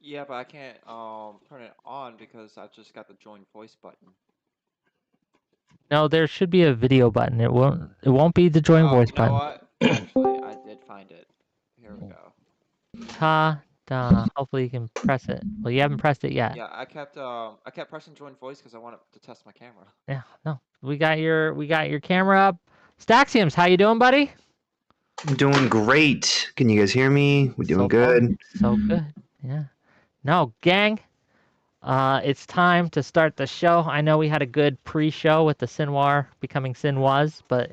Yeah, but I can't turn it on because I just got the join voice button. No, there should be a video button. It won't be the join Oh, voice you know button. what? Actually, I did find it. Here we go. Ta da. Hopefully you can press it. Well, you haven't pressed it yet. Yeah, I kept pressing join voice because I wanted to test my camera. Yeah, no. We got your camera up. Staxiums, how you doing, buddy? I'm doing great. Can you guys hear me? We're doing So far, good. so good. Yeah. No, gang. It's time to start the show. I know we had a good pre-show with the Sinwar becoming Sinwas, but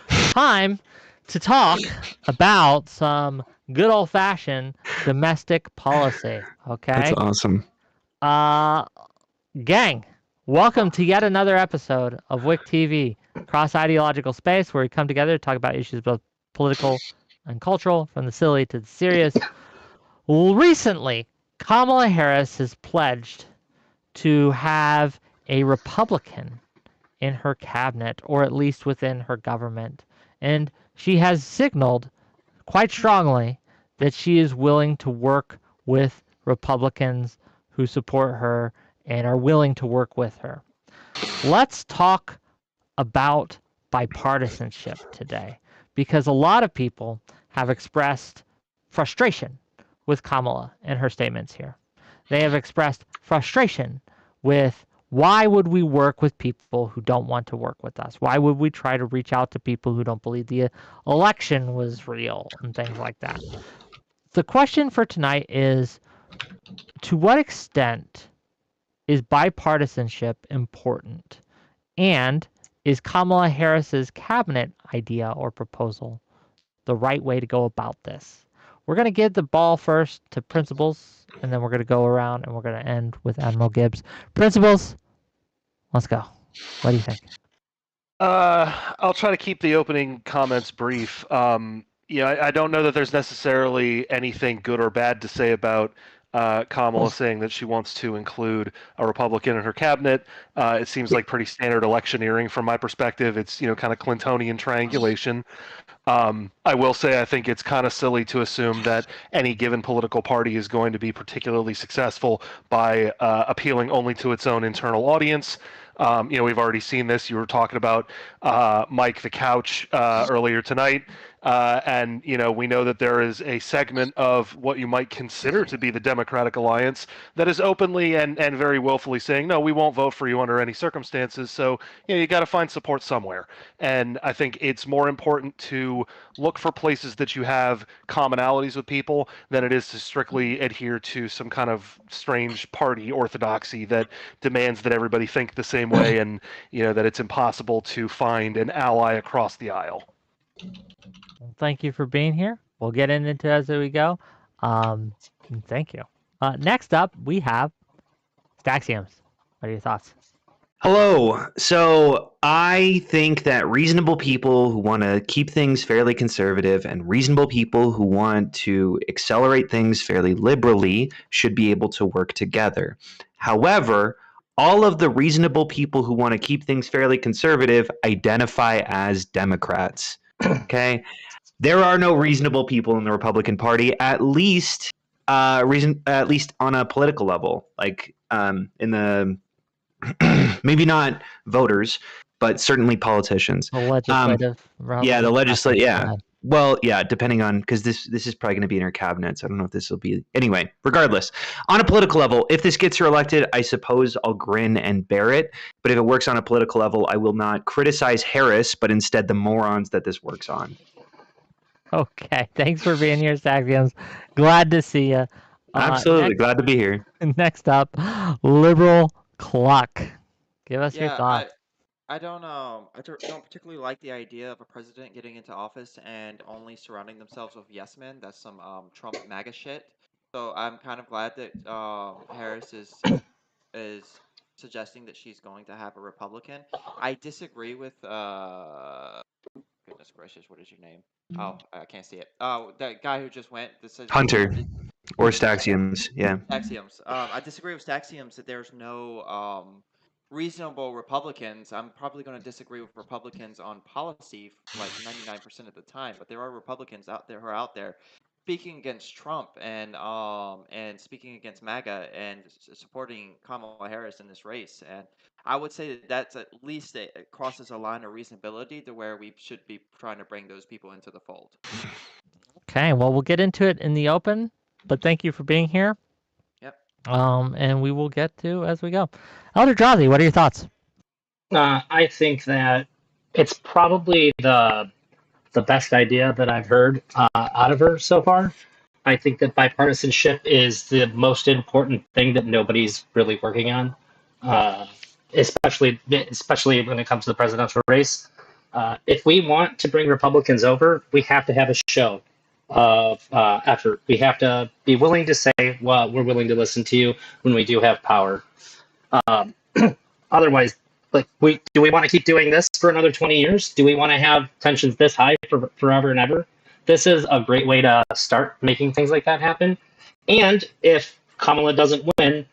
time to talk about some good old-fashioned domestic policy. That's Okay. awesome. Uh, Gang, welcome to yet another episode of WIC TV, cross-ideological space where we come together to talk about issues both political and cultural, from the silly to the serious. Recently, Kamala Harris has pledged to have a Republican in her cabinet, or at least within her government. And she has signaled quite strongly that she is willing to work with Republicans who support her and are willing to work with her. Let's talk about bipartisanship today, because a lot of people have expressed frustration with Kamala and her statements here. They have expressed frustration with why would we work with people who don't want to work with us? Why would we try to reach out to people who don't believe the election was real and things like that? The question for tonight is, to what extent is bipartisanship important? And is Kamala Harris's cabinet idea or proposal the right way to go about this? We're going to give the ball first to Principals, and then we're going to go around and we're going to end with Admiral Gibbs. Principals, let's go. What do you think? I'll try to keep the opening comments brief. I don't know that there's necessarily anything good or bad to say about Kamala saying that she wants to include a Republican in her cabinet. It seems like pretty standard electioneering from my perspective. It's kind of Clintonian triangulation. I will say I think it's kind of silly to assume that any given political party is going to be particularly successful by appealing only to its own internal audience. We've already seen this. You were talking about Mike the Couch earlier tonight. And we know that there is a segment of what you might consider to be the Democratic Alliance that is openly and very willfully saying, no, we won't vote for you under any circumstances. So you got to find support somewhere. And I think it's more important to look for places that you have commonalities with people than it is to strictly adhere to some kind of strange party orthodoxy that demands that everybody think the same way, and that it's impossible to find an ally across the aisle. Well, thank you for being here. We'll get into it as we go. Thank you. Next up, we have Staxiums. What are your thoughts? Hello. So I think that reasonable people who want to keep things fairly conservative and reasonable people who want to accelerate things fairly liberally should be able to work together. However, all of the reasonable people who want to keep things fairly conservative identify as Democrats. Okay? There are no reasonable people in the Republican Party, at least at least on a political level, like in the maybe not voters, but certainly politicians. The legislative. Yeah, the legislative. Go Yeah. ahead. Well, yeah, depending on, because this is probably going to be in her cabinet. So I don't know if this will be anyway. Regardless, on a political level, if this gets her elected, I suppose I'll grin and bear it. But if it works on a political level, I will not criticize Harris, but instead the morons that this works on. Okay, thanks for being here, Staxiums. Glad to see you. Absolutely, glad to be here. Next up, Liberal Cluck. Give us your Yeah, thoughts. I don't particularly like the idea of a president getting into office and only surrounding themselves with yes men. That's some Trump MAGA shit. So I'm kind of glad that Harris is suggesting that she's going to have a Republican. I disagree with goodness gracious, what is your name? Oh, I can't see it. Oh, that guy who just went. This is Hunter or Staxiums, yeah. Staxiums. I disagree with Staxiums that there's no reasonable Republicans. I'm probably going to disagree with Republicans on policy like 99% of the time, but there are Republicans out there who are out there speaking against Trump and speaking against MAGA and supporting Kamala Harris in this race. And I would say that that's at least it crosses a line of reasonability to where we should be trying to bring those people into the fold. Okay, well, we'll get into it in the open, but thank you for being here. Yep. And we will get to as we go. Elder Drazi, what are your thoughts? I think that it's probably the best idea that I've heard out of her so far. I think that bipartisanship is the most important thing that nobody's really working on, especially when it comes to the presidential race. If we want to bring Republicans over, we have to have a show of effort. We have to be willing to say, well, we're willing to listen to you when we do have power. Otherwise, like, do we want to keep doing this for another 20 years? Do we want to have tensions this high for forever and ever? This is a great way to start making things like that happen. And if Kamala doesn't win,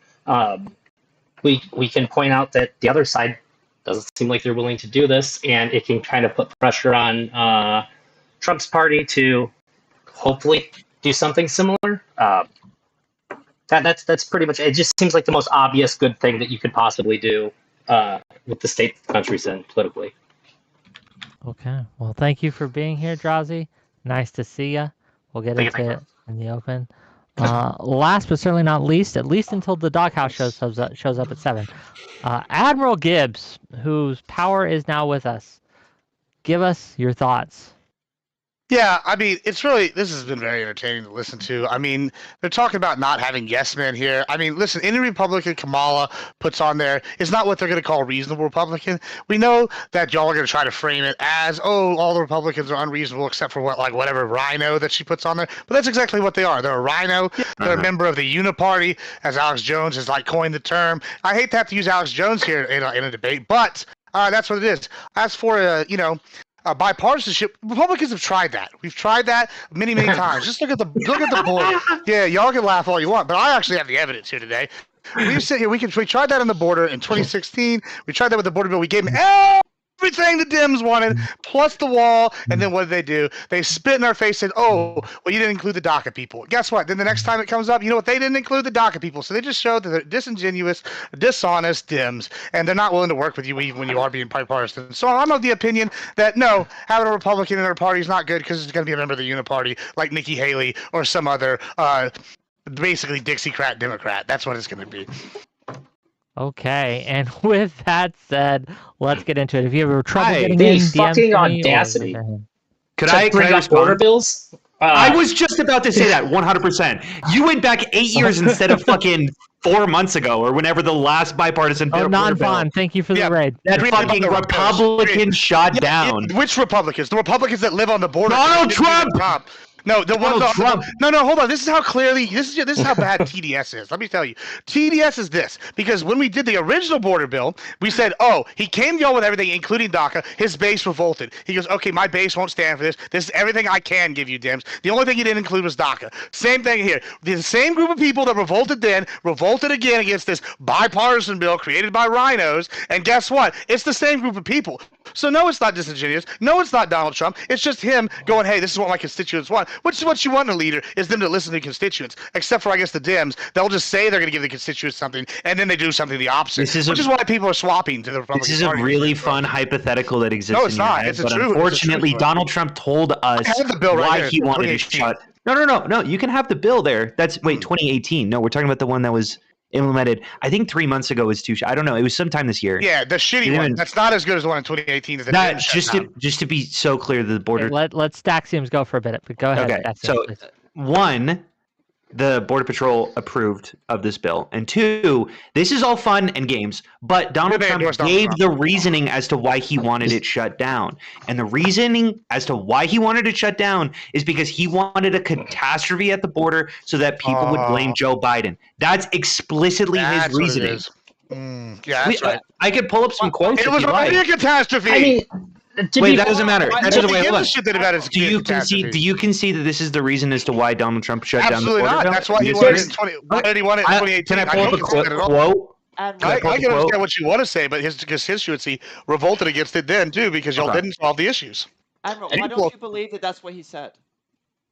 we can point out that the other side doesn't seem like they're willing to do this, and it can kind of put pressure on Trump's party to hopefully do something similar. That's pretty much it. It just seems like the most obvious good thing that you could possibly do with the state the country's in politically. Okay. Well, thank you for being here, Drazi. Nice to see you. We'll get into it in the open. Last but certainly not least, at least until the doghouse shows up at 7, Admiral Gibbs, whose power is now with us. Give us your thoughts. Yeah, I mean, this has been very entertaining to listen to. I mean, they're talking about not having yes men here. I mean, listen, any Republican Kamala puts on there is not what they're going to call reasonable Republican. We know that y'all are going to try to frame it as, oh, all the Republicans are unreasonable except for whatever rhino that she puts on there. But that's exactly what they are. They're a rhino. They're a member of the Uniparty, as Alex Jones has coined the term. I hate to have to use Alex Jones here in a debate, but that's what it is. As for bipartisanship, Republicans have tried that. We've tried that many, many times. Just look at the border. Yeah, y'all can laugh all you want, but I actually have the evidence here today. We sit here. We tried that on the border in 2016. We tried that with the border bill. We gave them everything the Dems wanted, plus the wall. And then what did they do? They spit in our face and said, "Oh, well, you didn't include the DACA people." Guess what? Then the next time it comes up, you know what? They didn't include the DACA people. So they just showed that they're disingenuous, dishonest Dems, and they're not willing to work with you even when you are being bipartisan. So I'm of the opinion that no, having a Republican in our party is not good because it's going to be a member of the Uniparty like Nikki Haley or some other basically Dixiecrat Democrat. That's what it's going to be. Okay, and with that said, let's get into it. If you have trouble getting the in, fucking DM me or audacity. Could I bring up border respond? bills? I was just about to say that 100%. You went back 8 years instead of fucking 4 months ago or whenever the last bipartisan Oh, non-Vaughn, thank you for the raid. that fucking Republican shot down. Which Republicans? The Republicans that live on the border. Donald Trump! No, Donald Trump. No, hold on. This is how clearly this is how bad TDS is. Let me tell you. TDS is this because when we did the original border bill, we said, "Oh, he came to y'all with everything, including DACA. His base revolted." He goes, "Okay, my base won't stand for this. This is everything I can give you, Dems. The only thing he didn't include was DACA." Same thing here. The same group of people that revolted then revolted again against this bipartisan bill created by rhinos. And guess what? It's the same group of people. So no, it's not disingenuous. No, it's not Donald Trump. It's just him going, "Hey, this is what my constituents want." Which is what you want in a leader, is them to listen to constituents. Except for, I guess, the Dems. They'll just say they're going to give the constituents something, and then they do something the opposite. Which is why people are swapping to the Republican This is Party. a really fun hypothetical that exists. No, it's in your not. head, It's a but true. unfortunately, Donald Trump told us have the bill right why here. he wanted to 2018. shut. No. You can have the bill there. That's 2018. No, we're talking about the one that was implemented. I think 3 months ago was too. I don't know. It was sometime this year. Yeah, the shitty one. That's not as good as the one in 2018. That just to be so clear, the border. Let Staxiums go for a bit. But go ahead. Okay, Staxiums, so please. 1, the Border Patrol approved of this bill, and 2, this is all fun and games, but Donald Trump gave the reasoning as to why he wanted it shut down. And the reasoning as to why he wanted it shut down is because he wanted a catastrophe at the border so that people would blame Joe Biden. That's explicitly his reasoning. Yeah, that's right. I could pull up some quotes. It was already a catastrophe. I mean, Wait, that doesn't matter. That doesn't wait. Hold on. Do you concede that this is the reason as to why Donald Trump shut down the border? Absolutely not. That's why he wanted it in 2018. Can I pull up a quote? I can understand what you want to say, but his constituency revolted against it then too because y'all didn't solve the issues. Admiral, why don't you believe that that's what he said?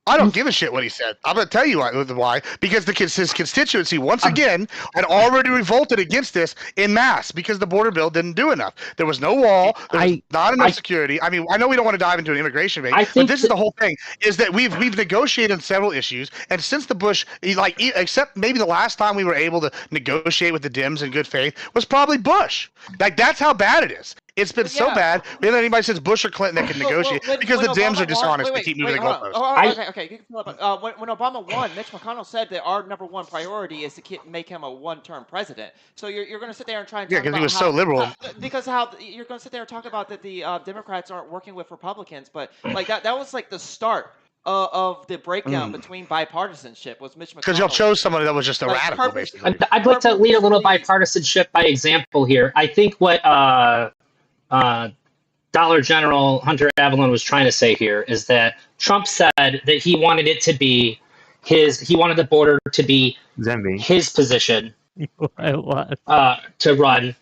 I don't give a shit what he said. I'm going to tell you why. Because his constituency, once again, had already revolted against this in mass because the border bill didn't do enough. There was no wall. There was not enough security. I mean, I know we don't want to dive into an immigration debate, but this is the whole thing, is that we've negotiated on several issues. And since the Bush, except maybe the last time we were able to negotiate with the Dems in good faith was probably Bush. Like, that's how bad it is. It's been so bad. We haven't anybody since Bush or Clinton that can negotiate because the Dems are dishonest. They keep moving the goalposts. Okay. When Obama won, Mitch McConnell said that our number one priority is to make him a one-term president. So you're going to sit there and try and talk because about he was so liberal. Because you're going to sit there and talk about that the Democrats aren't working with Republicans, but like that was like the start of the breakdown between bipartisanship was Mitch McConnell. Because y'all chose somebody that was just a radical, basically. I'd like to lead a little bipartisanship by example here. I think what Dollar General Hunter Avalon was trying to say here is that Trump said that he wanted it to be he wanted the border to be his position to run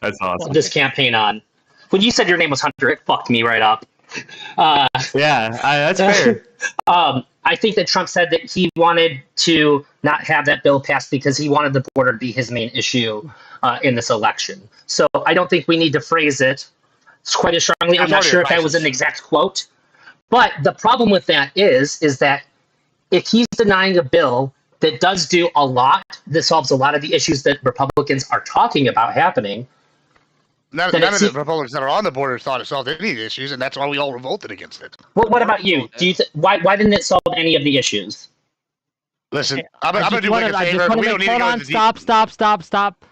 this campaign on. When you said your name was Hunter, it fucked me right up. That's fair. I think that Trump said that he wanted to not have that bill passed because he wanted the border to be his main issue in this election. So I don't think we need to phrase it quite as strongly. I'm not sure if that was an exact quote, but the problem with that is that if he's denying a bill that does do a lot, that solves a lot of the issues that Republicans are talking about happening. None of the Republicans that are on the border thought it solved any of the issues, and that's why we all revolted against it. Well, what about you? Do you why didn't it solve any of the issues? Listen, I'm going to do like a favor. We don't need to go into Stop.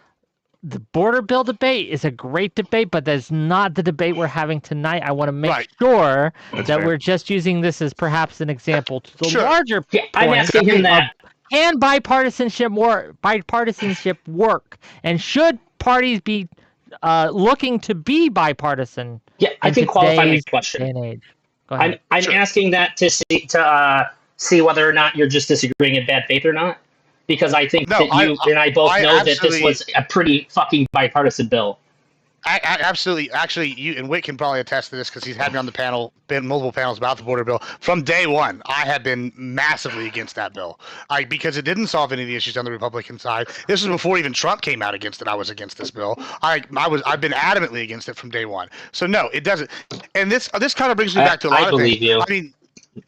The border bill debate is a great debate, but that's not the debate we're having tonight. I want to make sure that we're just using this as perhaps an example to the larger point. I'm asking him that. Can bipartisanship work? And should parties be looking to be bipartisan? Yeah, I can qualify my question. Go ahead. I'm asking that to see whether or not you're just disagreeing in bad faith or not. Because I think that you and I both know that this was a pretty fucking bipartisan bill. I absolutely. Actually, you and Whit can probably attest to this because he's had me on the panel, been multiple panels about the border bill. From day one, I have been massively against that bill. Because it didn't solve any of the issues on the Republican side. This was before even Trump came out against it. I was against this bill. I've been adamantly against it from day one. So no, it doesn't. And this kind of brings me back to a lot of things. I believe you. I mean.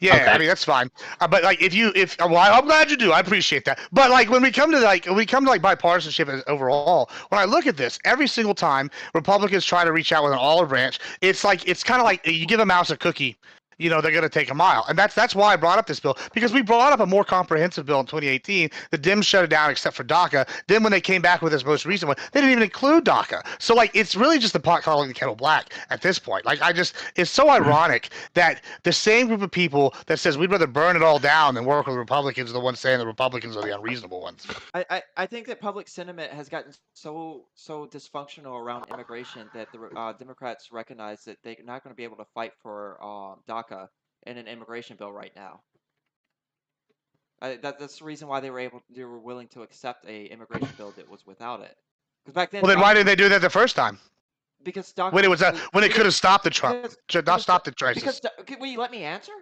Yeah, okay. I mean that's fine. But like, I'm glad you do. I appreciate that. But like, when we come to bipartisanship overall, when I look at this, every single time Republicans try to reach out with an olive branch, it's kind of like you give a mouse a cookie. They're going to take a mile. And that's why I brought up this bill, because we brought up a more comprehensive bill in 2018. The Dems shut it down except for DACA. Then when they came back with this most recent one, they didn't even include DACA. So like, it's really just the pot calling the kettle black at this point. Like, it's so ironic that the same group of people that says we'd rather burn it all down than work with Republicans are the ones saying the Republicans are the unreasonable ones. I think that public sentiment has gotten so dysfunctional around immigration that the Democrats recognize that they're not going to be able to fight for DACA in an immigration bill right now. That's the reason why they were willing to accept a immigration bill that was without it. Because back then. Well, then why did they do that the first time? Because DACA when it could have stopped the Trump, not stopped the crisis. Will you let me answer?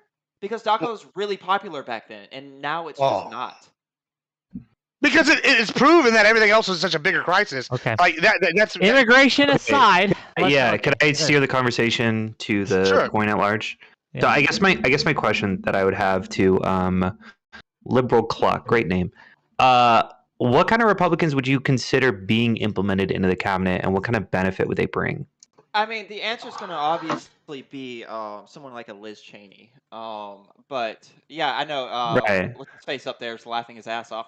Because DACA was really popular back then, and now it's just not. Because it's proven that everything else was such a bigger crisis. Okay. Like that's immigration aside. Could I steer the conversation to the point at large? Yeah. So I guess my question that I would have to Liberal Cluck, great name. What kind of Republicans would you consider being implemented into the cabinet, and what kind of benefit would they bring? I mean, the answer is going to obviously be someone like a Liz Cheney. But yeah, I know. With his face up there is laughing his ass off.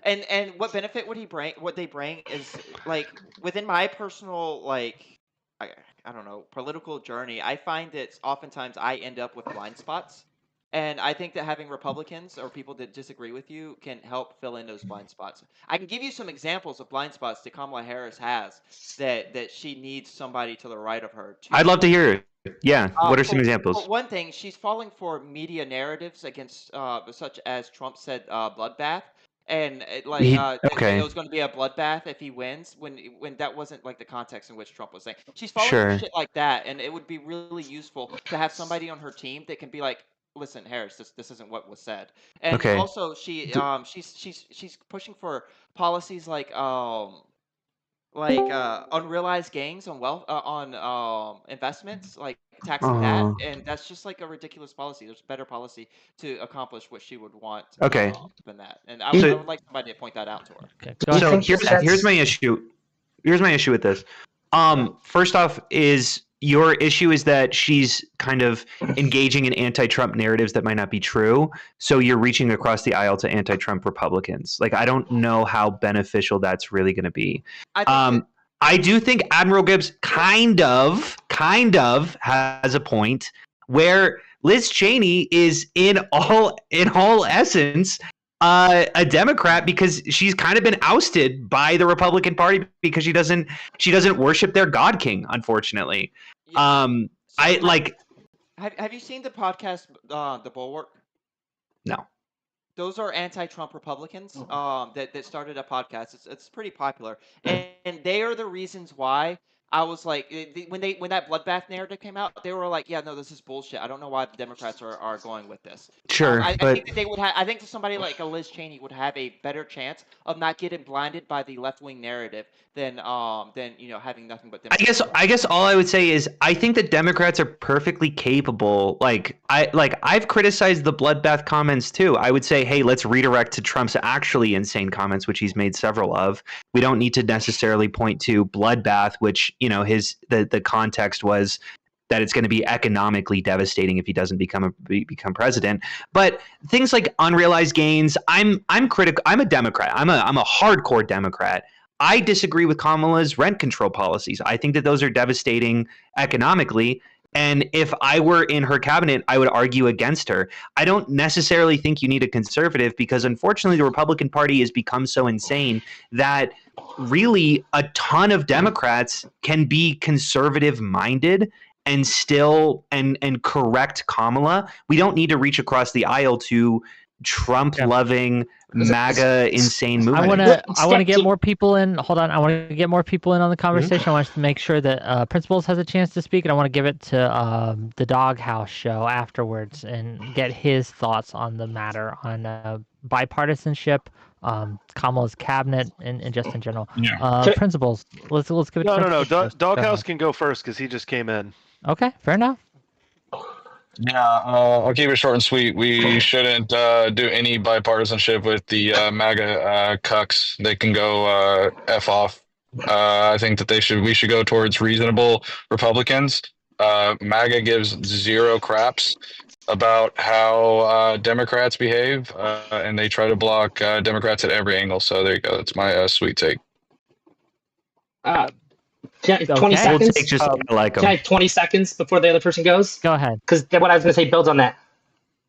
And what benefit would he bring? What they bring is like within my personal I don't know, political journey. I find that oftentimes I end up with blind spots. And I think that having Republicans or people that disagree with you can help fill in those blind spots. I can give you some examples of blind spots that Kamala Harris has that she needs somebody to the right of her. I'd love to hear it. Yeah. What are some examples? For one thing, she's falling for media narratives against such as Trump said bloodbath. And it was going to be a bloodbath if he wins when that wasn't like the context in which Trump was saying. She's falling for shit like that, and it would be really useful to have somebody on her team that can be like, listen, Harris, this isn't what was said. And Okay. also, she's pushing for policies like unrealized gains on wealth on investments, like taxing that, Uh, and that's just like a ridiculous policy. There's a better policy to accomplish what she would want okay. than that, and Do I So would like somebody to point that out to her. Okay, do go you ahead. so think here's that's my issue. Here's my issue with this. First off, is your issue is that she's kind of engaging in anti-Trump narratives that might not be true. So you're reaching across the aisle to anti-Trump Republicans. Like, I don't know how beneficial that's really going to be. I think that I do think Admiral Gibbs kind of has a point where Liz Cheney is in all essence a Democrat because she's kind of been ousted by the Republican Party because she doesn't worship their God King, unfortunately. yeah. So I like have you seen the podcast The Bulwark? no. Those are anti-Trump Republicans that started a podcast. It's pretty popular, and they are the reasons why I was like when that bloodbath narrative came out, they were like, yeah, no, this is bullshit. I don't know why the Democrats are going with this. Sure, I but think that they would have. I think that somebody like a Liz Cheney would have a better chance of not getting blinded by the left wing narrative than having nothing but Democrats. I guess all I would say is I think that Democrats are perfectly capable. I've criticized the bloodbath comments too. I would say, hey, let's redirect to Trump's actually insane comments, which he's made several of. We don't need to necessarily point to bloodbath, which the context was that it's going to be economically devastating if he doesn't become president. But things like unrealized gains, I'm critical. I'm a Democrat. I'm a hardcore Democrat. I disagree with Kamala's rent control policies. I think that those are devastating economically. And if I were in her cabinet, I would argue against her. I don't necessarily think you need a conservative because unfortunately the Republican Party has become so insane that really a ton of Democrats can be conservative minded and still and correct Kamala. We don't need to reach across the aisle to Trump loving MAGA insane movement. I want to get more people in. Hold on, I want to get more people in on the conversation. I want to make sure that Principals has a chance to speak, and I want to give it to the Doghouse show afterwards and get his thoughts on the matter on bipartisanship, Kamala's cabinet, and just in general. Yeah. Principals, let's give it. to No. Principals first. Go Doghouse ahead. can go first because he just came in. Okay, fair enough. Yeah, I'll keep it short and sweet. We shouldn't do any bipartisanship with the MAGA cucks. They can go f off. I think that we should go towards reasonable Republicans. MAGA gives zero craps about how Democrats behave, and they try to block Democrats at every angle. So there you go. That's my sweet take. 20 Okay. seconds. We'll take just I like Can I them. have 20 seconds before the other person goes? Go ahead. Because what I was going to say builds on that.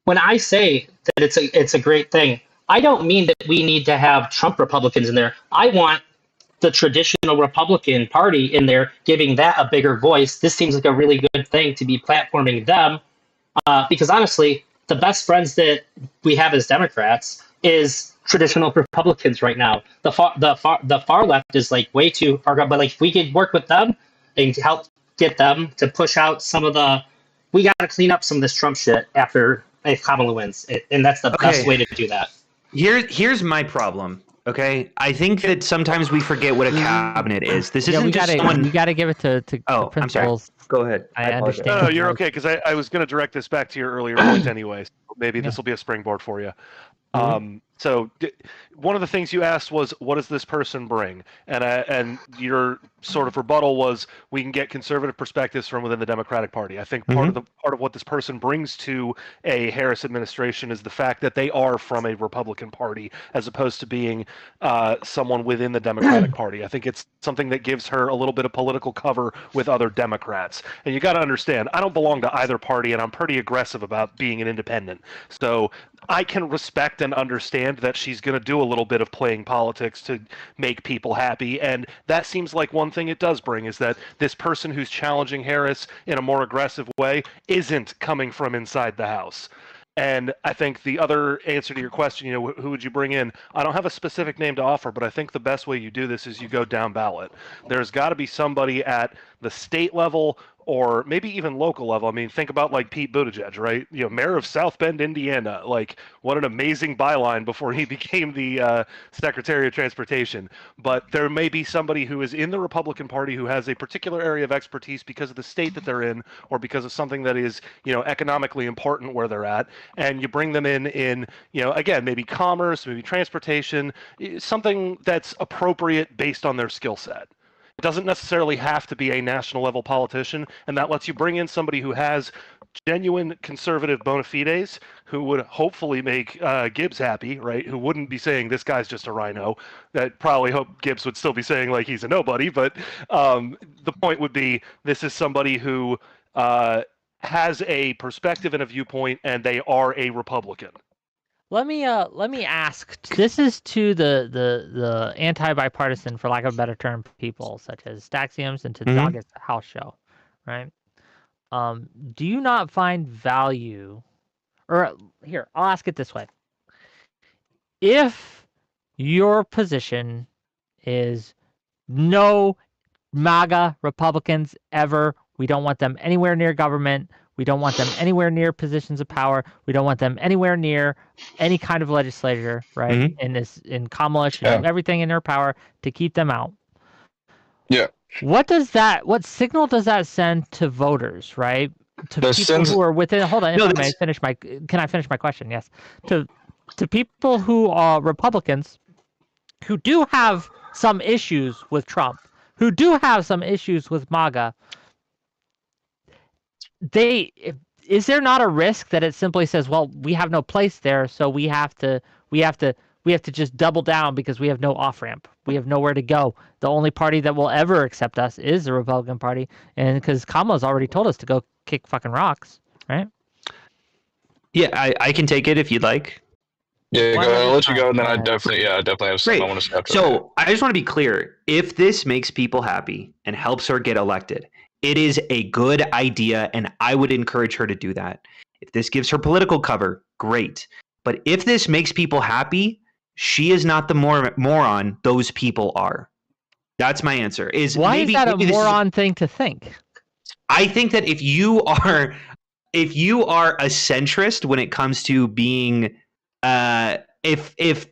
When I say that it's a great thing, I don't mean that we need to have Trump Republicans in there. I want the traditional Republican Party in there, giving that a bigger voice. This seems like a really good thing to be platforming them, because honestly, the best friends that we have as Democrats is traditional Republicans right now. The far left is like way too far gone. But like if we could work with them and help get them to push out some of the, we got to clean up some of this Trump shit after if Kamala wins, and that's the best way to do that. Here's my problem. Okay, I think that sometimes we forget what a cabinet is. This isn't just someone. We gotta give it to Oh, the I'm sorry. Principals. Go ahead. I apologize. understand. No, you're okay because I was going to direct this back to your earlier point anyway. So maybe this will be a springboard for you. So one of the things you asked was, what does this person bring? And your sort of rebuttal was, we can get conservative perspectives from within the Democratic Party. I think part of what this person brings to a Harris administration is the fact that they are from a Republican Party as opposed to being someone within the Democratic Party. I think it's something that gives her a little bit of political cover with other Democrats. And you got to understand, I don't belong to either party, and I'm pretty aggressive about being an independent. So I can respect and understand that she's going to do a little bit of playing politics to make people happy, and that seems like one thing it does bring is that this person who's challenging Harris in a more aggressive way isn't coming from inside the House. And I think the other answer to your question, who would you bring in? I don't have a specific name to offer, but I think the best way you do this is you go down ballot. There's got to be somebody at the state level or maybe even local level. I mean, think about like Pete Buttigieg, right? Mayor of South Bend, Indiana. Like, what an amazing byline before he became the Secretary of Transportation. But there may be somebody who is in the Republican Party who has a particular area of expertise because of the state that they're in, or because of something that is, economically important where they're at, and you bring them in, again, maybe commerce, maybe transportation, something that's appropriate based on their skill set. It doesn't necessarily have to be a national level politician, and that lets you bring in somebody who has genuine conservative bona fides, who would hopefully make Gibbs happy, right? Who wouldn't be saying this guy's just a rhino. That probably hope Gibbs would still be saying like he's a nobody, but the point would be this is somebody who has a perspective and a viewpoint, and they are a Republican. Let me ask. This is to the anti-bipartisan, for lack of a better term, people such as Staxiums and to Mhm. Doggett House Show, right? Do you not find value, or here, I'll ask it this way: if your position is no MAGA Republicans ever, we don't want them anywhere near government. We don't want them anywhere near positions of power. We don't want them anywhere near any kind of legislature, right? In Kamala should do everything in her power to keep them out. Yeah. What signal does that send to voters, right? To people who are within. Hold on, can I finish my question? Yes. To people who are Republicans, who do have some issues with Trump, who do have some issues with MAGA. Is there not a risk that it simply says, well, we have no place there, so we have to just double down because we have no off-ramp. We have nowhere to go. The only party that will ever accept us is the Republican Party, and because Kamala's already told us to go kick fucking rocks, right? Yeah, I can take it if you'd like. Yeah, go ahead. I'll let you go, and then I definitely have something I want to say after. So I just want to be clear. If this makes people happy and helps her get elected, it is a good idea, and I would encourage her to do that. If this gives her political cover, great. But if this makes people happy, she is not the moron those people are. That's my answer. Why is that a moron thing to think? I think that if you are a centrist when it comes to being if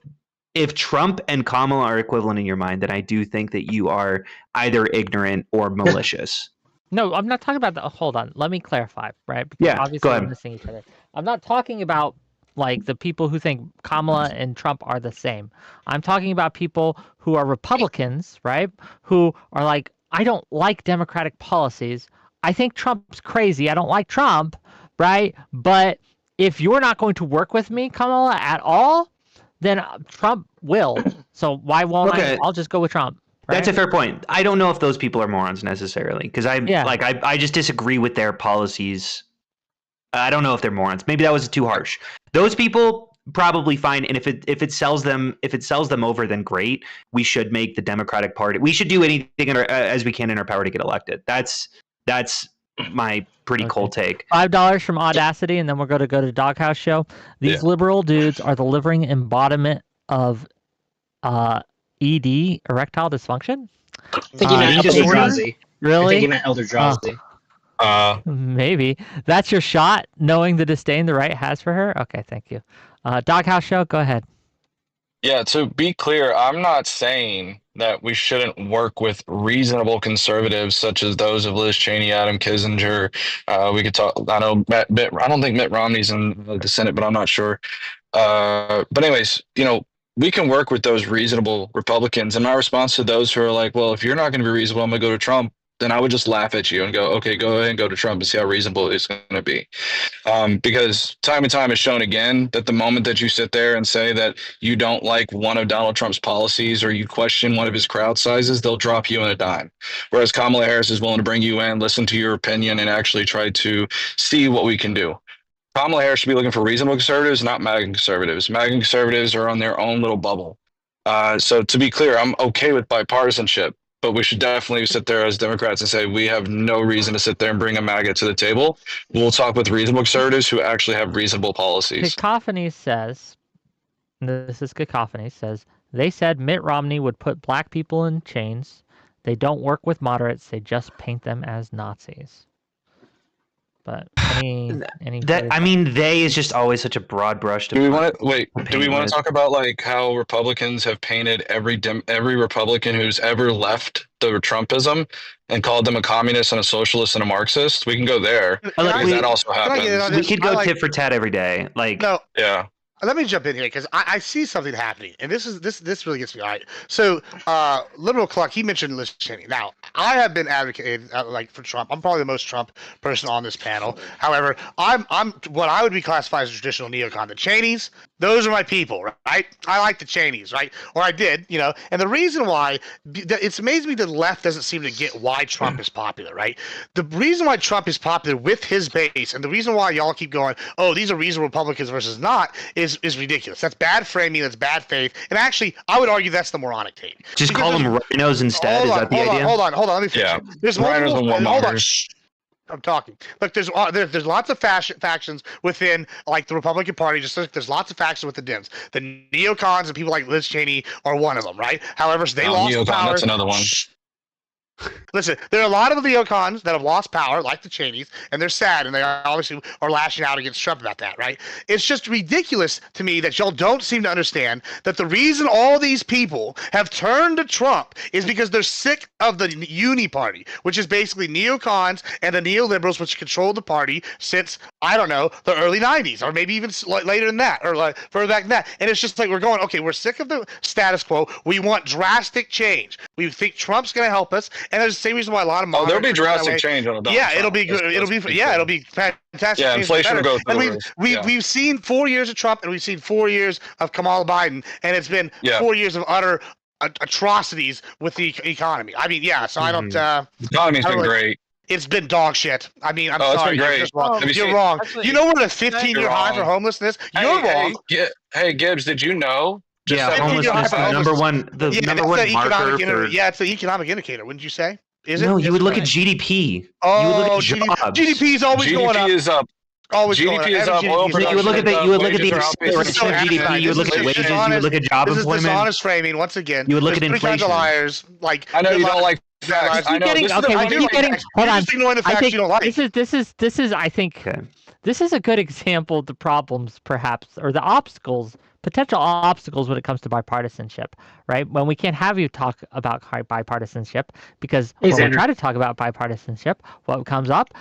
Trump and Kamala are equivalent in your mind, then I do think that you are either ignorant or malicious. No, I'm not talking about that. Hold on. Let me clarify, right? Because obviously we're missing each other. I'm not talking about like the people who think Kamala and Trump are the same. I'm talking about people who are Republicans, right? Who are like, I don't like Democratic policies. I think Trump's crazy. I don't like Trump, right? But if you're not going to work with me, Kamala, at all, then Trump will. So why won't I? I'll just go with Trump. Right? That's a fair point. I don't know if those people are morons necessarily, because I just disagree with their policies. I don't know if they're morons. Maybe that was too harsh. Those people probably fine, and if it sells them over, then great. We should make the Democratic Party. We should do anything as we can in our power to get elected. That's my pretty cold take. $5 from Audacity, and then we're going to go to Doghouse Show. These liberal dudes are the living embodiment of ED, erectile dysfunction. I think he meant elder drowsy. Really? I think he meant elder drowsy. Maybe. That's your shot, knowing the disdain the right has for her? Okay, thank you. Doghouse Show, go ahead. Yeah, to be clear, I'm not saying that we shouldn't work with reasonable conservatives such as those of Liz Cheney, Adam Kinzinger. We could talk. I know I don't think Mitt Romney's in the Senate, but I'm not sure. But anyways, we can work with those reasonable Republicans. And my response to those who are like, well, if you're not going to be reasonable, I'm going to go to Trump, then I would just laugh at you and go, okay, go ahead and go to Trump and see how reasonable it's going to be. Because time and time has shown again that the moment that you sit there and say that you don't like one of Donald Trump's policies or you question one of his crowd sizes, they'll drop you in a dime. Whereas Kamala Harris is willing to bring you in, listen to your opinion, and actually try to see what we can do. Kamala Harris should be looking for reasonable conservatives, not MAGA conservatives. MAGA conservatives are on their own little bubble. So to be clear, I'm okay with bipartisanship, but we should definitely sit there as Democrats and say we have no reason to sit there and bring a MAGA to the table. We'll talk with reasonable conservatives who actually have reasonable policies. Cacophony says, they said Mitt Romney would put black people in chains. They don't work with moderates. They just paint them as Nazis. But any That I mean, they is just always such a broad brush. Do we want to wait? paint Do we want with. to talk about like how Republicans have painted every Republican who's ever left the Trumpism and called them a communist and a socialist and a Marxist? We can go there because that also happens. We could go tit for tat every day. Like, No, Yeah. let me jump in here because I see something happening, and this really gets me. All right, so liberal Cluck, he mentioned Liz Cheney. Now, I have been advocating like for Trump. I'm probably the most Trump person on this panel. However, I'm what I would be classified as a traditional neocon. The Cheneys, those are my people, right? I like the Cheneys, right? Or I did, you know. And the reason why it's amazing me the left doesn't seem to get why Trump is popular, right? The reason why Trump is popular with his base, and the reason why y'all keep going, oh, these are reasonable Republicans versus not, is ridiculous. That's bad framing. That's bad faith. And actually, I would argue that's the moronic take. just call them rhinos instead. Is that the idea? Hold on. Let me finish. Yeah. There's Rhinos multiple. and Hold on. warmongers. Shh. I'm talking. Look, there's lots of factions within like the Republican Party. Just like there's lots of factions with the Dems. The neocons and people like Liz Cheney are one of them, right? However, they lost neocon, power. that's another one. Shh. Listen, there are a lot of the neocons that have lost power, like the Cheneys, and they're sad, and they obviously are lashing out against Trump about that, right? It's just ridiculous to me that y'all don't seem to understand that the reason all these people have turned to Trump is because they're sick of the uni party, which is basically neocons and the neoliberals, which controlled the party since, I don't know, the early 90s, or maybe even later than that, or like further back than that. And it's just like we're going, okay, we're sick of the status quo. We want drastic change. We think Trump's going to help us. And there's the same reason why a lot of Oh, there'll be moderates are drastic that way. change on Donald Yeah, Trump. it'll be good. It'll be fantastic. Yeah, change for inflation will better. go through And the roof. Yeah. we've seen 4 years of Trump, and we've seen 4 years of Kamala Biden, and it's been Yeah. 4 years of utter atrocities with the economy. I mean, yeah. So I don't. The economy's I been don't really- great. It's been dog shit. I mean, I'm Oh, it's sorry. been You're great. just wrong. Have you You're seen- wrong. Actually, You know we're at a 15-year You're high wrong. for homelessness. You're wrong. Hey, Gibbs, did you know? Yeah, that- homelessness is the number one. The Yeah, number it's one the marker economic for. yeah, it's the economic indicator. Wouldn't you say? Is it? No, you would look right. at GDP. Oh, you would look at GDP, jobs. GDP is always going up. GDP is up. Always going GDP up. is up. Oil GDP is You would look at the up, you would look at the wages are outpacing acceleration of inflation. GDP. You would look This at is wages. You dishonest. would look at job This is employment. dishonest framing once again. You would look There's at three kinds of inflation. liars. Like I know you don't like liars. facts. I know. Getting, This is okay, the we I do keep like getting. facts. Hold You're on. just ignoring the I facts think you don't like. this is I think Okay. this is a good example of the problems, perhaps, or the obstacles, potential obstacles when it comes to bipartisanship, right? When we can't have you talk about bipartisanship because when we try to talk about bipartisanship, what comes up,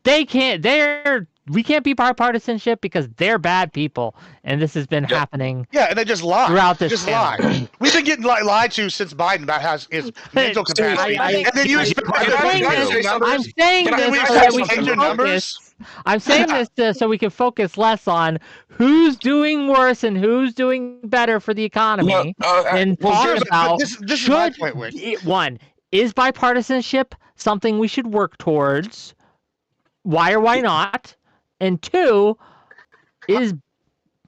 we can't be bipartisanship because they're bad people, and this has been happening. Yeah, and they just lie. Throughout this just panel. lie. We've been getting lied to since Biden about his mental capacity. I- And then you I- expect I'm everybody saying to this- say numbers? I'm saying Can I- this we so expect that we to change can your numbers? focus. I'm saying this so we can focus less on who's doing worse and who's doing better for the economy, and Well, talk sure, but about this is my should point, Wick. one, is bipartisanship something we should work towards? Why or why not? And two, is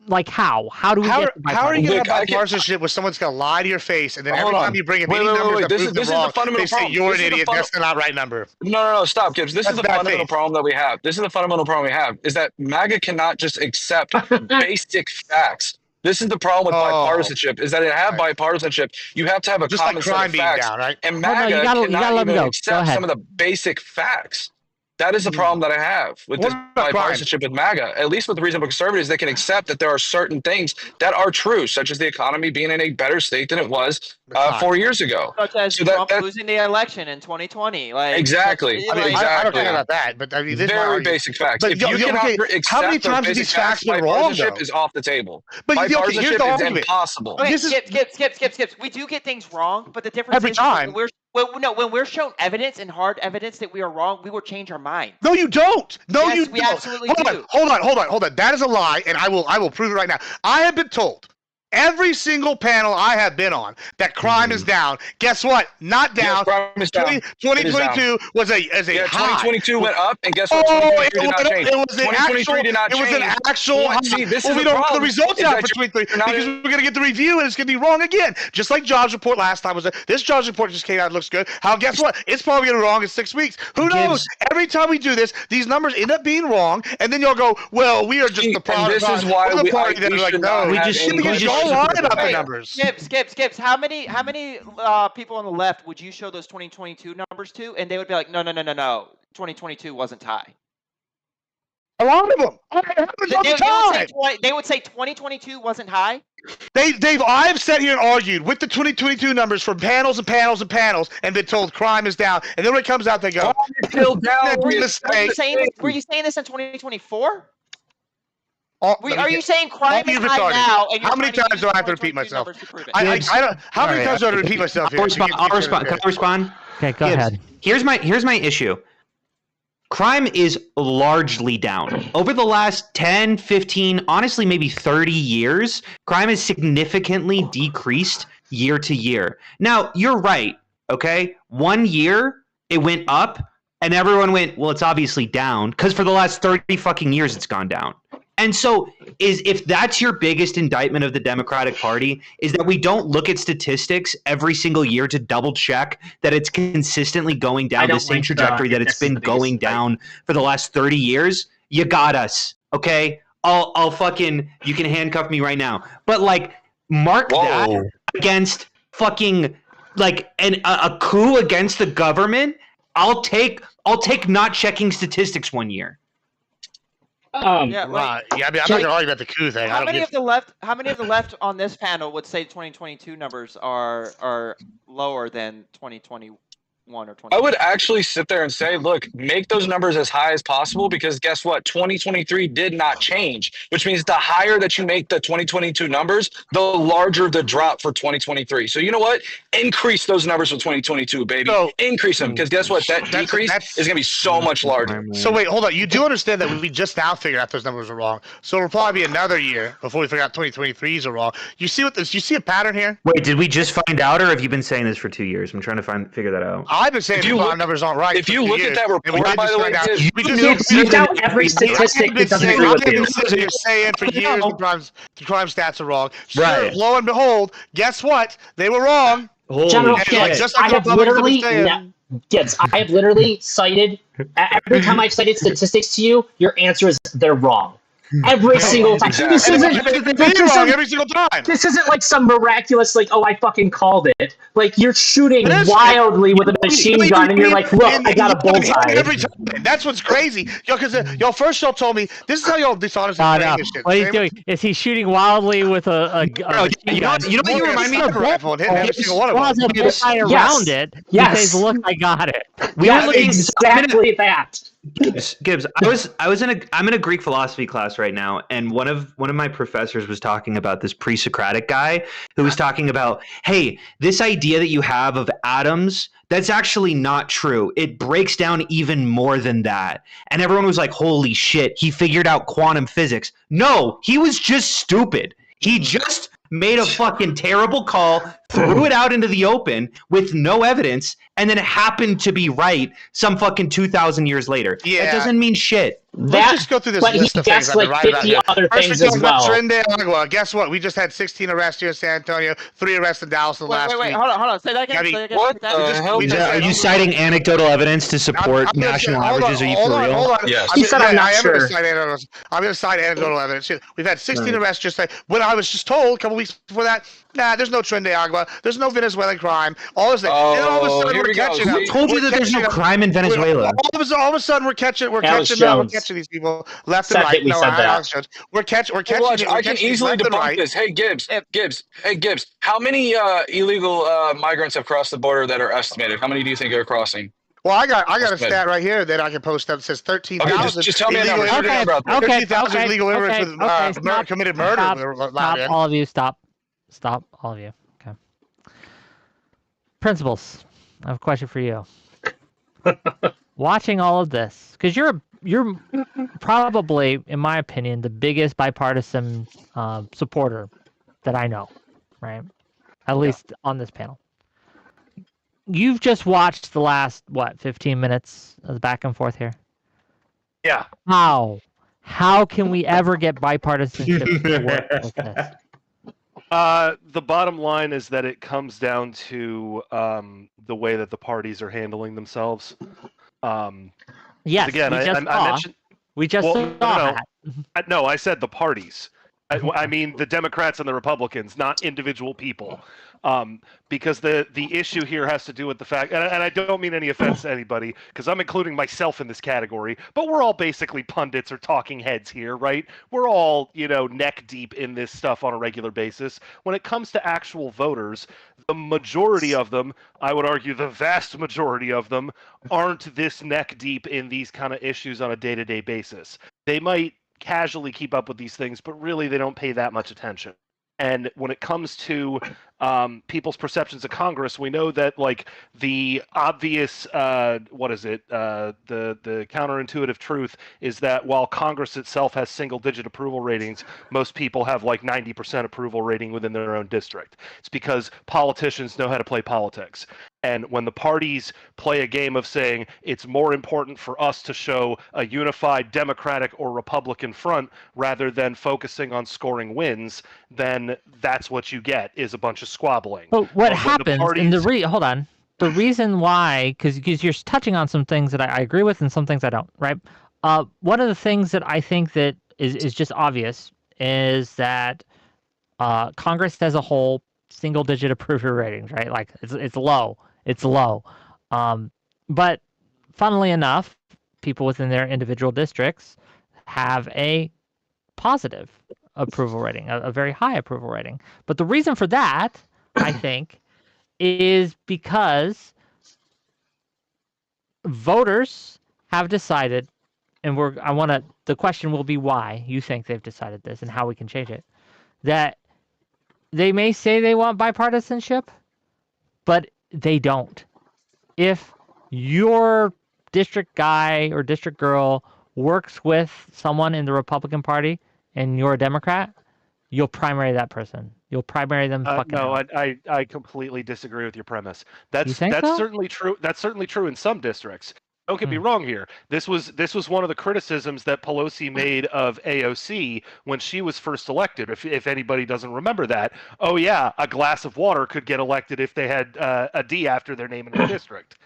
like how? How do we get to How are you going Wick, to have I can- bipartisanship when someone's going to lie to your face, and then Hold every on. time you bring up Wait, any wait, wait, numbers wait. that This prove is- them this is the wrong, fundamental they say problem. you're This an is the idiot, funda- that's the not right number. No, stop, Gibbs. This That's is the bad fundamental faith. problem that we have. This is the fundamental problem we have, is that MAGA cannot just accept basic facts. This is the problem with bipartisanship, is that to have bipartisanship, you have to have a Just like common set crime of being facts. down, right? And no, MAGA you gotta let cannot him even go. Go accept ahead. some of the basic facts. That is the problem that I have with this What about crime? bipartisanship with MAGA. At least with reasonable conservatives, they can accept that there are certain things that are true, such as the economy being in a better state than it was 4 years ago. Such as So Trump that- losing the election in 2020. Like Exactly. I mean, like, I don't Exactly. care about that, but I mean, this is my Very argument. basic facts. But If you cannot accept how many those times have basic these facts been wrong, bipartisanship though? is off the table. But okay, here's Bipartisanship the is argument. impossible. Okay, This is- skips. We do get things wrong, but the difference Every is time. when we're shown evidence and hard evidence that we are wrong, we will change our mind. No, you don't. No, Yes, you we don't. absolutely Hold on. That is a lie, and I will prove it right now. I have been told every single panel I have been on that crime is down. Guess what? Not down. Yes, crime is down. 2022 was a Yeah, high. 2022 went up, and guess what? Oh, 2023 did not change. it was an 2023 actual. did not It was change. an actual. Well, see, this is we the don't have the problem, results is out that for 23 you're not because in- we're gonna get the review and it's gonna be wrong again. Just like jobs report last time was. This jobs report just came out. It looks good. Guess what? It's probably gonna be wrong in 6 weeks. Who knows? Every time we do this, these numbers end up being wrong, and then you'll go, "Well, we are just See, the product." and this is why we're the we- party that we are like, should no, not we have just any because y'all conversation lied about about the that. numbers. Skips. How many people on the left would you show those 2022 numbers to, and they would be like, no, 2022 wasn't high. A lot of them. It happens all the time. They would say 2022 wasn't high. I've sat here and argued with the 2022 numbers for panels and panels and panels, and been told crime is down. And then when it comes out, they go, still down. Were you saying this in 2024? Are you saying crime is high now? And how many times do I have to repeat myself? How many times do I have to repeat myself here? I'll respond. Can I respond? Okay, go ahead. Here's my issue. Crime is largely down. Over the last 10, 15, honestly, maybe 30 years, crime has significantly decreased year to year. Now, you're right, okay? 1 year, it went up, and everyone went, well, it's obviously down, because for the last 30 fucking years, it's gone down. And so, if that's your biggest indictment of the Democratic Party, is that we don't look at statistics every single year to double check that it's consistently going down the same trajectory that it's been going down for the last 30 years, you got us, okay? I'll fucking, you can handcuff me right now. But like, mark that against fucking, like, a coup against the government. I'll take not checking statistics 1 year. I mean, I'm not going to argue about the coup thing. How many of the left on this panel would say 2022 numbers are lower than 2021 or 20? I would actually sit there and say, look, make those numbers as high as possible, because guess what? 2023 did not change, which means the higher that you make the 2022 numbers, the larger the drop for 2023. So you know what? Increase those numbers for 2022, baby. Increase them, because guess what? That decrease is going to be so much larger. So wait, hold on. You do understand that we just now figured out those numbers are wrong. So it'll probably be another year before we figure out 2023s are wrong. You see a pattern here? Wait, did we just find out, or have you been saying this for 2 years? I'm trying to figure that out. I've been saying the numbers aren't right. If you look at that report, by the way, you doubt every statistic that doesn't agree with you. You're saying for years the crime stats are wrong. Sure, right. Lo and behold, guess what? They were wrong. General Gibbs, I have literally cited, every time I've cited statistics to you, your answer is they're wrong. Every single time. Exactly. This isn't wrong every single time. This isn't like some miraculous, like, oh, I fucking called it. Like, you're shooting wildly with a machine gun, and you're like, look, I got a bullseye. Every time. That's what's crazy. Because y'all told me, this is how y'all dishonest this shit. What he's doing is he's shooting wildly with a gun. You know what you remind me of? Rifle and hitting every single one of them. A bullseye around it. Yes. He says, look, I got it. Exactly that. Gibbs, I'm in a Greek philosophy class right now, and one of my professors was talking about this pre-Socratic guy who was talking about, hey, this idea that you have of atoms, that's actually not true. It breaks down even more than that. And everyone was like, holy shit, he figured out quantum physics. No, he was just stupid. He just made a fucking terrible call, threw it out into the open with no evidence, and then it happened to be right some fucking 2,000 years later. Yeah. That doesn't mean shit. Let's just go through this list of things I've been right about here. Other things as well. Tren de Agua. Guess what? We just had 16 arrests here in San Antonio, 3 arrests in Dallas in the last week. Wait, hold on. Say that again. What the hell? Are you citing anecdotal evidence to support national averages? Are you for real? Hold on. Yes. He said I'm not sure. I'm going to cite anecdotal evidence. We've had 16 arrests just like, when I was just told a couple weeks before that, there's no Tren de Agua. There's no Venezuelan crime. All this thing. And all of a sudden we're catching them. Who told you that there's no crime in Venezuela? All of a sudden we're catching these people left and right. No, we're catching. I can easily debunk this. Hey Gibbs. How many illegal migrants have crossed the border that are estimated? How many do you think are crossing? Well, I got a stat right here that I can post up that says 13,000. Okay, just tell me a number. 13,000 illegal immigrants with committed murder. Stop, all of you. Stop, all of you. Okay. Principals, I have a question for you. Watching all of this, because you're probably, in my opinion, the biggest bipartisan supporter that I know, right? At least on this panel. You've just watched the last, 15 minutes of the back and forth here? Yeah. How can we ever get bipartisanship to work like this? The bottom line is that it comes down to the way that the parties are handling themselves. Yes, again, we just saw that. No, I said the parties. I mean the Democrats and the Republicans, not individual people. Because the issue here has to do with the fact, and I don't mean any offense to anybody, because I'm including myself in this category, but we're all basically pundits or talking heads here, right? We're all, neck deep in this stuff on a regular basis. When it comes to actual voters, the majority of them, I would argue the vast majority of them, aren't this neck deep in these kind of issues on a day-to-day basis. They might casually keep up with these things, but really they don't pay that much attention. And when it comes to people's perceptions of Congress, we know that the obvious the counterintuitive truth is that while Congress itself has single-digit approval ratings, most people have 90% approval rating within their own district. It's because politicians know how to play politics. And when the parties play a game of saying it's more important for us to show a unified Democratic or Republican front rather than focusing on scoring wins, then that's what you get is a bunch of squabbling. But what happens, and hold on, the reason why, because you're touching on some things that I agree with and some things I don't, right? One of the things that I think that is just obvious is that Congress as a whole, single-digit approval ratings, right? It's low. It's low. But funnily enough, people within their individual districts have a positive approval rating, a very high approval rating. But the reason for that, I think, is because voters have decided, and the question will be why you think they've decided this and how we can change it, that they may say they want bipartisanship, but they don't. If your district guy or district girl works with someone in the Republican Party and you're a Democrat, you'll primary that person. You'll primary them. No, I completely disagree with your premise. That's so? certainly true. That's certainly true in some districts. Don't get me wrong here. This was one of the criticisms that Pelosi made of AOC when she was first elected. If anybody doesn't remember that, oh yeah, a glass of water could get elected if they had a D after their name in their district.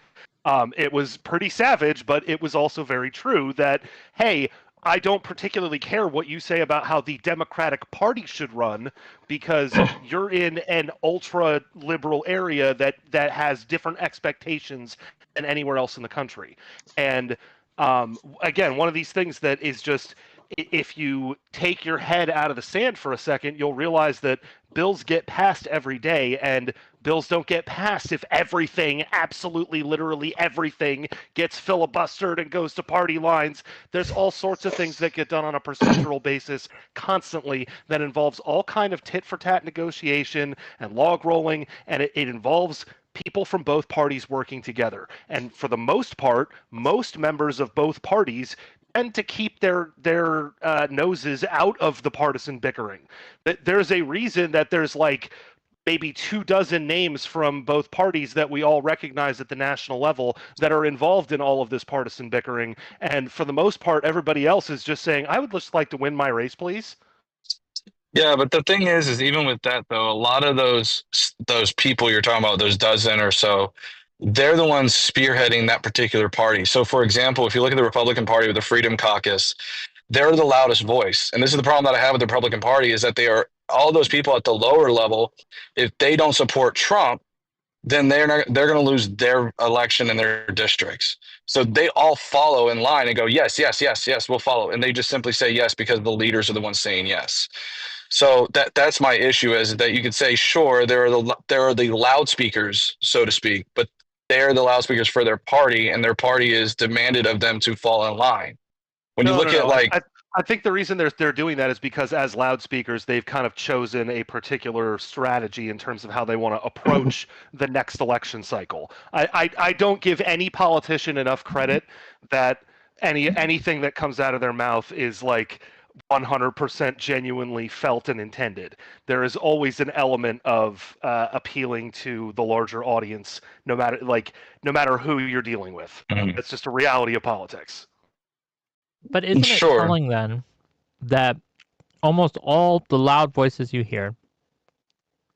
It was pretty savage, but it was also very true that, hey, I don't particularly care what you say about how the Democratic Party should run because you're in an ultra-liberal area that has different expectations than anywhere else in the country. And again, one of these things that is just, if you take your head out of the sand for a second, you'll realize that bills get passed every day, and bills don't get passed if everything, absolutely literally everything, gets filibustered and goes to party lines. There's all sorts of things that get done on a procedural basis constantly that involves all kind of tit-for-tat negotiation and log rolling, and it involves people from both parties working together. And for the most part, most members of both parties tend to keep their noses out of the partisan bickering. There's a reason that there's maybe 24 names from both parties that we all recognize at the national level that are involved in all of this partisan bickering. And for the most part, everybody else is just saying, I would just like to win my race, please. Yeah, but the thing is even with that though, a lot of those people you're talking about, those dozen or so, they're the ones spearheading that particular party. So for example, if you look at the Republican Party with the Freedom Caucus, they're the loudest voice. And this is the problem that I have with the Republican Party, is that they are all those people at the lower level. If they don't support Trump, then they're going to lose their election in their districts. So they all follow in line and go, yes, yes, yes, yes, we'll follow. And they just simply say yes because the leaders are the ones saying yes. So that's my issue, is that you could say, sure, there are the loudspeakers, so to speak, but they're the loudspeakers for their party, and their party is demanded of them to fall in line. When you look at I think the reason they're doing that is because as loudspeakers, they've kind of chosen a particular strategy in terms of how they want to approach the next election cycle. I don't give any politician enough credit that anything that comes out of their mouth is 100% genuinely felt and intended. There is always an element of appealing to the larger audience, no matter who you're dealing with. It's just a reality of politics. But isn't it telling then that almost all the loud voices you hear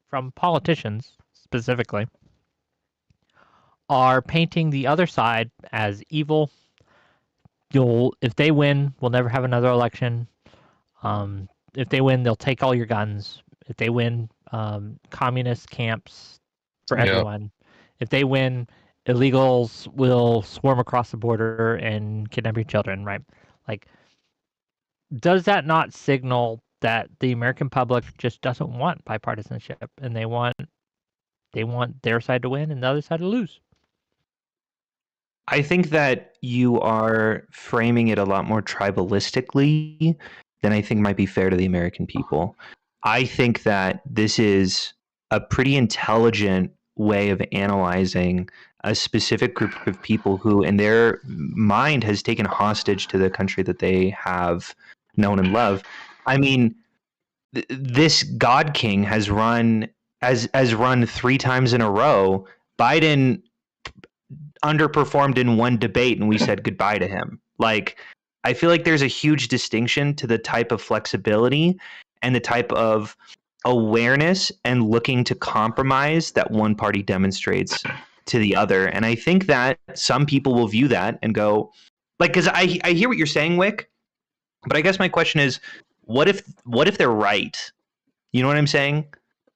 from politicians specifically are painting the other side as evil? If they win, we'll never have another election. If they win, they'll take all your guns. If they win, communist camps for Yeah. everyone. If they win, illegals will swarm across the border and kidnap your children, right? Like, does that not signal that the American public just doesn't want bipartisanship and they want their side to win and the other side to lose? I think that you are framing it a lot more tribalistically than I think might be fair to the American people. I think that this is a pretty intelligent way of analyzing a specific group of people who, in their mind, has taken hostage to the country that they have known and love. I mean, this God King has run run 3 times in a row. Biden underperformed in one debate and we said goodbye to him. Like, I feel like there's a huge distinction to the type of flexibility and the type of awareness and looking to compromise that one party demonstrates to the other. And I think that some people will view that and go, like, because I hear what you're saying, Wick, but I guess my question is, what if they're right? You know what I'm saying?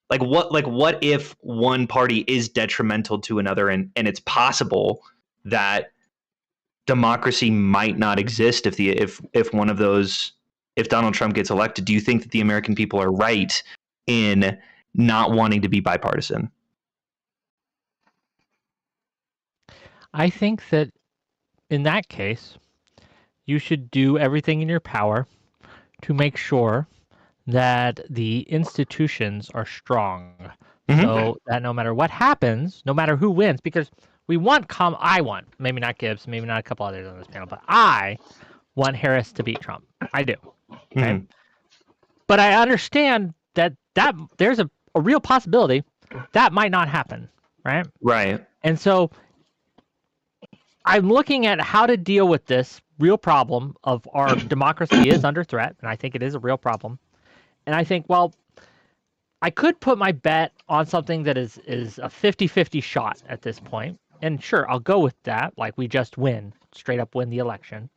Like what if one party is detrimental to another, and it's possible that democracy might not exist if one of those, if Donald Trump gets elected? Do you think that the American people are right in not wanting to be bipartisan? I think that in that case, you should do everything in your power to make sure that the institutions are strong, so that no matter what happens, no matter who wins, because I want, maybe not Gibbs, maybe not a couple others on this panel, but I want Harris to beat Trump. I do. Okay? But I understand that there's a real possibility that might not happen, right? Right. And so I'm looking at how to deal with this real problem of our democracy is under threat, and I think it is a real problem. And I think, well, I could put my bet on something that is a 50-50 shot at this point. And sure, I'll go with that. Like, we just straight up win the election.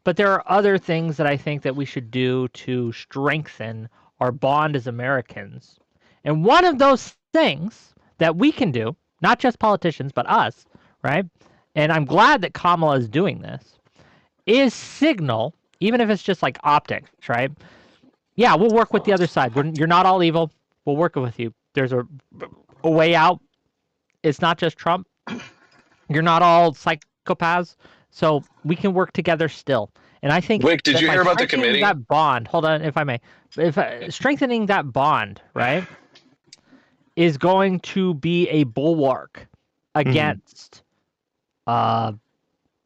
But there are other things that I think that we should do to strengthen our bond as Americans. And one of those things that we can do, not just politicians, but us, right? And I'm glad that Kamala is doing this, is signal, even if it's just like optics, right? Yeah, we'll work with the other side. You're not all evil. We'll work with you. There's a way out. It's not just Trump. You're not all psychopaths. So we can work together still. And I think Wick, did you hear about the committee? That bond, hold on, if I may. Strengthening that bond, right, is going to be a bulwark against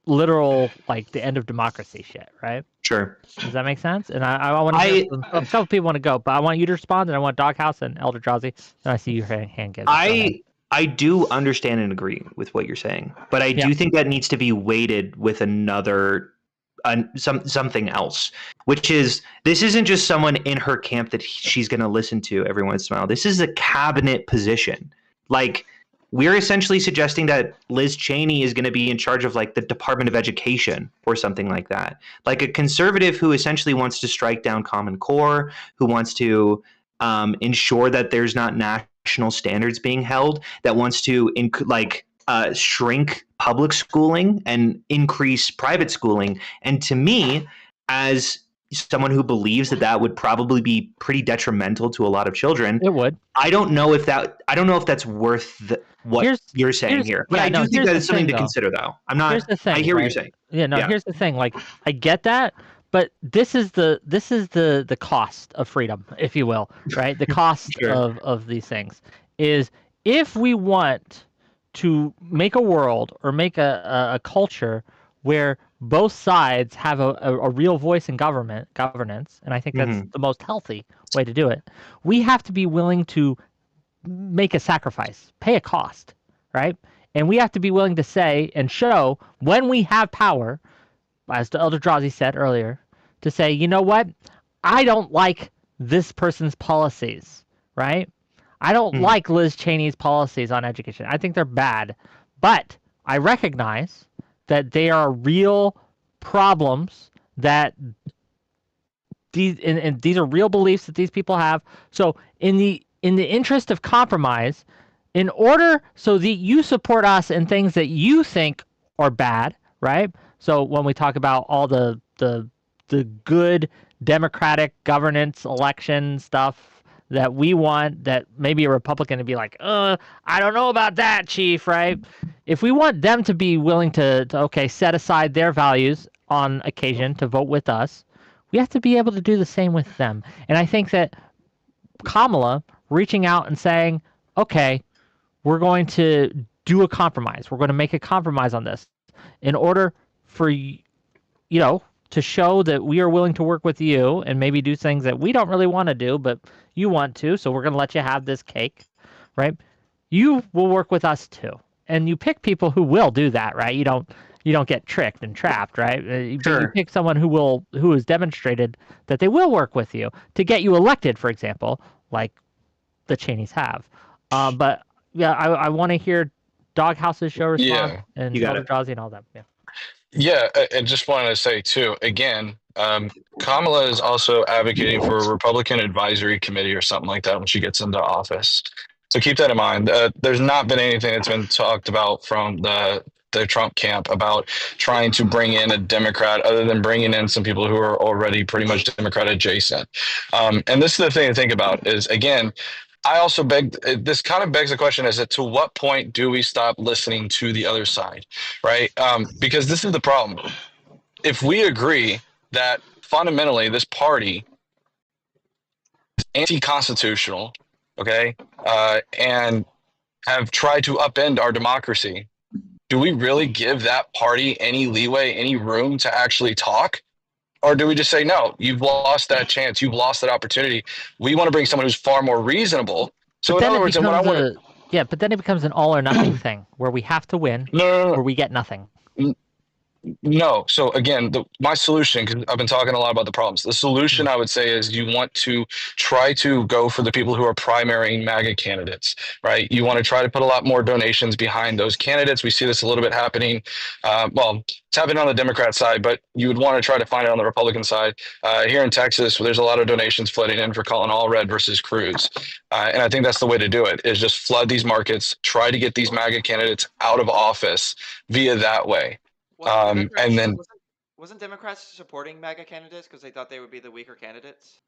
literal, like, the end of democracy shit, right? Sure. Does that make sense? And I want to. A couple people want to go, but I want you to respond, and I want Doghouse and Elder Drazi. And I see your hand get. I do understand and agree with what you're saying, but I do think that needs to be weighted with another something else, which is, this isn't just someone in her camp that she's going to listen to every once in a while. This is a cabinet position. Like, we're essentially suggesting that Liz Cheney is going to be in charge of, like, the Department of Education or something like that. Like, a conservative who essentially wants to strike down Common Core, who wants to ensure that there's not national standards being held, that wants to shrink public schooling and increase private schooling. And to me, as someone who believes that would probably be pretty detrimental to a lot of children, it would. I don't know if that's worth what you're saying here. But I do think that it's something to consider, though. I'm not. Here's the thing, I hear what you're saying. Yeah, no. Here's the thing. Like, I get that, but this is the cost of freedom, if you will, right? The cost of these things is, if we want to make a world or make a culture where both sides have a real voice in governance, and I think that's the most healthy way to do it, we have to be willing to make a sacrifice, pay a cost, right? And we have to be willing to say and show, when we have power, as the Elder Drazi said earlier, to say, you know what, I don't like this person's policies, right? I don't like Liz Cheney's policies on education. I think they're bad. But I recognize that they are real problems, that these are real beliefs that these people have. So in the in the interest of compromise, in order so that you support us in things that you think are bad, right? So when we talk about all the good democratic governance election stuff that we want, that maybe a Republican would be like, I don't know about that, Chief, right? If we want them to be willing to okay, set aside their values on occasion to vote with us, we have to be able to do the same with them. And I think that Kamala reaching out and saying, okay, we're going to do a compromise. We're going to make a compromise on this in order for, to show that we are willing to work with you and maybe do things that we don't really want to do, but you want to. So we're going to let you have this cake, right? You will work with us too. And you pick people who will do that, right? You don't get tricked and trapped, right? Sure. You pick someone who has demonstrated that they will work with you to get you elected, for example, like the Cheneys have. But yeah, I want to hear Doghouse's show response and You got Elder it. Drowsy and all that. Yeah. Yeah, I just wanted to say too, again, Kamala is also advocating for a Republican advisory committee or something like that when she gets into office. So keep that in mind. There's not been anything that's been talked about from the Trump camp about trying to bring in a Democrat, other than bringing in some people who are already pretty much Democrat adjacent. And this is the thing to think about is, again, I also this kind of begs the question is that to what point do we stop listening to the other side, right? Because this is the problem. If we agree that fundamentally this party is anti-constitutional, okay, and have tried to upend our democracy, do we really give that party any leeway, any room to actually talk? Or do we just say, no, you've lost that chance. You've lost that opportunity. We want to bring someone who's far more reasonable. So But in then other it words, and what I want becomes but then it becomes an all or nothing thing where we have to win no, or we get nothing. no. So again, my solution, because I've been talking a lot about the problems. The solution I would say is you want to try to go for the people who are primary MAGA candidates, right? You want to try to put a lot more donations behind those candidates. We see this a little bit happening. Well, it's happening on the Democrat side, but you would want to try to find it on the Republican side. Here in Texas, there's a lot of donations flooding in for Colin Allred versus Cruz. And I think that's the way to do it, is just flood these markets, try to get these MAGA candidates out of office via that way. And then wasn't Democrats supporting MAGA candidates because they thought they would be the weaker candidates?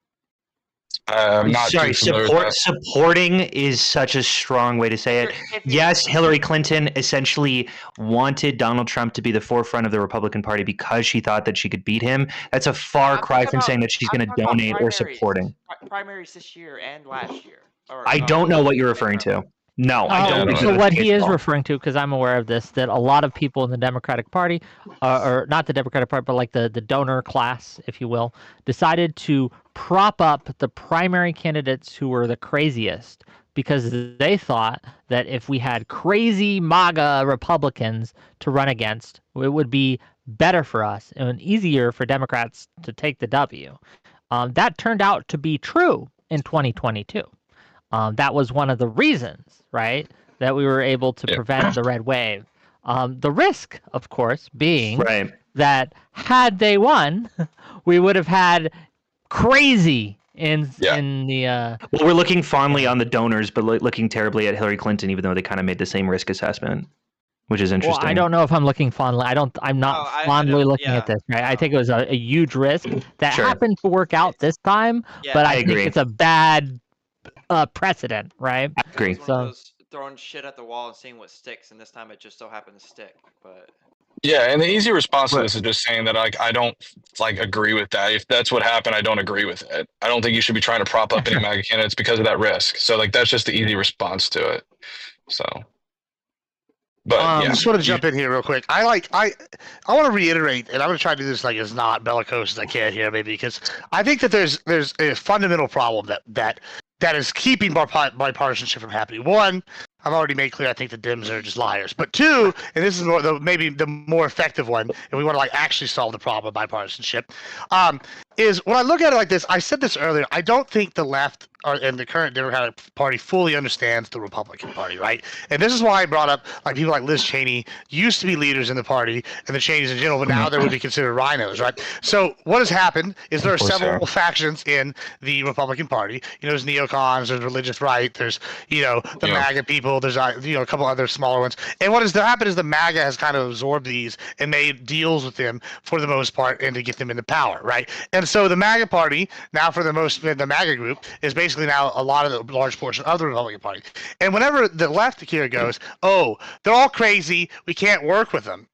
I'm not Sorry, too familiar with that. supporting is such a strong way to say it. Yes, Hillary Clinton essentially wanted Donald Trump to be the forefront of the Republican Party because she thought that she could beat him. That's a far cry from saying that she's going to donate or supporting. Primaries this year and last year. I don't know what you're referring to. No, I don't. So what he is referring to, because I'm aware of this, that a lot of people in the Democratic Party, or not the Democratic Party, but like the donor class, if you will, decided to prop up the primary candidates who were the craziest because they thought that if we had crazy MAGA Republicans to run against, it would be better for us and easier for Democrats to take the W. That turned out to be true in 2022. That was one of the reasons, right, that we were able to prevent the red wave. The risk, of course, being that had they won, we would have had crazy in the. Well, we're looking fondly on the donors, but looking terribly at Hillary Clinton, even though they kind of made the same risk assessment, which is interesting. Well, I don't know if I'm looking fondly. I'm not fondly looking at this. Right, I think it was a huge risk that happened to work out this time, but I think it's a bad precedent, right? I agree. It's one of those throwing shit at the wall and seeing what sticks, and this time it just so happened to stick. But yeah, and the easy response to this is just saying that I don't agree with that. If that's what happened, I don't agree with it. I don't think you should be trying to prop up any MAGA candidates because of that risk. So that's just the easy response to it. So. But I just want to jump in here real quick. I want to reiterate, and I'm going to try to do this as not bellicose as I can here, maybe, because I think that there's a fundamental problem that is keeping bipartisanship from happening. One, I've already made clear I think the Dems are just liars. But two, and this is maybe the more effective one, and we want to actually solve the problem of bipartisanship, is when I look at it like this. I said this earlier. I don't think the left and the current Democratic Party fully understands the Republican Party, right? And this is why I brought up like people like Liz Cheney used to be leaders in the party and the Cheneys in general, but now they would be considered rhinos, right? So what has happened is there are several factions in the Republican Party. There's neocons, there's religious right, there's the MAGA people, there's a couple other smaller ones. And what has happened is the MAGA has kind of absorbed these and made deals with them for the most part and to get them into power, right? And so the MAGA party now the MAGA group is basically now a lot of the large portion of the Republican Party. And whenever the left here goes, oh, they're all crazy, we can't work with them.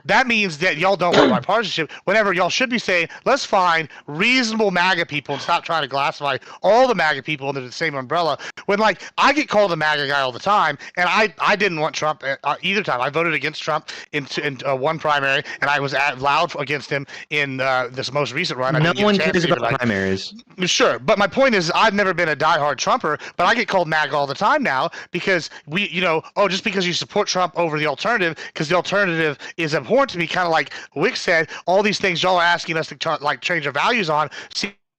That means that y'all don't want bipartisanship. Whenever y'all should be saying, let's find reasonable MAGA people and stop trying to classify all the MAGA people under the same umbrella. When I get called a MAGA guy all the time, and I didn't want Trump either time. I voted against Trump in one primary, and I was loud against him in this most recent run. No one cares about primaries. Sure, but my point is, I've never been a diehard Trumper, but I get called MAGA all the time now because just because you support Trump over the alternative, because the alternative is important to me, kind of like Wick said, all these things y'all are asking us to change our values on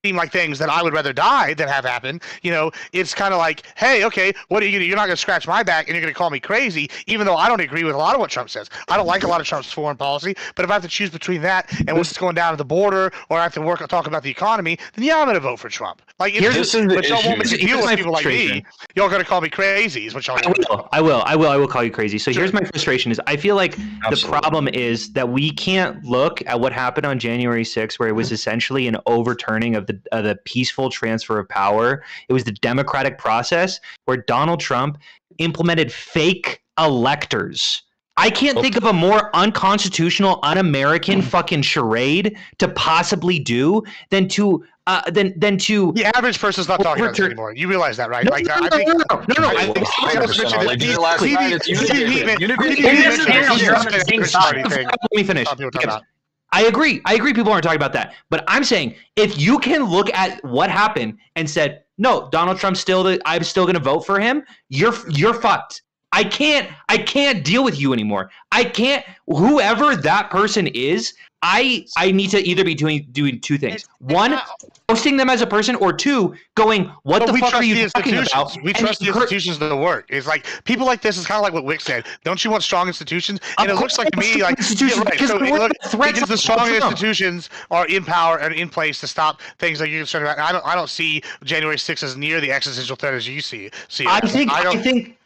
seem like things that I would rather die than have happen. It's kind of like, hey, okay, what are you gonna? You're not going to scratch my back and you're going to call me crazy, even though I don't agree with a lot of what Trump says. I don't like a lot of Trump's foreign policy, but if I have to choose between that and what's going down at the border, or I have to talk about the economy, then yeah, I'm going to vote for Trump. But y'all won't make me deal with people like me. Y'all going to call me crazy is what y'all do. I will call you crazy. So here's my frustration is I feel like the problem is that we can't look at what happened on January 6th, where it was essentially an overturning of the peaceful transfer of power. It was the democratic process where Donald Trump implemented fake electors. I can't think of a more unconstitutional, un-American fucking charade to possibly do than to the average person's not talking about this anymore. You realize that, right? No. Let me finish. I agree. People aren't talking about that. But I'm saying if you can look at what happened and said, no, Donald Trump's I'm still going to vote for him, you're fucked. I can't deal with you anymore. I can't. Whoever that person is, I need to either be doing two things. One, posting them as a person, or two, going, what the fuck are you talking about? We trust the institutions to work. It's like people like this is kind of like what Wick said. Don't you want strong institutions? And it looks like to me like because the strong institutions are in power and in place to stop things that you're concerned about. And I don't see January 6th as near the existential threat as you see it.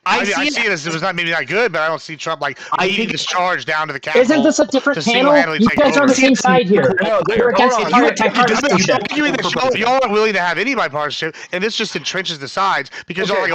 I see it as it was maybe not good, but I don't see Trump leading this charge down to the Capitol. Isn't this a different panel? You guys are on the same side here. We're against the entire bipartisanship. Y'all aren't willing to have any bipartisanship, and this just entrenches the sides because y'all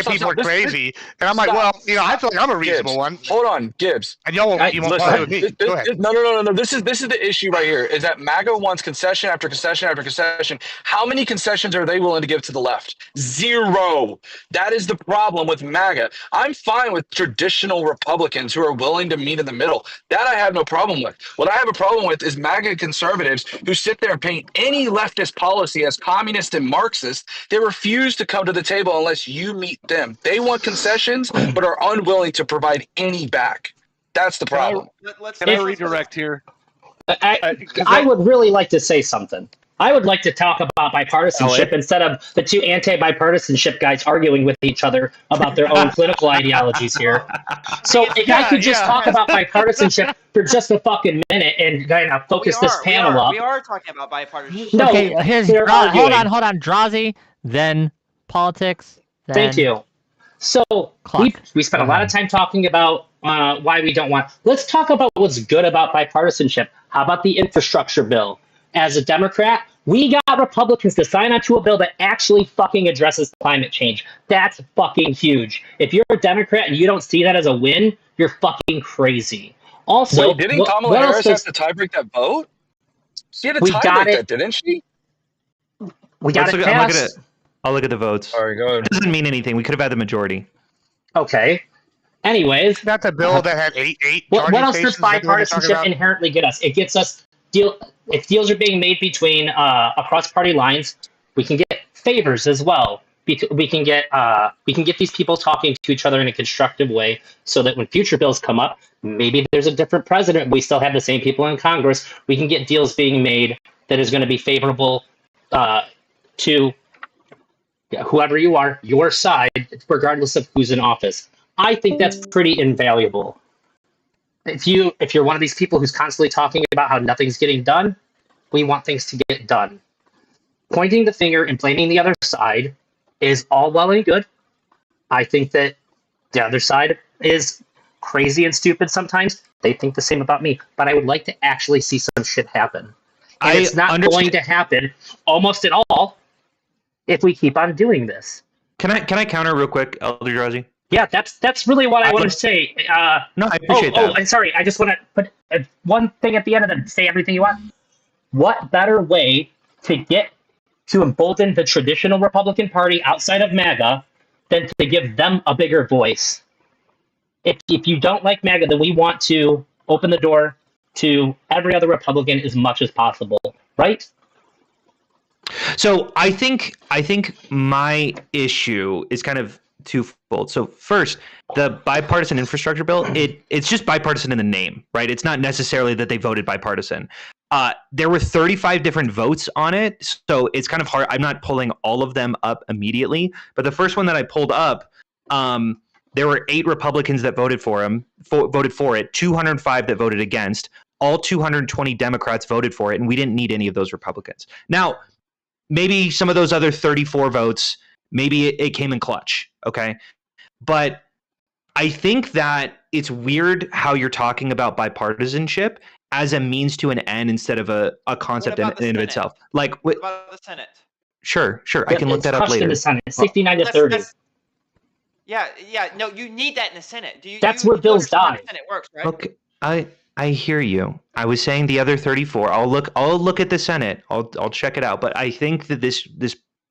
people are crazy. And I'm like, well, I feel like I'm a reasonable one. Hold on, Gibbs. And y'all won't play with me. Go ahead. No. This is the issue right here. Is that MAGA wants concession after concession after concession. How many concessions are they willing to give to the left? Zero. That is the problem with MAGA. I'm fine with traditional Republicans who are willing to meet in the middle. That I have no problem with. What I have a problem with is MAGA conservatives who sit there and paint any leftist policy as communist and Marxist. They refuse to come to the table unless you meet them. They want concessions, but are unwilling to provide any back. That's the problem. Can I redirect here? I would really like to say something. I would like to talk about bipartisanship instead of the two anti-bipartisanship guys arguing with each other about their own political ideologies here. So if I could just talk about bipartisanship for just a fucking minute and kind of focus this panel up. We are talking about bipartisanship. No, okay, hold on, Drazi, then politics. Then Thank you. So we spent a lot of time talking about why we don't want. Let's talk about what's good about bipartisanship. How about the infrastructure bill? As a Democrat, we got Republicans to sign onto a bill that actually fucking addresses climate change. That's fucking huge. If you're a Democrat and you don't see that as a win, you're fucking crazy. Also, wait, didn't Kamala Harris have to tiebreak that vote? She had to tiebreak that, didn't she? We got it passed. I'll look at the votes. Sorry, go ahead. It doesn't mean anything. We could have had the majority. Okay. Anyways. That's a bill that had eight what else does bipartisanship inherently get us? It gets us if deals are being made between across party lines, we can get favors as well. We can get these people talking to each other in a constructive way, so that when future bills come up, maybe there's a different president. We still have the same people in Congress. We can get deals being made that is going to be favorable to whoever you are, your side, regardless of who's in office. I think that's pretty invaluable. If you're one of these people who's constantly talking about how nothing's getting done, we want things to get done. Pointing the finger and blaming the other side is all well and good. I think that the other side is crazy and stupid sometimes. They think the same about me, but I would like to actually see some shit happen. And it's not going to happen almost at all if we keep on doing this. Can I counter real quick, Elder Drazi? Yeah, that's really what I want to say. No, I appreciate that. Oh, I'm sorry. I just want to put one thing at the end of it. Say everything you want. What better way to embolden the traditional Republican Party outside of MAGA than to give them a bigger voice? If you don't like MAGA, then we want to open the door to every other Republican as much as possible, right? So I think my issue is kind of twofold. So first, the bipartisan infrastructure bill, it's just bipartisan in the name, right? It's not necessarily that they voted bipartisan. There were 35 different votes on it, so it's kind of hard. I'm not pulling all of them up immediately, but the first one that I pulled up, there were 8 Republicans that voted for it, 205 that voted against, all 220 Democrats voted for it, and we didn't need any of those Republicans. Now, maybe some of those other 34 votes, maybe it came in clutch, okay? But I think that it's weird how you're talking about bipartisanship as a means to an end instead of a concept in and of itself. Like, what about the Senate? Sure. I can look that up later. In the Senate, 69 to 30. Yeah. No, you need that in the Senate. That's where bills die. The Senate works, right? Okay, I hear you. I was saying the other 34. I'll look at the Senate. I'll check it out. But I think that this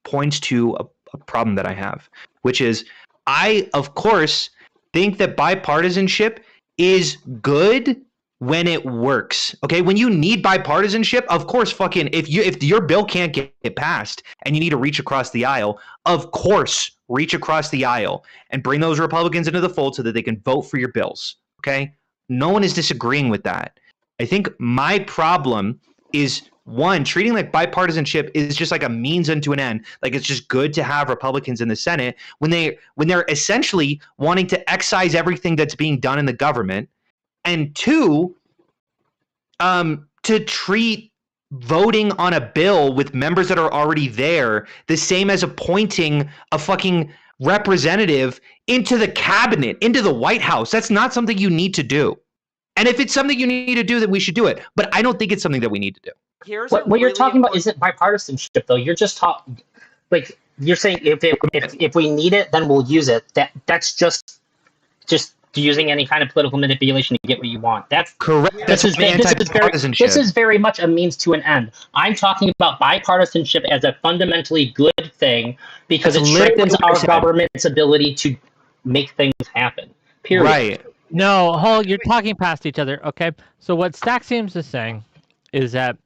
points to a problem that I have, which is I, of course, think that bipartisanship is good when it works. Okay, when you need bipartisanship, of course, fucking if your bill can't get passed and you need to reach across the aisle, of course, reach across the aisle and bring those Republicans into the fold so that they can vote for your bills. Okay, no one is disagreeing with that. I think my problem is one, treating like bipartisanship is just like a means unto an end. Like it's just good to have Republicans in the Senate when they're essentially wanting to excise everything that's being done in the government. And two, to treat voting on a bill with members that are already there the same as appointing a fucking representative into the cabinet, into the White House. That's not something you need to do. And if it's something you need to do, then we should do it. But I don't think it's something that we need to do. What you're talking about isn't bipartisanship, though. You're just talking, like you're saying, if we need it, then we'll use it. That's just using any kind of political manipulation to get what you want. That's correct. This is very much a means to an end. I'm talking about bipartisanship as a fundamentally good thing because it strengthens our government's ability to make things happen. Period. Right. No, you're talking past each other. Okay. So what Staxiums is saying is that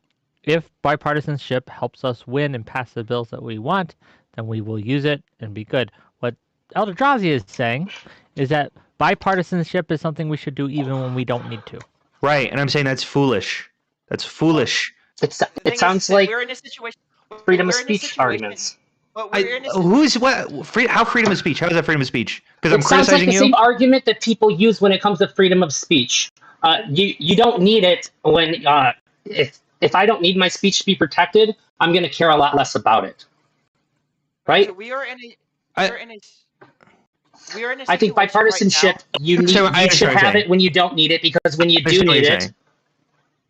if bipartisanship helps us win and pass the bills that we want, then we will use it and be good. What Elder Drazi is saying is that bipartisanship is something we should do even when we don't need to. Right, and I'm saying that's foolish. That's foolish. It sounds like we're in a situation, freedom of speech arguments. But how freedom of speech? How is that freedom of speech? Because I'm sounds criticizing like the same argument that people use when it comes to freedom of speech. You don't need it when if I don't need my speech to be protected, I'm going to care a lot less about it. Right? So we are in a I think bipartisanship, right you should have it when you don't need it, because when you do need it,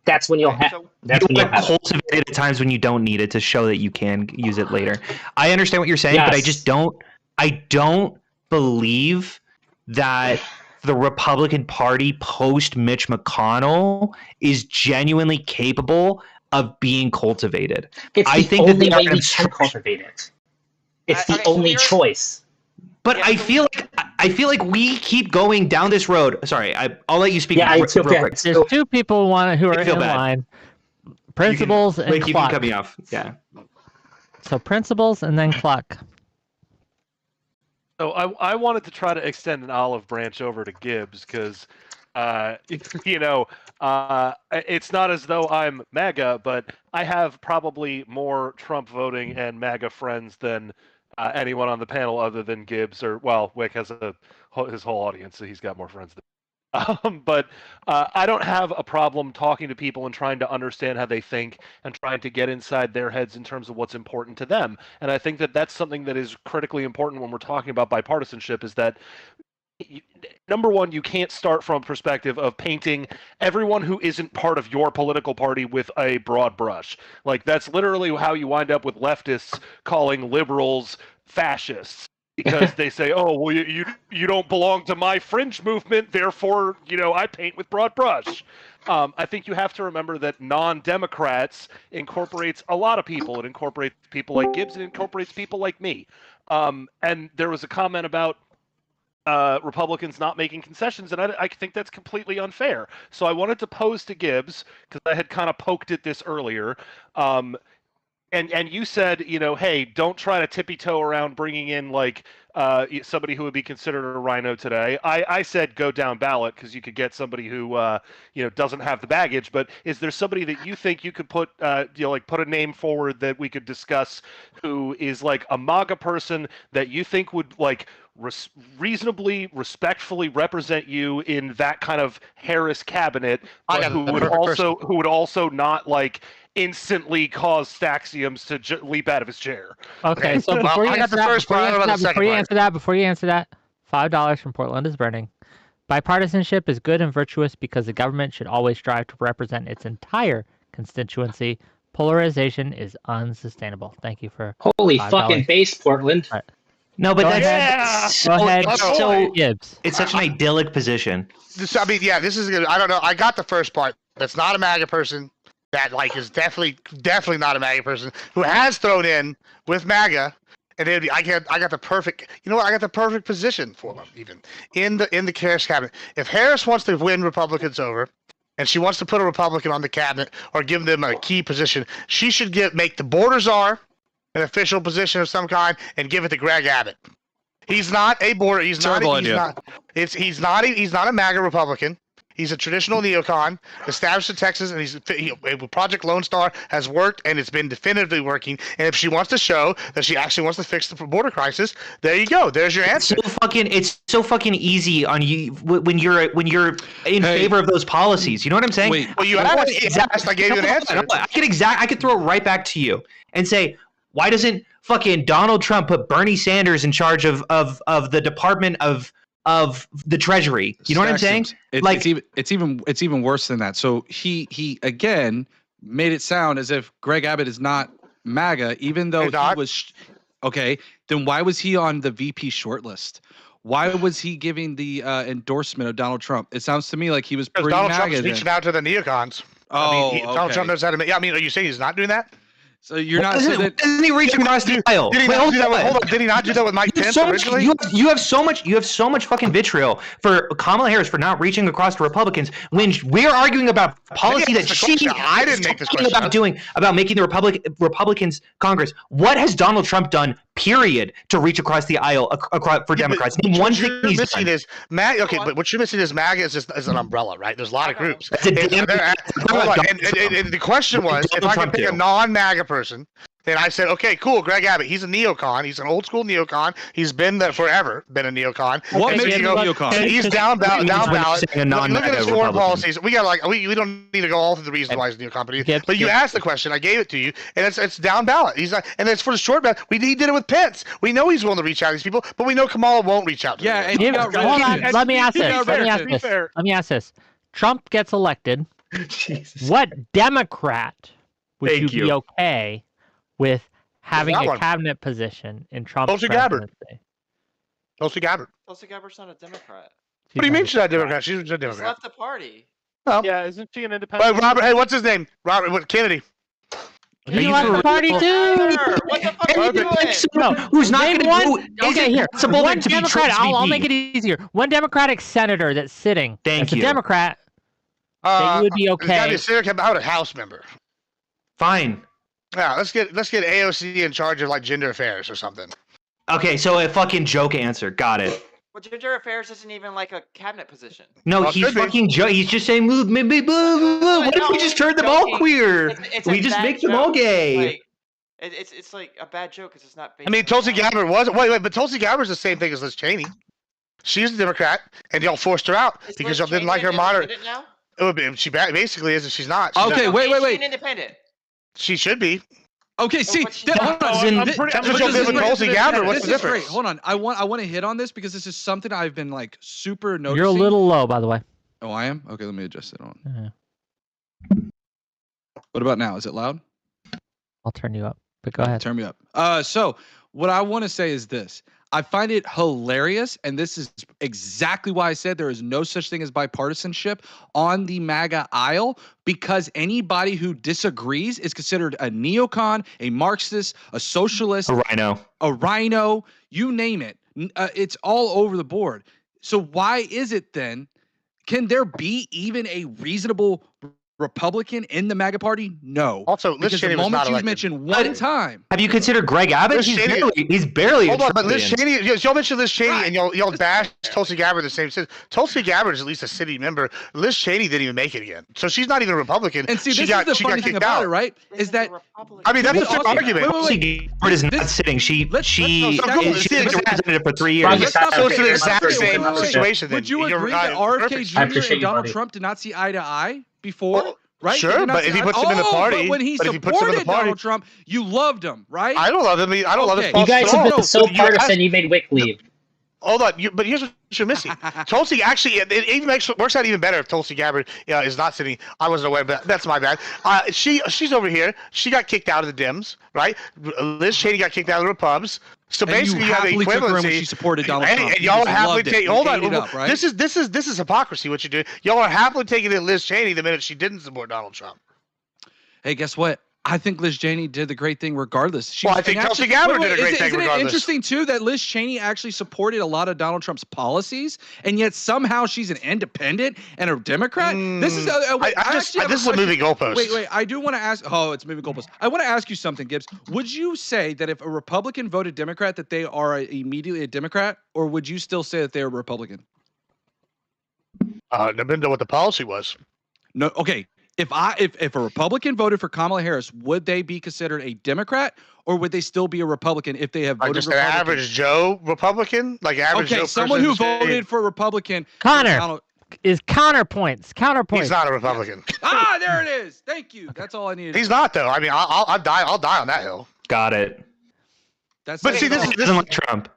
that's when you'll have. That's when you'll have cultivate it at times when you don't need it to show that you can use it later. I understand what you're saying, but I just don't. I don't believe that the Republican Party post Mitch McConnell is genuinely capable of being cultivated. I think that the only way we can cultivate it. It's the only choice. But I feel like we keep going down this road. Sorry, I'll let you speak. Yeah, real quick. There's two people who are in line. Principles and Clock. You can cut me off. Yeah. So principles and then Clock. So I wanted to try to extend an olive branch over to Gibbs because, it's not as though I'm MAGA, but I have probably more Trump voting and MAGA friends than anyone on the panel other than Gibbs, or well, Wick has his whole audience, so he's got more friends than. But I don't have a problem talking to people and trying to understand how they think and trying to get inside their heads in terms of what's important to them. And I think that that's something that is critically important when we're talking about bipartisanship, is that number one, you can't start from a perspective of painting everyone who isn't part of your political party with a broad brush. Like, that's literally how you wind up with leftists calling liberals fascists. Because they say, oh, well, you don't belong to my fringe movement, therefore, I paint with broad brush. I think you have to remember that non-Democrats incorporates a lot of people. It incorporates people like Gibbs. It incorporates people like me. And there was a comment about Republicans not making concessions, and I think that's completely unfair. So I wanted to pose to Gibbs, because I had kind of poked at this earlier. And you said, hey, don't try to tippy-toe around bringing in like somebody who would be considered a rhino today. I said go down ballot because you could get somebody who doesn't have the baggage. But is there somebody that you think you could put put a name forward that we could discuss who is like a MAGA person that you think would like reasonably, respectfully represent you in that kind of Harris cabinet, but who would also not like instantly cause Staxiums to leap out of his chair? Okay, so before you answer that, $5 from Portland is burning. Bipartisanship is good and virtuous because the government should always strive to represent its entire constituency. Polarization is unsustainable. Thank you for holy $5. Fucking base, Portland. Right. No, but Gibbs. It's such an idyllic position. This is good. I don't know. I got the first part. That's not a MAGA person. That is definitely not a MAGA person who has thrown in with MAGA, and I got the perfect. You know what? I got the perfect position for them, even in the Harris cabinet. If Harris wants to win Republicans over, and she wants to put a Republican on the cabinet or give them a key position, she should make the border czar an official position of some kind and give it to Greg Abbott. He's not a border. He's not a MAGA Republican. He's a traditional neocon, established in Texas, and Project Lone Star has worked, and it's been definitively working. And if she wants to show that she actually wants to fix the border crisis, there you go. There's your answer. It's so fucking easy on you when you're in favor of those policies. You know what I'm saying? Well, you asked. I gave you an answer. I could throw it right back to you and say, why doesn't fucking Donald Trump put Bernie Sanders in charge of the Department of the Treasury? You know what I'm saying? It's even worse than that. So he again made it sound as if Greg Abbott is not MAGA, even though he was. Okay, then why was he on the VP shortlist? Why was he giving the endorsement of Donald Trump? It sounds to me like he was pretty Donald MAGA. Trump's reaching out to the neocons. Donald Trump knows how to. Are you saying he's not doing that? So you're not. Doesn't he reach across the aisle? Did he not do that? Hold on. Did he not do that with Mike Pence originally? You have so much fucking vitriol for Kamala Harris for not reaching across to Republicans when we're arguing about policy that I didn't make this question about making the Republicans Congress. What has Donald Trump done? Period. To reach across the aisle for Democrats. One thing he's missing is MAGA. Okay, but what you're missing is MAGA is an umbrella, right? There's a lot of groups. And the question was, if I can pick a non-MAGA person, then I said, okay, cool, Greg Abbott. He's a neocon. He's an old school neocon. He's been there forever. Been a neocon. What makes him a neocon? He's down ballot. Look at his foreign policies. We don't need to go all through the reasons why he's a neocon. But you asked the question. I gave it to you, and it's down ballot. He's not, and it's for the short ballot. He did it with Pence. We know he's willing to reach out to these people, but we know Kamala won't reach out to them. And hold on. Let me ask this. Trump gets elected. Jesus. What Democrat would you be okay with having a cabinet position in Trump's presidency? Tulsi Gabbard. Tulsi Gabbard's not a Democrat. What do you mean she's not a Democrat? She's a Democrat. She's left the party. Oh. Yeah, isn't she an independent? Robert, hey, what's his name? Robert Kennedy. He left the party too. What the fuck are you doing? No, who's not going to do? Okay, here. One Democrat. I'll make it easier. One Democratic senator that's sitting. That's a Democrat. That you would be okay. Got to be a senator. How about a House member? Fine. Yeah, let's get AOC in charge of like gender affairs or something. Okay, so a fucking joke answer. Got it. Well, gender affairs isn't even like a cabinet position. No, he's fucking He's just saying, what if we just turn them all queer? We just make them all gay. It's like a bad joke because it's not based. I mean, on Tulsi reality. Gabbard was but Tulsi Gabbard's the same thing as Liz Cheney. She's a Democrat, and y'all forced her out Is because Liz y'all didn't Cheney like her an moderate. independent now? It would be, she basically is, and she's not. She's Okay, not, wait. Is she an independent? She should be. Okay, see, but she's hold not. on. I'm pretty- that's what y'all did with Tulsi Gabbard. What's This the is great. difference? Hold on. I want to hit on this because this is something I've been like super noticing. You're a little low, by the way. Oh, I am. Okay, let me adjust it on. Yeah. What about now? Is it loud? I'll turn you up, but go ahead. Turn me up. So what I want to say is this. I find it hilarious, and this is exactly why I said there is no such thing as bipartisanship on the MAGA aisle, because anybody who disagrees is considered a neocon, a Marxist, a socialist, A rhino. you name it. It's all over the board. So why is it then, can there be even a reasonable Republican in the MAGA party? No. Also, Liz Because Cheney the was moment not she's elected. mentioned one time. Have you considered Greg Abbott? Liz Cheney- He's barely. Hold a on, but Liz Trumpian. Cheney, y'all mentioned Liz Cheney, Right. and y'all bashed Tulsi Gabbard the same. Tulsi Gabbard is at least a city member. Liz Cheney didn't even make it again, so she's not even a Republican. And see, she this got, is the she funny got thing kicked about out. it, right? Is that I mean, that's This a is fair also- argument. wait, Tulsi Gabbard is not Let's- sitting. She's let's- she's let's- been let's- a representative for 3 years. Wrong Let's not side. So it's the forget- exact wait, same wait, wait. situation. Would you You're agree right, that RFK perfect. Jr. I appreciate and you, Donald buddy. Trump did not see eye to eye before? Well, Right? sure, They did not but see if he eye- puts him in the party- but when he but if he puts him in the supported party- Donald Trump, you loved him, right? I don't love him. I don't love his Okay. You policies guys at have all. been so You partisan, asked- you made Wick leave. Hold on, but here's what you're missing. Tulsi actually, it even works out even better if Tulsi Gabbard is not sitting. I wasn't aware, but that's my bad. She's over here. She got kicked out of the Dems, right? Liz Cheney got kicked out of the Repubs. So And basically, you have happily took her in when equivalency. she supported Donald Trump. And You y'all just happily loved it. take. You Hold ate on, it up, right? this is hypocrisy. What you do? Y'all are happily taking in Liz Cheney the minute she didn't support Donald Trump. Hey, guess what? I think Liz Cheney did the great thing regardless. Well, I think Tulsi Gabbard did a great thing isn't regardless. it interesting, too, that Liz Cheney actually supported a lot of Donald Trump's policies, and yet somehow she's an independent and a Democrat? This is wait, this have is a moving goalpost. Wait, I do want to ask. Oh, it's moving goalposts. I want to ask you something, Gibbs. Would you say that if a Republican voted Democrat, that they are immediately a Democrat, or would you still say that they're a Republican? Depends on what the policy was. No, okay. If a Republican voted for Kamala Harris, would they be considered a Democrat, or would they still be a Republican if they have Like voted just an Republican? average Joe Republican, like average Okay, Joe someone person who who's saying voted for Republican. Connor. Donald- Is counterpoints. He's not a Republican. Ah, there it is. Thank you. That's all I needed. He's not though. I mean, I'll die on that hill. Got it. That's But it. see, this He is doesn't like Trump.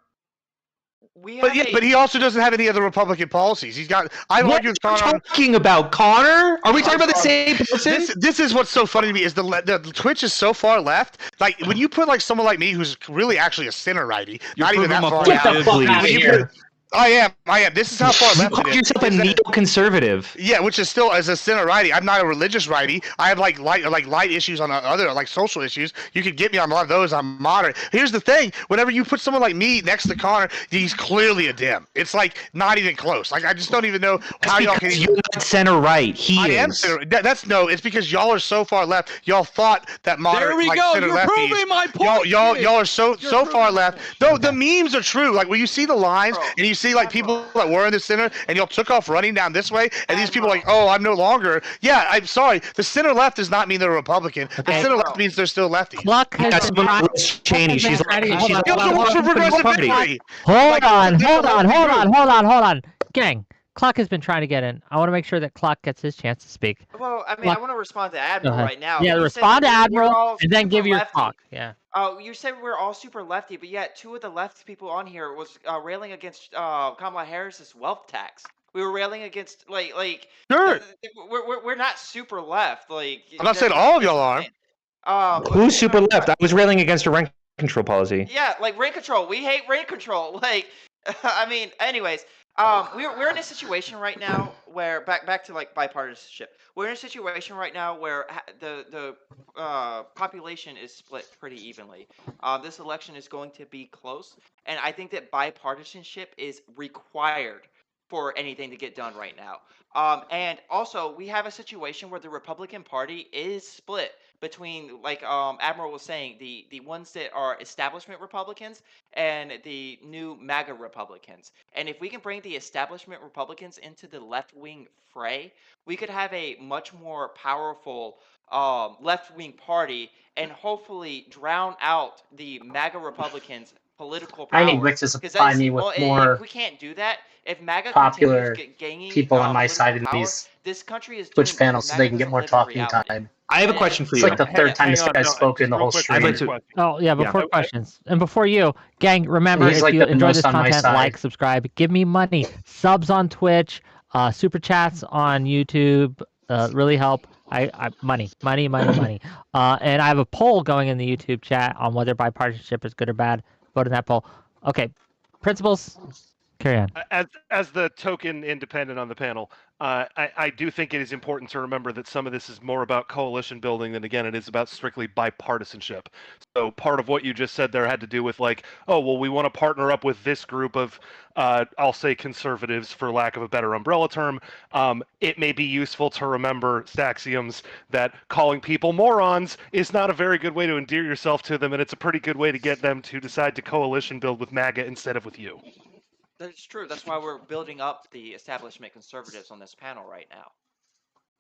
but he also doesn't have any other Republican policies. He's got. I've What argued are with you Connor. talking about, Connor? Are we talking about the same person? This is what's so funny to me is the Twitch is so far left. Like when you put like someone like me who's really actually a center righty, not even that far Get the left. fuck out of When you here. put- I am. This is how far You left call it is. yourself a Is that- neoconservative. Yeah, which is still as a center righty. I'm not a religious righty. I have like light issues on other like social issues. You could get me on a lot of those. I'm moderate. Here's the thing: whenever you put someone like me next to Connor, he's clearly a dim. It's like not even close. Like I just don't even know how y'all can. Because Even... you're not center right. He I is. am center. That's no. It's because y'all are so far left. Y'all thought that moderate. There we like, go. center You're lefties, proving my point. Y'all are so You're so far proving left. my Though the memes are true. Like when you see the lines and you see like people that were in the center and y'all took off running down this way, and these people are like, oh, I'm no longer. Yeah, I'm sorry. The center left does not mean they're Republican. The Okay. center left means they're still lefties. Cluck has That's been what trying- Liz Cheney. She's like, Hold she's on, You also work for Progressive Victory. Hold Like, on, this is hold a on, lefty hold on, group. hold on. Gang, Cluck has been trying to get in. I want to make sure that Cluck gets his chance to speak. Well, I mean, Look- I want to respond to Go Admiral ahead. right now. Yeah, You said respond to that we're Admiral all and then super give your lefty. talk. Yeah. Oh, you said we're all super lefty, but yet two of the left people on here was railing against Kamala Harris's wealth tax. We were railing against like Sure. we're not super left. Like I'm not saying all of y'all are. who's super left? I was railing against a rent control policy. Yeah, like rent control. We hate rent control. Like, I mean, anyways, we're in a situation right now where back to like bipartisanship. We're in a situation right now where the population is split pretty evenly. This election is going to be close, and I think that bipartisanship is required for anything to get done right now. And also, we have a situation where the Republican Party is split between, like Admiral was saying, the ones that are establishment Republicans and the new MAGA Republicans. And if we can bring the establishment Republicans into the left wing fray, we could have a much more powerful left wing party and hopefully drown out the MAGA Republicans' political I need power. Rick to Because that supply is, me with if more we can't do that, if MAGA continues popular gaining people on my political side of power, these this country is Twitch doomed panels because so they MAGA can get doesn't more live in talking reality. time. I have a question for It's you. like the third time this Hang on, guy's no, spoken just the real whole quick, stream. I'd like to- question. Oh yeah, Yeah. before questions and before you, gang. Remember, He's if like you the enjoy most this on my content, side. like, subscribe, give me money, subs on Twitch, super chats on YouTube, really help. Money. And I have a poll going in the YouTube chat on whether bipartisanship is good or bad. Vote in that poll. Okay, principles. Carry on. As the token independent on the panel, I do think it is important to remember that some of this is more about coalition building than, again, it is about strictly bipartisanship. So part of what you just said there had to do with, like, oh, well, we want to partner up with this group of, I'll say conservatives, for lack of a better umbrella term. It may be useful to remember, Staxiums, that calling people morons is not a very good way to endear yourself to them, and it's a pretty good way to get them to decide to coalition build with MAGA instead of with you. That's true. That's why we're building up the establishment conservatives on this panel right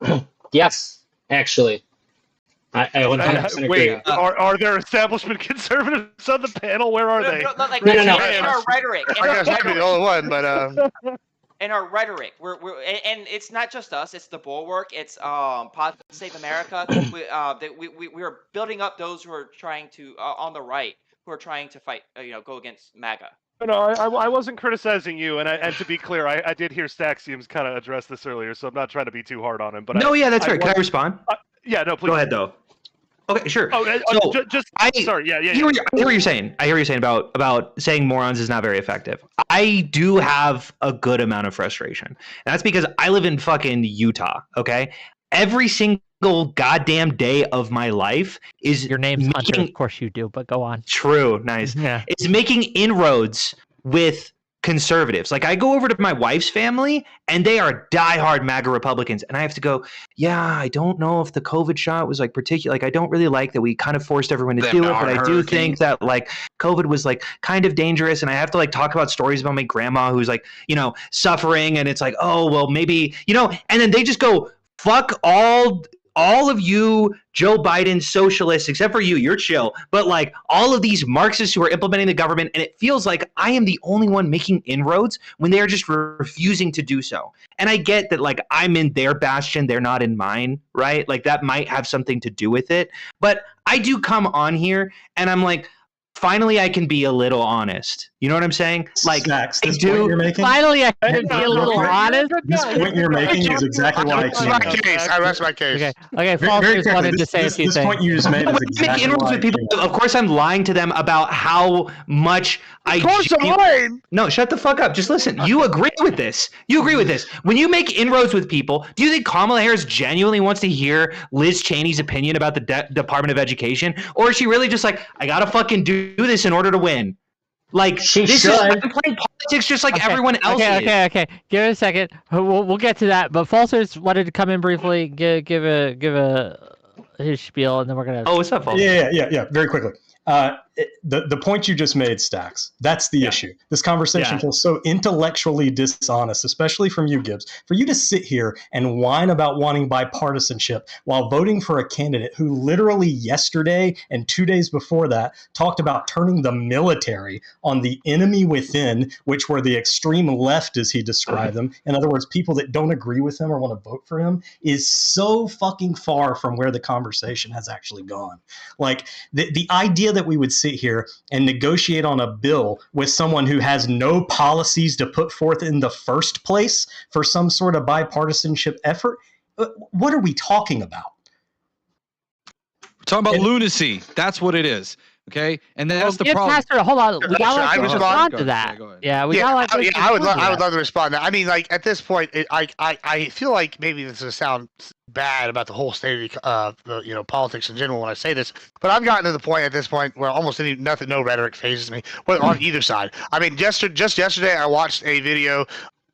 now. Yes, actually. I 100% agree. Wait, are there establishment conservatives on the panel? Where are they? Like, No. in our rhetoric. I guess I'd be the only one, but In our rhetoric, and it's not just us. It's the Bulwark. It's Pod Save America. We are building up those who are trying to on the right, who are trying to fight, go against MAGA. No, I wasn't criticizing you, and to be clear, I did hear Staxiums kind of address this earlier, so I'm not trying to be too hard on him. But yeah, that's right. Can I respond? Yeah, no, please. Go ahead, though. Okay, sure. Sorry, yeah. I hear what you're saying. I hear what you're saying about saying morons is not very effective. I do have a good amount of frustration. And that's because I live in fucking Utah, okay? Every single goddamn day of my life is Your name's Hunter, of course you do, but go on. True, nice. Yeah. It's making inroads with conservatives. Like, I go over to my wife's family and they are diehard MAGA Republicans, and I have to go, yeah, I don't know if the COVID shot was like particular. Like, I don't really like that we kind of forced everyone to do it, but I do think that like COVID was like kind of dangerous, and I have to like talk about stories about my grandma who's like, suffering, and it's like, oh well, maybe, and then they just go, fuck all of you Joe Biden socialists, except for you, you're chill. But like all of these Marxists who are implementing the government, and it feels like I am the only one making inroads when they are just refusing to do so. And I get that like I'm in their bastion, they're not in mine, right? Like that might have something to do with it. But I do come on here and I'm like, finally, I can be a little honest. You know what I'm saying? Like, Snacks, this point you're making? Finally, I can be a little honest. This point you're making is exactly why I came. I rest my case. Okay. Falters wanted to say a few this things. point you just made is exactly inroads why with people. Of course, I'm lying to them about how much I. Of course, I'm lying. No, shut the fuck up. Just listen. You agree with this. When you make inroads with people, do you think Kamala Harris genuinely wants to hear Liz Cheney's opinion about the Department of Education, or is she really just like, I gotta fucking do this in order to win? Like, I'm playing politics just like everyone else is. Okay. Give it a second. We'll get to that. But Falters wanted to come in briefly, give his spiel, and then we're gonna. Oh, what's up, Falters? Yeah. Very quickly. The point you just made, Stacks, that's the issue. This conversation feels so intellectually dishonest, especially from you, Gibbs. For you to sit here and whine about wanting bipartisanship while voting for a candidate who literally yesterday and 2 days before that talked about turning the military on the enemy within, which were the extreme left, as he described them. In other words, people that don't agree with him or want to vote for him, is so fucking far from where the conversation has actually gone. Like, the idea that we would sit here and negotiate on a bill with someone who has no policies to put forth in the first place for some sort of bipartisanship effort, what are we talking about? We're talking about lunacy. That's what it is. Okay, and that's the problem. Pastor, hold on. We gotta respond to that. I would love to respond. I mean, like at this point, I feel like maybe this is sound bad about the whole state of politics in general when I say this, but I've gotten to the point at this point where almost no rhetoric phases me, on either side. I mean, just yesterday I watched a video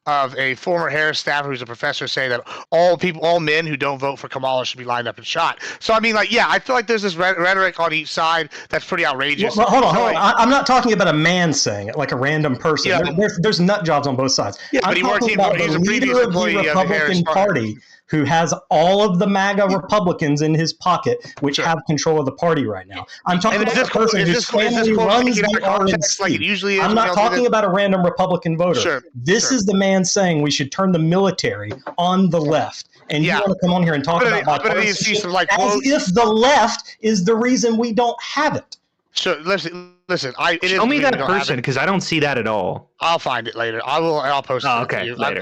of a former Harris staffer who's a professor saying that all men who don't vote for Kamala should be lined up and shot. So I mean, like, yeah, I feel like there's this rhetoric on each side that's pretty outrageous. Well, hold on. I'm not talking about a man saying it, like a random person. Yeah. There's nut jobs on both sides. Yeah, I'm talking about the leader of the Republican Party who has all of the MAGA Republicans in his pocket, which have control of the party right now. I'm talking about the person whose family runs the RNC. Like it usually is. I'm not talking about a random Republican voter. Sure. This is the man saying we should turn the military on the left. And you want to come on here and talk about bipartisanship as if the left is the reason we don't have it. Sure, listen. Show me that person, because I don't see that at all. I'll find it later. I'll post it. Okay, to you. later.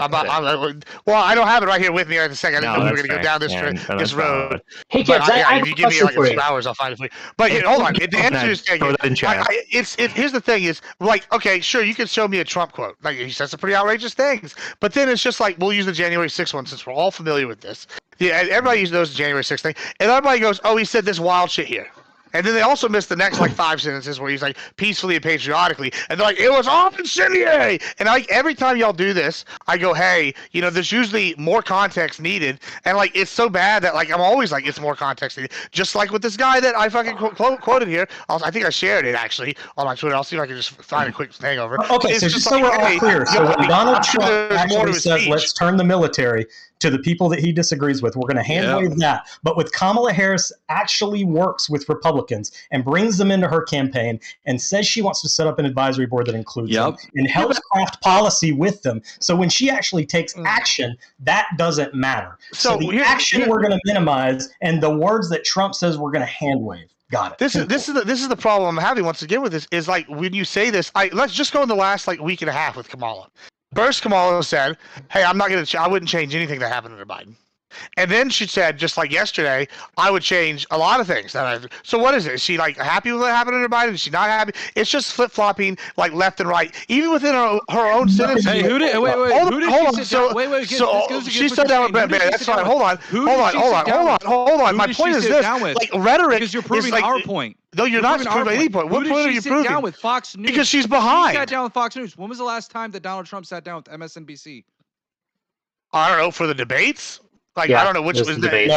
Well, I don't have it right here with me right a second. I didn't know we were going to go down this road. Hey, kids, if you give me like a few hours, I'll find it for you. But hold on. The answer is here's the thing is, like, okay, sure, you can show me a Trump quote. Like, he says some pretty outrageous things. But then it's just like, we'll use the January 6th one since we're all familiar with this. Yeah, everybody knows the January 6th thing. And everybody goes, oh, he said this wild shit here. And then they also missed the next like 5 sentences where he's like peacefully and patriotically, and they're like, it was all incendiary. And like every time y'all do this, I go, hey, there's usually more context needed, and like it's so bad that like I'm always like, it's more context needed. Just like with this guy that I fucking quoted here. I think I shared it actually on my Twitter. I'll see if I can just find a quick hangover. Okay, so just so we're all clear, so when Donald Trump actually says, let's turn the military to the people that he disagrees with, we're going to hand-wave that. But with Kamala Harris actually works with Republicans and brings them into her campaign and says she wants to set up an advisory board that includes them and helps craft policy with them. So when she actually takes action, that doesn't matter. So the action we're going to minimize, and the words that Trump says we're going to hand-wave. Got it. This is the problem I'm having once again with this is like when you say this, let's just go in the last like week and a half with Kamala. First, Kamala said, hey, I wouldn't change anything that happened under Biden. And then she said, just like yesterday, I would change a lot of things. So what is it? Is she like happy with what happened under Biden? Is she not happy? It's just flip-flopping like left and right, even within her own sentence. Hey, who did she sit down? Wait, she sat down with Brett. That's fine. Hold on. My point is this: like rhetoric, because you're proving our point. No, you're not proving any point. What point are you proving? Down with Fox News? Because she's behind. She sat down with Fox News. When was the last time that Donald Trump sat down with MSNBC? I don't know, for the debates. Like I don't know which was the debate.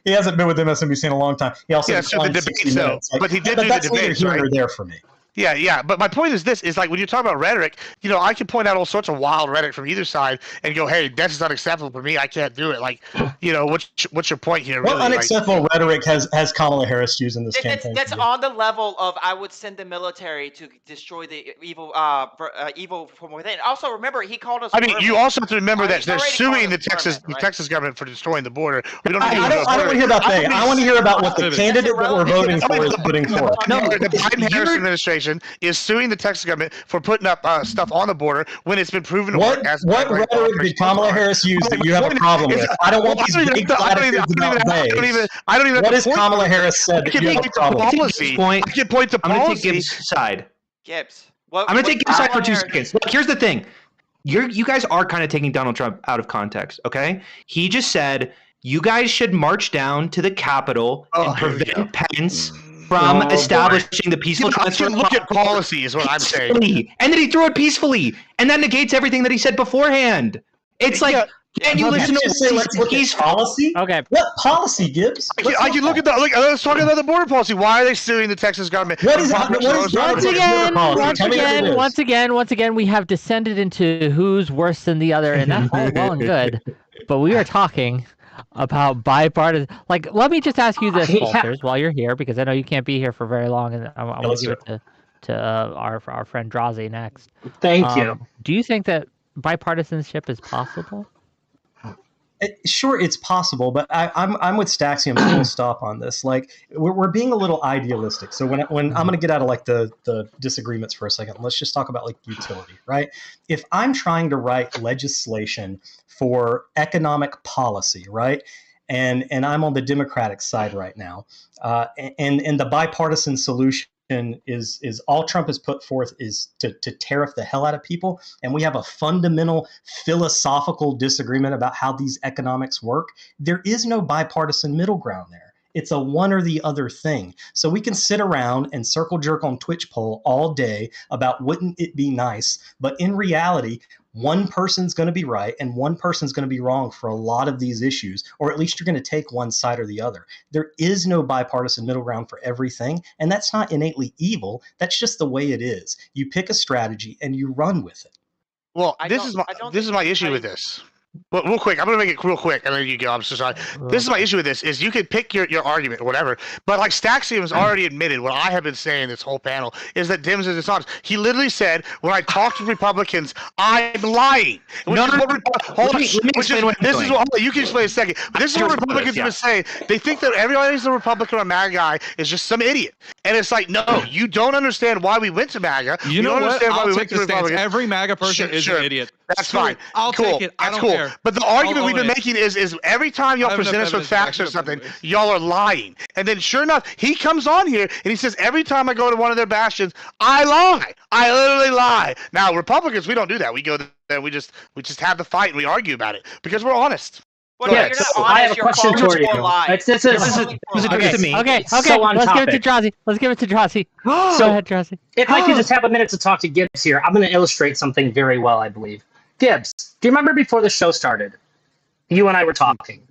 He hasn't been with MSNBC in a long time. He also so the debates though. But he did do the debates, right? There for me. Yeah. But my point is this: is like when you talk about rhetoric, I can point out all sorts of wild rhetoric from either side and go, "Hey, that's not acceptable for me. I can't do it." Like, what's your point here? What unacceptable rhetoric has Kamala Harris used in this campaign? That's on the level of I would send the military to destroy the evil from within. Also, remember he called us. I mean, you also have to remember that they're suing the Texas government for destroying the border. I don't want to hear about that. I want to hear about what the candidate that we're voting for is putting forth. No, the Biden-Harris administration is suing the Texas government for putting up stuff on the border when it's been proven to work. What rhetoric did Kamala Harris use that you have a problem with? I don't want these big platitudes about bays. What has Kamala Harris said that you have a problem with? I can point to policy. I'm going to take Gibbs' side. I'm going to take Gibbs' side for 2 seconds. Look, here's the thing. You guys are kind of taking Donald Trump out of context, okay? He just said, you guys should march down to the Capitol and prevent Pence from establishing the peaceful transfer. Look at policy is what I'm saying. And then he threw it peacefully. And that negates everything that he said beforehand. It's like, can you listen to peaceful policy? Okay. What policy, Gibbs? I can look at let's talk about the border policy. Why are they suing the Texas government? Once again, we have descended into who's worse than the other, and that's all well and good. But we are talking about bipartisan. Like, let me just ask you this, Walters, while you're here, because I know you can't be here for very long, and I want to give it to our friend Drazi next. Thank you. Do you think that bipartisanship is possible? Sure, it's possible, but I'm with Staxium full stop on this. Like, we're being a little idealistic. So when I'm going to get out of like the disagreements for a second, let's just talk about like utility, right? If I'm trying to write legislation for economic policy, right, and I'm on the Democratic side right now, and the bipartisan solution is all Trump has put forth is to tariff the hell out of people, and we have a fundamental philosophical disagreement about how these economics work. There is no bipartisan middle ground there. It's a one or the other thing. So we can sit around and circle jerk on Twitch poll all day about wouldn't it be nice, but in reality, one person's going to be right and one person's going to be wrong for a lot of these issues, or at least you're going to take one side or the other. There is no bipartisan middle ground for everything, and that's not innately evil. That's just the way it is. You pick a strategy and you run with it. Well, this is my issue with this. Well, real quick, I'm going to make it real quick, and then you go. I'm so sorry. This is my issue with this, is you could pick your argument or whatever, but like Staxium's already admitted, what I have been saying this whole panel, is that Dims is dishonest. He literally said, when I talk to Republicans, I'm lying. Hold on. This is what, you can explain in a second. But this is what Republicans have been saying. They think that everybody's a Republican or a MAGA guy is just some idiot. And it's like, no, you don't understand why we went to MAGA. You know don't what? understand why I'll we take went to the stance. Republicans. Every MAGA person is an idiot. That's fine. I'll take it. I don't care. But the argument we've been making is every time y'all present us with facts or something, y'all are lying. And then sure enough, he comes on here and he says, every time I go to one of their bastions, I lie. I literally lie. Now, Republicans, we don't do that. We go there, we just have the fight and we argue about it because we're honest. Well, yeah, so I have a question for you. This is okay. to me. Okay. So on Let's topic. give it to Drazi. Let's give it to Drazi. So Go ahead, Drazi. If I could just have a minute to talk to Gibbs here, I'm going to illustrate something very well, I believe. Gibbs, do you remember before the show started? You and I were talking.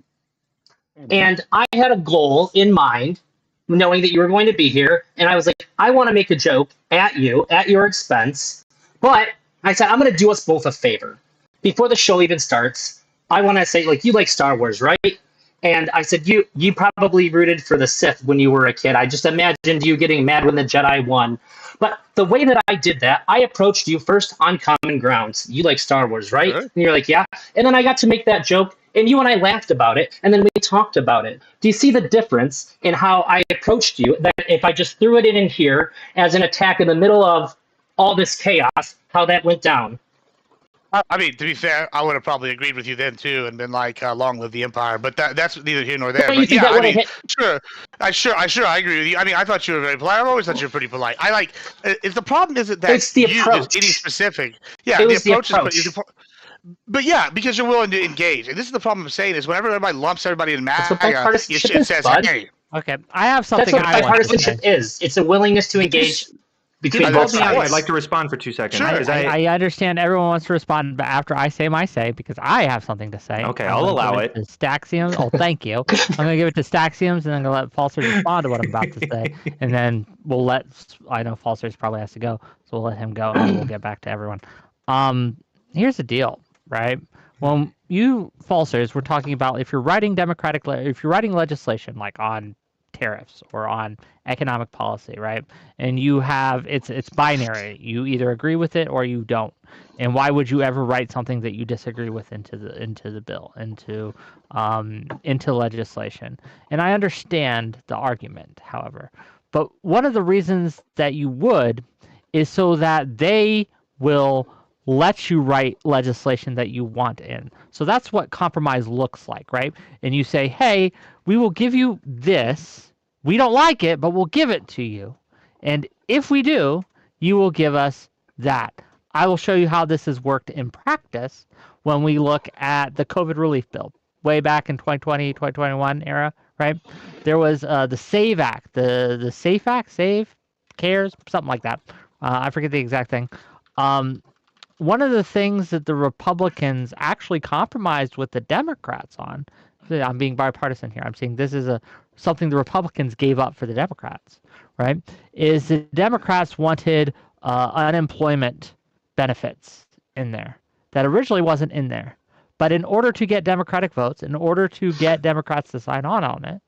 And I had a goal in mind, knowing that you were going to be here. And I was like, I want to make a joke at you, at your expense. But I said, I'm going to do us both a favor. Before the show even starts, I want to say, like, you like Star Wars, right? And I said, you probably rooted for the Sith when you were a kid. I just imagined you getting mad when the Jedi won. But the way that I did that, I approached you first on common grounds. You like Star Wars, right? Sure. And you're like, yeah. And then I got to make that joke, and you and I laughed about it, and then we talked about it. Do you see the difference in how I approached you? That if I just threw it in here as an attack in the middle of all this chaos, how that went down? I mean, to be fair, I would have probably agreed with you then too, and been like, "Long live the Empire." But that's neither here nor there. But yeah, I mean, sure, I agree with you. I mean, I thought you were very polite. I've always thought you were pretty polite. I like. If the problem isn't that it's the approach. Just any specific, yeah, the approach. But yeah, because you're willing to engage, and this is the problem I'm saying is whenever everybody lumps everybody in MAGA, it says, "Hey." Okay, I have something. That's what bipartisanship is. It's a willingness to engage. I'd like to respond for 2 seconds. Sure. I understand everyone wants to respond, but after I say my say, because I have something to say. Okay, I'll allow it. Staxiums. Oh, thank you. I'm going to give it to Staxiums, and then I'm going to let Falsers respond to what I'm about to say. And then we'll let, I know Falsers probably has to go, so we'll let him go, and we'll get back to everyone. Here's the deal, right? When you Falsers, we're talking about if you're writing legislation, like on tariffs or on economic policy, right? And you have it's binary. You either agree with it or you don't. And why would you ever write something that you disagree with into the bill, into legislation? And I understand the argument, however. But one of the reasons that you would is so that they will let you write legislation that you want in. So that's what compromise looks like, right? And you say, hey, we will give you this. We don't like it, but we'll give it to you. And if we do, you will give us that. I will show you how this has worked in practice when we look at the COVID relief bill way back in 2020, 2021 era, right? There was the SAVE Act, the SAFE Act, SAVE, CARES, something like that. I forget the exact thing. One of the things that the Republicans actually compromised with the Democrats on, I'm being bipartisan here, I'm saying this is something the Republicans gave up for the Democrats, right, is the Democrats wanted unemployment benefits in there that originally wasn't in there. But in order to get Democratic votes, in order to get Democrats to sign on it,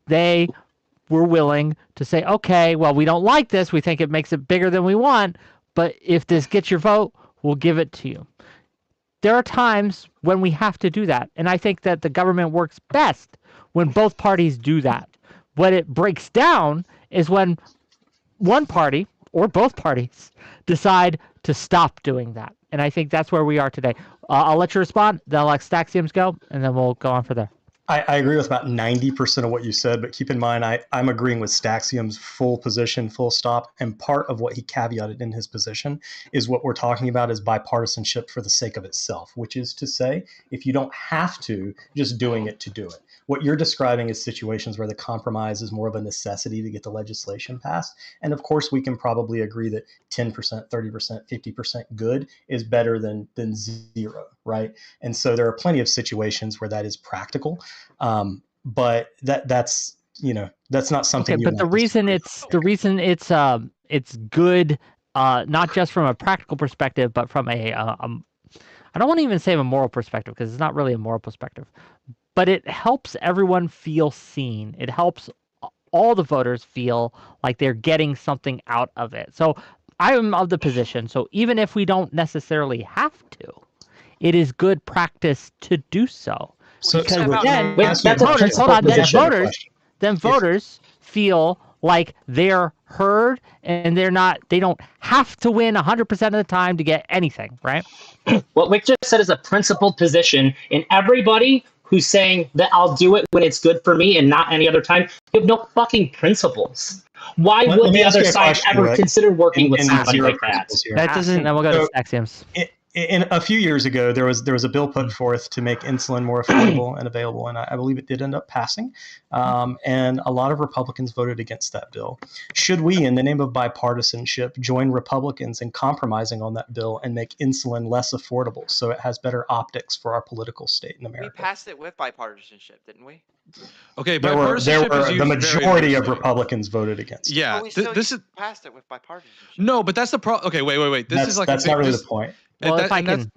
they were willing to say, okay, well, we don't like this. We think it makes it bigger than we want. But if this gets your vote, we'll give it to you. There are times when we have to do that. And I think that the government works best when both parties do that. What it breaks down is when one party or both parties decide to stop doing that. And I think that's where we are today. I'll let you respond, then I'll let Staxiums go, and then we'll go on from there. I agree with about 90% of what you said, but keep in mind, I'm agreeing with Staxium's full position, full stop. And part of what he caveated in his position is what we're talking about is bipartisanship for the sake of itself, which is to say, if you don't have to, just doing it to do it. What you're describing is situations where the compromise is more of a necessity to get the legislation passed. And of course, we can probably agree that 10%, 30%, 50% good is better than zero, right? And so there are plenty of situations where that is practical. But that's not something. Okay, but the reason it's good, not just from a practical perspective, but from a I don't want to even say a moral perspective because it's not really a moral perspective, but it helps everyone feel seen. It helps all the voters feel like they're getting something out of it. So I am of the position. So even if we don't necessarily have to, it is good practice to do so. So then voters feel like they're heard and they don't have to win 100% of the time to get anything, right? What Wick just said is a principled position, and everybody who's saying that I'll do it when it's good for me and not any other time, you have no fucking principles. Why would the other side ever consider working with somebody like that? That doesn't. Then we'll go to Axioms. In a few years ago, there was a bill put forth to make insulin more affordable and available, and I believe it did end up passing. And a lot of Republicans voted against that bill. Should we, in the name of bipartisanship, join Republicans in compromising on that bill and make insulin less affordable so it has better optics for our political state in America? We passed it with bipartisanship, didn't we? Okay, the majority of Republicans voted against it. Yeah, this is passed it with bipartisanship. No, but that's the problem. Okay, wait. That's not really the point. Well, if I can.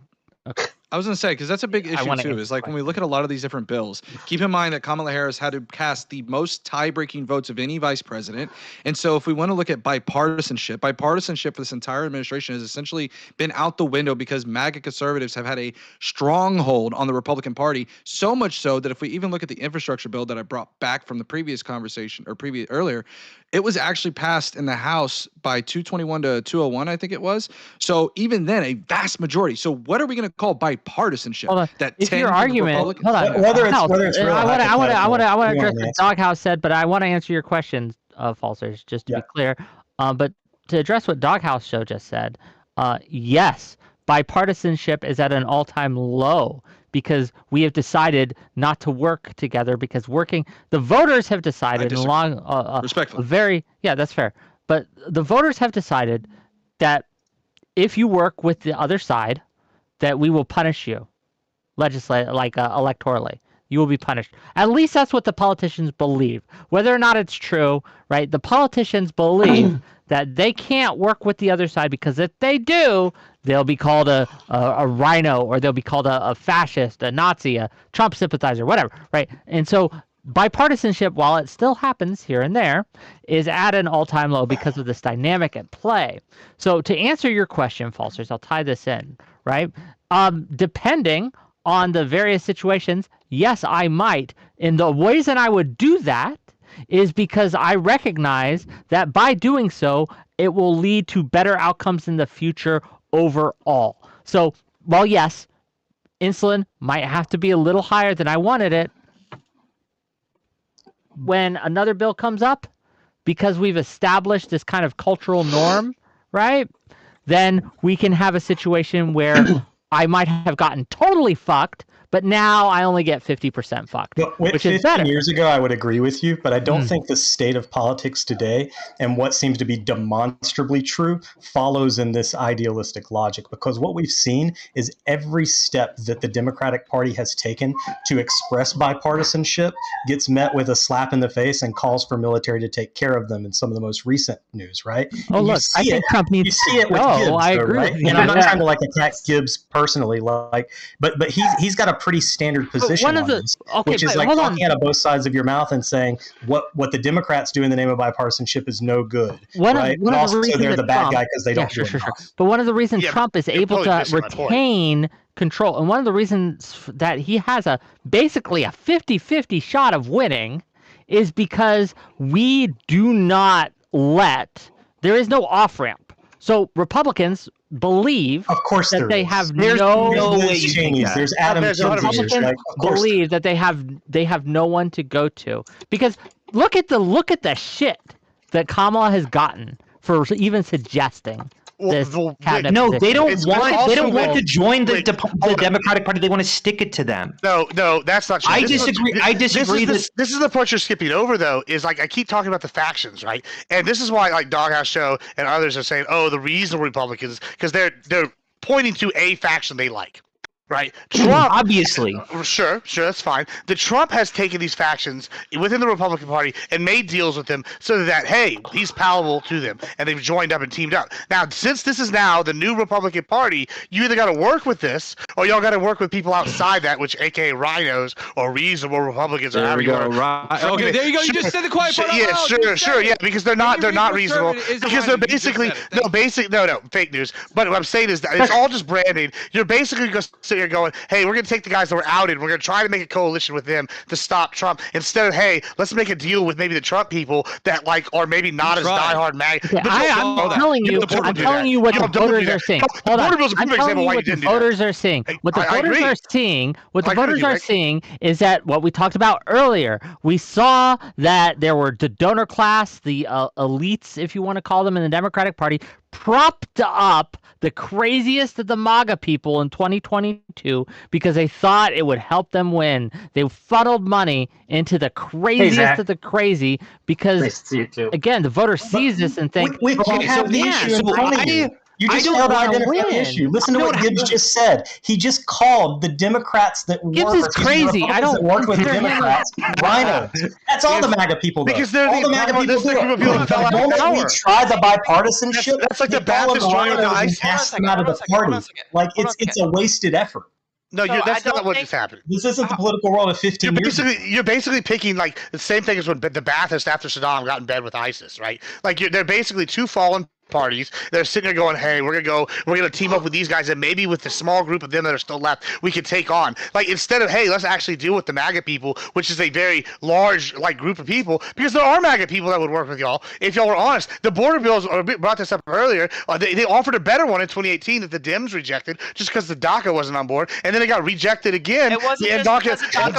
Okay. I was going to say, because that's a big issue too, is like when we look at a lot of these different bills, keep in mind that Kamala Harris had to cast the most tie-breaking votes of any vice president. And so if we want to look at bipartisanship for this entire administration has essentially been out the window because MAGA conservatives have had a stronghold on the Republican Party, so much so that if we even look at the infrastructure bill that I brought back from the previous conversation or earlier, it was actually passed in the House by 221 to 201, I think it was. So even then, a vast majority. So what are we going to call bipartisanship? That if your argument, hold on, whether it's real, I want to address what Doghouse said, but I want to answer your questions, Falsers, just to be clear. But to address what Doghouse Show just said, yes, bipartisanship is at an all-time low because we have decided not to work together because the voters have decided respectfully. That's fair. But the voters have decided that if you work with the other side, that we will punish you, electorally. You will be punished. At least that's what the politicians believe. Whether or not it's true, right? The politicians believe that they can't work with the other side because if they do, they'll be called a rhino or they'll be called a fascist, a Nazi, a Trump sympathizer, whatever, right? And so bipartisanship, while it still happens here and there, is at an all-time low because of this dynamic at play. So to answer your question, Falsers, I'll tie this in, right? Depending on the various situations, yes, I might. And the ways that I would do that is because I recognize that by doing so, it will lead to better outcomes in the future overall. So, while yes, insulin might have to be a little higher than I wanted it, when another bill comes up, because we've established this kind of cultural norm, right? Then we can have a situation where I might have gotten totally fucked, but now I only get 50% fucked, which is better. 15 years ago, I would agree with you, but I don't think the state of politics today and what seems to be demonstrably true follows in this idealistic logic, because what we've seen is every step that the Democratic Party has taken to express bipartisanship gets met with a slap in the face and calls for military to take care of them in some of the most recent news, right? Oh, look, I think Trump needs to see it with Gibbs, I agree. Right? And I'm not trying to attack Gibbs personally, but he's got a pretty standard position on this, which is talking out of both sides of your mouth and saying what the Democrats do in the name of bipartisanship is no good, right? But also they're the bad guy because they don't do enough. But one of the reasons Trump is able to retain control, and one of the reasons that he has basically a 50-50 shot of winning is because we do not there is no off-ramp. So Republicans, believe Of course that there they is. have There's no no way Liz you think Cheney's, that. there's Adam There's Kinzinger, Republicans like, of course there believe that they have no one to go to, because look at the shit that Kamala has gotten for even suggesting this cabinet No, position. they don't It's want. They don't also want to join the Wait, the Democratic Party. They want to stick it to them. No, that's not true. I This is what- disagree. I disagree. This is the part you're skipping over, though. Is like I keep talking about the factions, right? And this is why, like Doghouse Show and others are saying, "Oh, the reasonable Republicans," because they're pointing to a faction they like. Right, Trump obviously. Sure, that's fine. The Trump has taken these factions within the Republican Party and made deals with them so that hey, he's palatable to them, and they've joined up and teamed up. Now, since this is now the new Republican Party, you either got to work with this, or y'all got to work with people outside that, which AKA rhinos or reasonable Republicans. There we go. Okay, there you go. You just said the quiet part. Yeah, sure, yeah, because they're not reasonable because they're basically no fake news. But what I'm saying is that it's all just branding. You're basically just sitting here going, hey, we're going to take the guys that were outed. We're going to try to make a coalition with them to stop Trump instead of, hey, let's make a deal with maybe the Trump people that like are maybe not as diehard MAGA. Yeah, I'm telling you what the voters are seeing. Hold on. I'm telling you what the voters are seeing. What the voters are seeing, is that what we talked about earlier. We saw that there were the donor class, the elites, if you want to call them, in the Democratic Party, propped up the craziest of the MAGA people in 2022 because they thought it would help them win. They funneled money into the craziest of the crazy because, again, the voter sees this and think, we have the issue in front of you. You just failed to identify the issue. Listen to what Gibbs just said. He just called the Democrats that Gibbs is crazy. I don't work with the Democrats rhinos. That's all the MAGA people, though. Because they're all the MAGA people do it. The moment we try the bipartisanship, that's like the Baptist joining the ISIS. Cast them out of the party. Like it's a wasted effort. No, that's not what just happened. This isn't the political world of 15 years ago. You're basically picking like the same thing as when the Ba'athists after Saddam got in bed with ISIS, right? Like they're basically two fallen parties. They're sitting there going, hey, we're gonna team up with these guys, and maybe with the small group of them that are still left, we could take on. Like instead of, hey, let's actually deal with the MAGA people, which is a very large like group of people, because there are MAGA people that would work with y'all if y'all were honest. The border bills brought this up earlier. They offered a better one in 2018 that the Dems rejected just because the DACA wasn't on board, and then it got rejected again. It wasn't and just DACA. because DACA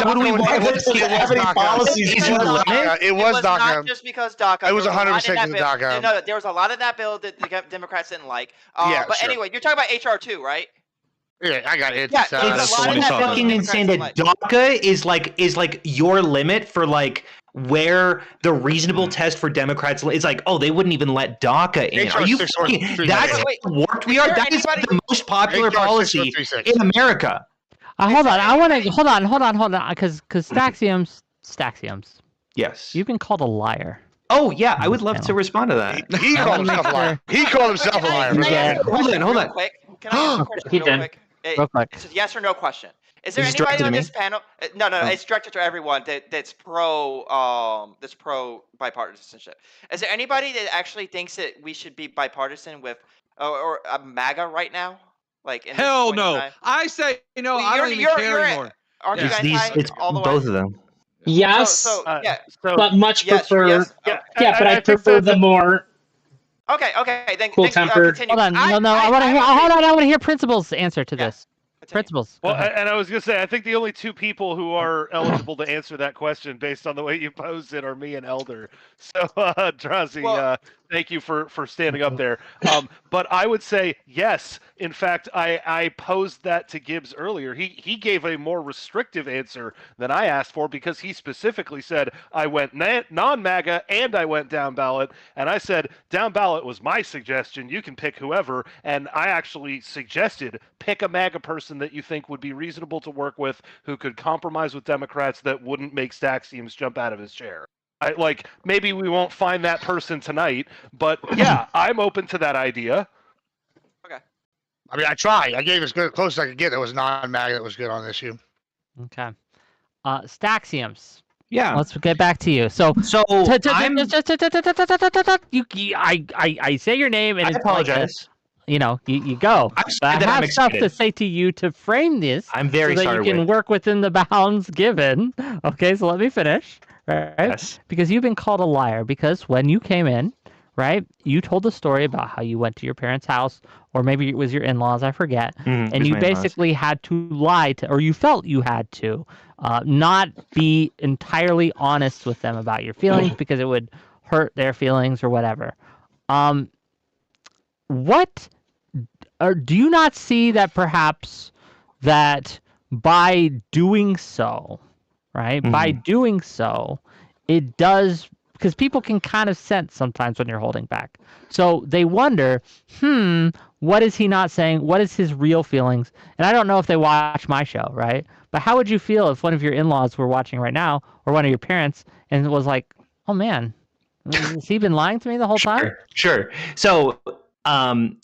It was DACA. Not just because DACA. It was 100% because of DACA. No, there was a lot of that bill that the Democrats didn't like. But sure. anyway, you're talking about HR 2, right? Yeah, I got it. Yeah, It's fucking insane that DACA is like your limit for like where the reasonable test for Democrats is. Like, oh, they wouldn't even let DACA in. Are you fucking, that's how warped we are? That is the most popular policy in America. Hold on, I want to hold on, because Staxiums. Yes. You've been called a liar. Oh yeah, I would love to respond to that. He called himself a liar. He called himself a liar. Hold on. Can I ask a question real quick? Real quick. It's a yes or no question. Is there Is this anybody directed on to this panel? No, it's directed to everyone that's pro bipartisanship. Is there anybody that actually thinks that we should be bipartisan with or a MAGA right now? Like in hell no. I say no. I don't even care anymore. Aren't you It's all the way? both of them. Yes, but much prefer. Yes. But I prefer the more. Okay. Then cool-tempered. Hold on, I want to hear Principal's answer to this. Principals. Well, and I was going to say, I think the only two people who are eligible to answer that question based on the way you posed it are me and Elder. So, Drazi, thank you for standing up there. But I would say yes. In fact, I posed that to Gibbs earlier. He gave a more restrictive answer than I asked for because he specifically said I went non-MAGA and I went down ballot. And I said down ballot was my suggestion. You can pick whoever. And I actually suggested pick a MAGA person that you think would be reasonable to work with, who could compromise with Democrats that wouldn't make Staxiums jump out of his chair. Maybe we won't find that person tonight, but yeah, I'm open to that idea. Okay. I mean, I tried. I gave as close as I could get. That was non-MAGA that was good on this issue. Okay. Staxiums. Yeah. Let's get back to you. So I say your name and I apologize. You go. I have stuff to say to you to frame this. I'm very so sorry. that you can work within the bounds given. Okay, so let me finish. Right? Yes. Because you've been called a liar. Because when you came in, right? You told the story about how you went to your parents' house, or maybe it was your in-laws, I forget, and you basically had to lie to, or you felt you had to, not be entirely honest with them about your feelings because it would hurt their feelings or whatever. What, or do you not see that perhaps that by doing so, right? By doing so, it does, because people can kind of sense sometimes when you're holding back. So they wonder, what is he not saying? What is his real feelings? And I don't know if they watch my show, right? But how would you feel if one of your in-laws were watching right now, or one of your parents, and was like, oh man, has he been lying to me the whole time? Sure. So I'm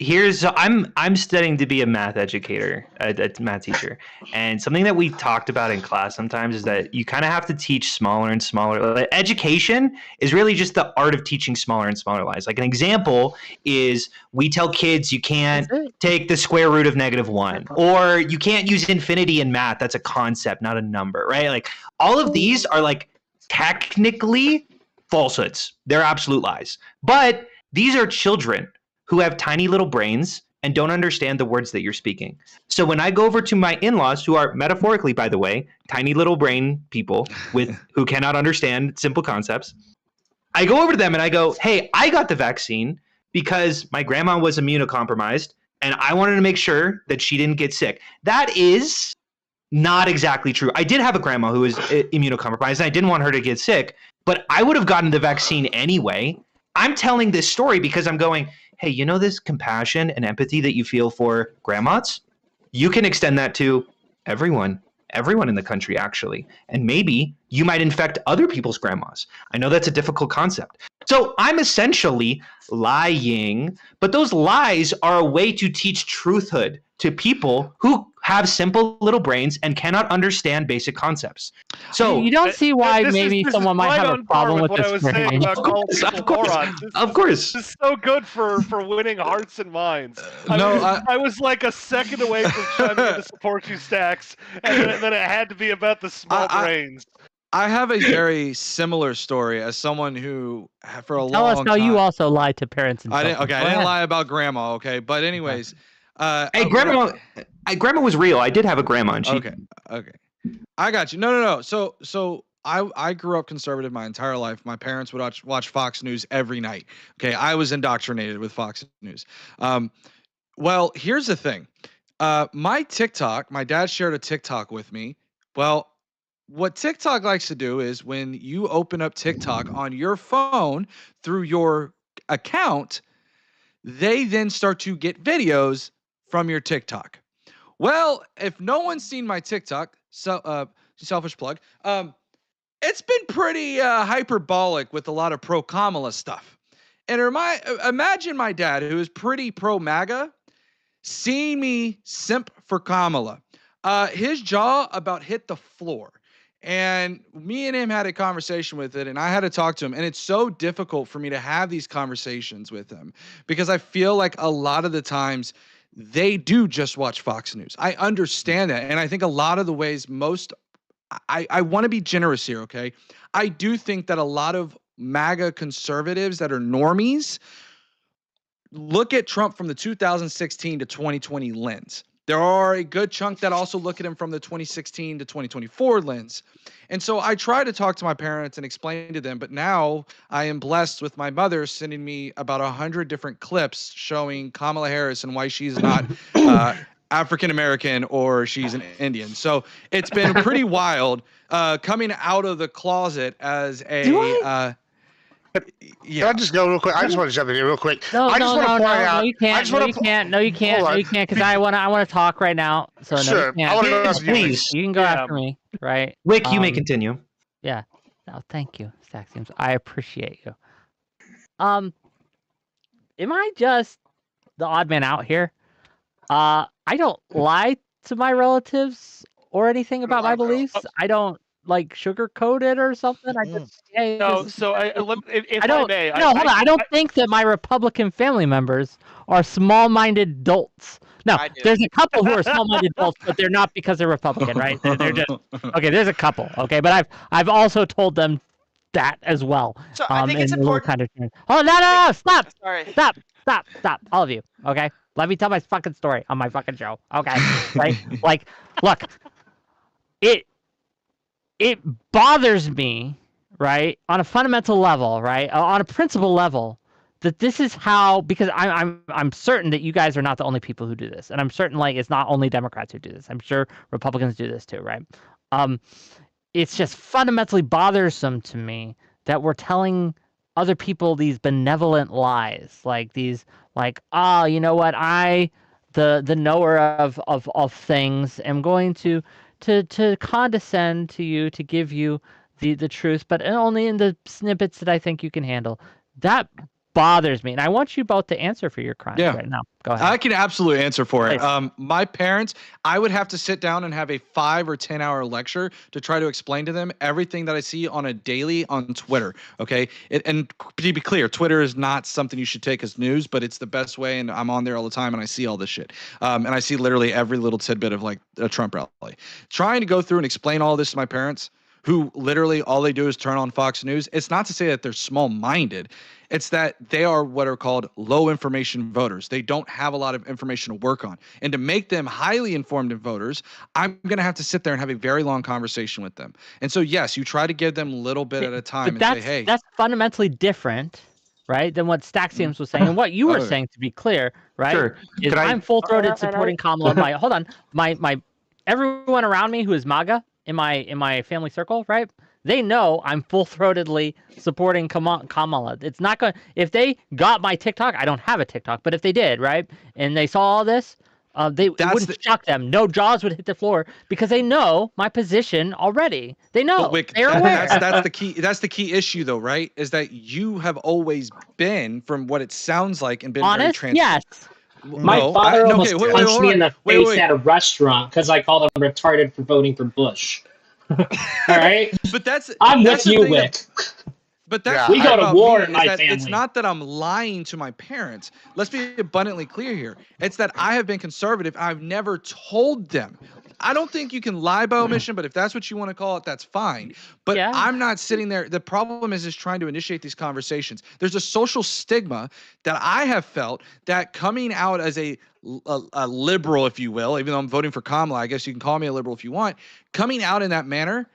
studying to be a math educator, a math teacher, and something that we talked about in class sometimes is that you kind of have to teach smaller and smaller. Education is really just the art of teaching smaller and smaller lies. Like an example is we tell kids you can't take the square root of -1, or you can't use infinity in math. That's a concept, not a number, right? Like all of these are like technically falsehoods. They're absolute lies, but these are children who have tiny little brains and don't understand the words that you're speaking. So when I go over to my in-laws, who are metaphorically, by the way, tiny little brain people who cannot understand simple concepts, I go over to them and I go, hey, I got the vaccine because my grandma was immunocompromised and I wanted to make sure that she didn't get sick. That is not exactly true. I did have a grandma who was immunocompromised and I didn't want her to get sick, but I would have gotten the vaccine anyway. I'm telling this story because I'm going, hey, you know this compassion and empathy that you feel for grandmas? You can extend that to everyone in the country, actually. And maybe you might infect other people's grandmas. I know that's a difficult concept. So I'm essentially lying, but those lies are a way to teach truthhood to people who have simple little brains and cannot understand basic concepts. So you don't see why maybe someone might have a problem with what I was saying about calling people morons. Of course. This is so good for winning hearts and minds. I was like a second away from chiming in to support you, Stacks, and then it had to be about the small brains. I have a very similar story as someone who, for a long time... Tell us how you also lied to parents and I didn't lie about grandma, okay? But anyways... hey, grandma was real. I did have a grandma. And she... Okay. I got you. No. So I grew up conservative my entire life. My parents would watch Fox News every night. Okay, I was indoctrinated with Fox News. Well, here's the thing. My TikTok, my dad shared a TikTok with me. Well, what TikTok likes to do is when you open up TikTok on your phone through your account, they then start to get videos from your TikTok. Well, if no one's seen my TikTok, selfish plug, it's been pretty hyperbolic with a lot of pro-Kamala stuff. And imagine my dad, who is pretty pro-MAGA, seeing me simp for Kamala. His jaw about hit the floor. And me and him had a conversation with it, and I had to talk to him. And it's so difficult for me to have these conversations with him because I feel like a lot of the times they do just watch Fox News. I understand that. And I think a lot of the ways I want to be generous here, okay? I do think that a lot of MAGA conservatives that are normies look at Trump from the 2016 to 2020 lens. There are a good chunk that also look at him from the 2016 to 2024 lens. And so I try to talk to my parents and explain to them, but now I am blessed with my mother sending me about 100 different clips showing Kamala Harris and why she's not African-American or she's an Indian. So it's been pretty wild coming out of the closet as a... Can I just go real quick? I just want to jump in here real quick. No, you can't. No, you can't, because I want to talk right now. So sure. No, you I want to go after you. please. You can go after me, right? Wick, you may continue. Yeah. No, thank you, Stack Seems. I appreciate you. Am I just the odd man out here? I don't lie to my relatives or anything about my beliefs. I don't like sugarcoat it or something. I just no. So if I don't. may, Hold on. I don't think that my Republican family members are small-minded adults. No, there's a couple who are small-minded adults, but they're not because they're Republican, right? They're just okay. There's a couple, okay, but I've also told them that as well. So I think it's and a little important. kind of. Oh no! Stop! Sorry. Stop! All of you. Okay, let me tell my fucking story on my fucking show. Okay, right? Like, look, it bothers me, right, on a fundamental level, right, on a principle level, that this is how, because I'm certain that you guys are not the only people who do this, and I'm certain like it's not only Democrats who do this. I'm sure Republicans do this too, right? It's just fundamentally bothersome to me that we're telling other people these benevolent lies, like these, like, oh, you know what, the knower of things, am going to condescend to you, to give you the truth, but only in the snippets that I think you can handle. That bothers me, and I want you both to answer for your crimes right now. Go ahead. I can absolutely answer for it. Please. My parents, I would have to sit down and have a 5 or 10 hour lecture to try to explain to them everything that I see on a daily on Twitter. Okay. And to be clear, Twitter is not something you should take as news, but it's the best way. And I'm on there all the time and I see all this shit. And I see literally every little tidbit of like a Trump rally. Trying to go through and explain all this to my parents, who literally all they do is turn on Fox News. It's not to say that they're small-minded. It's that they are what are called low information voters. They don't have a lot of information to work on. And to make them highly informed voters, I'm going to have to sit there and have a very long conversation with them. And so, yes, you try to give them a little bit at a time and say, hey. That's fundamentally different, right, than what Staxiums was saying. And what you were saying, to be clear, right, Sure. is I'm full-throated supporting Kamala. My everyone around me who is MAGA, in my family circle, right? They know I'm full-throatedly supporting Kamala. It's not going. If they got my TikTok, I don't have a TikTok, but if they did, right, and they saw all this, it wouldn't shock them. No jaws would hit the floor because they know my position already. They know. They're aware. That's the key. That's the key issue, though, right? Is that you have always been, from what it sounds like, and been honest. Very transparent. Yes. My father almost punched me in the face at a restaurant because I called him retarded for voting for Bush. All right, but I'm with you, Wick. But that's we go to war in my family. family. It's not that I'm lying to my parents. Let's be abundantly clear here. It's that I have been conservative. I've never told them. I don't think you can lie by omission, but if that's what you want to call it, that's fine. But I'm not sitting there. The problem is trying to initiate these conversations. There's a social stigma that I have felt that coming out as a liberal, if you will, even though I'm voting for Kamala, I guess you can call me a liberal if you want, coming out in that manner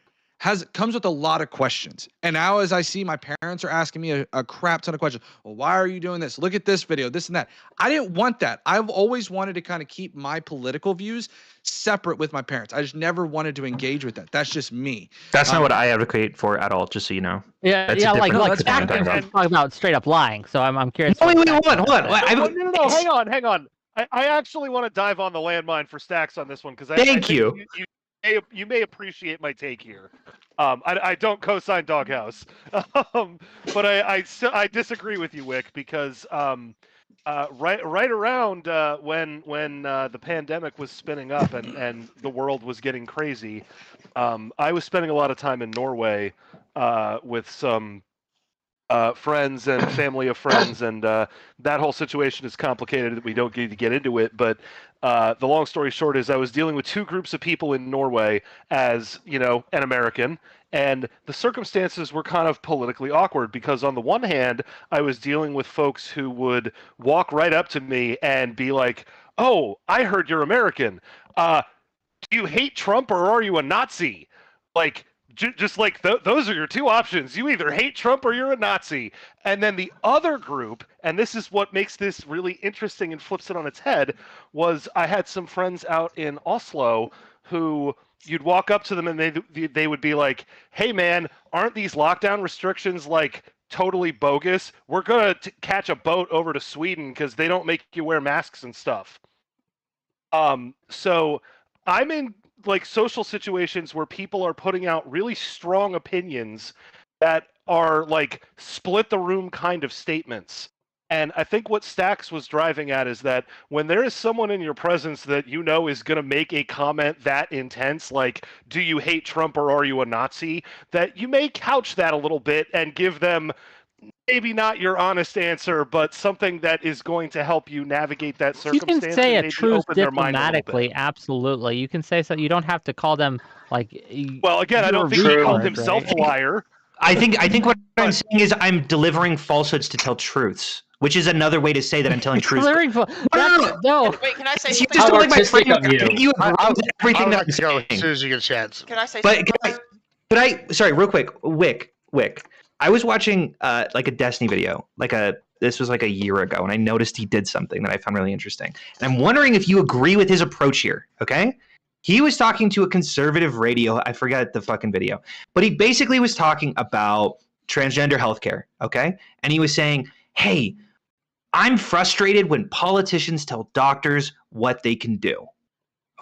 comes with a lot of questions. And now as I see my parents are asking me a crap ton of questions. Well, why are you doing this? Look at this video, this and that. I didn't want that. I've always wanted to kind of keep my political views separate with my parents. I just never wanted to engage with that. That's just me. That's not what I advocate for at all, just so you know. Yeah, that's like talking talking about straight up lying. So I'm curious. Wait, hold on. No, hang on. I actually want to dive on the landmine for Stacks on this one because I think you may appreciate my take here. I don't co-sign Doghouse, but I disagree with you, Wick, because right around when the pandemic was spinning up and the world was getting crazy, I was spending a lot of time in Norway with some friends and family of friends, and that whole situation is complicated. We don't need to get into it, but the long story short is I was dealing with two groups of people in Norway as, an American, and the circumstances were kind of politically awkward because on the one hand, I was dealing with folks who would walk right up to me and be like, "Oh, I heard you're American. Do you hate Trump or are you a Nazi?" Like, just like those are your two options. You either hate Trump or you're a Nazi. And then the other group, and this is what makes this really interesting and flips it on its head, was I had some friends out in Oslo who you'd walk up to them and they would be like, "Hey man, aren't these lockdown restrictions like totally bogus? We're gonna catch a boat over to Sweden because they don't make you wear masks and stuff." So I'm in like social situations where people are putting out really strong opinions that are like split the room kind of statements. And I think what Stacks was driving at is that when there is someone in your presence that you know is going to make a comment that intense, like, "Do you hate Trump or are you a Nazi?" that you may couch that a little bit and give them maybe not your honest answer, but something that is going to help you navigate that circumstance. You can say and a truth open their mind diplomatically, absolutely. You can say so. You don't have to call them like. Well, again, I don't think he called himself a liar. I think what I'm saying is I'm delivering falsehoods to tell truths, which is another way to say that I'm telling truths. No. Wait, can I say You something? just don't like my artistic of framework. I you. think you agree with everything that like I'm to go saying. as soon as you get a chance. Can I say But something? could I? Sorry, real quick. Wick. I was watching like a Destiny video, this was like a year ago, and I noticed he did something that I found really interesting. And I'm wondering if you agree with his approach here. Okay, he was talking to a conservative radio. I forgot the fucking video, but he basically was talking about transgender healthcare. Okay, and he was saying, "Hey, I'm frustrated when politicians tell doctors what they can do."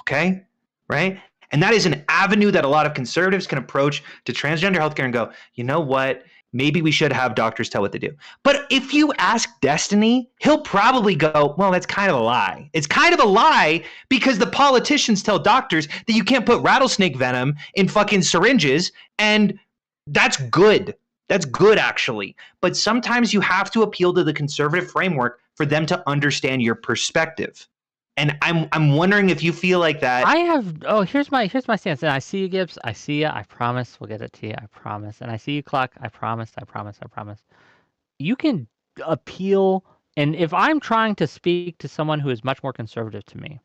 Okay, right? And that is an avenue that a lot of conservatives can approach to transgender healthcare and go, you know what? Maybe we should have doctors tell what to do. But if you ask Destiny, he'll probably go, well, that's kind of a lie. It's kind of a lie because the politicians tell doctors that you can't put rattlesnake venom in fucking syringes, and that's good. That's good, actually. But sometimes you have to appeal to the conservative framework for them to understand your perspective. And I'm wondering if you feel like that. Here's my stance. And I see you, Gibbs. I see you. I promise we'll get it to you. I promise. And I see you, Cluck. I promise. You can appeal, and if I'm trying to speak to someone who is much more conservative to me,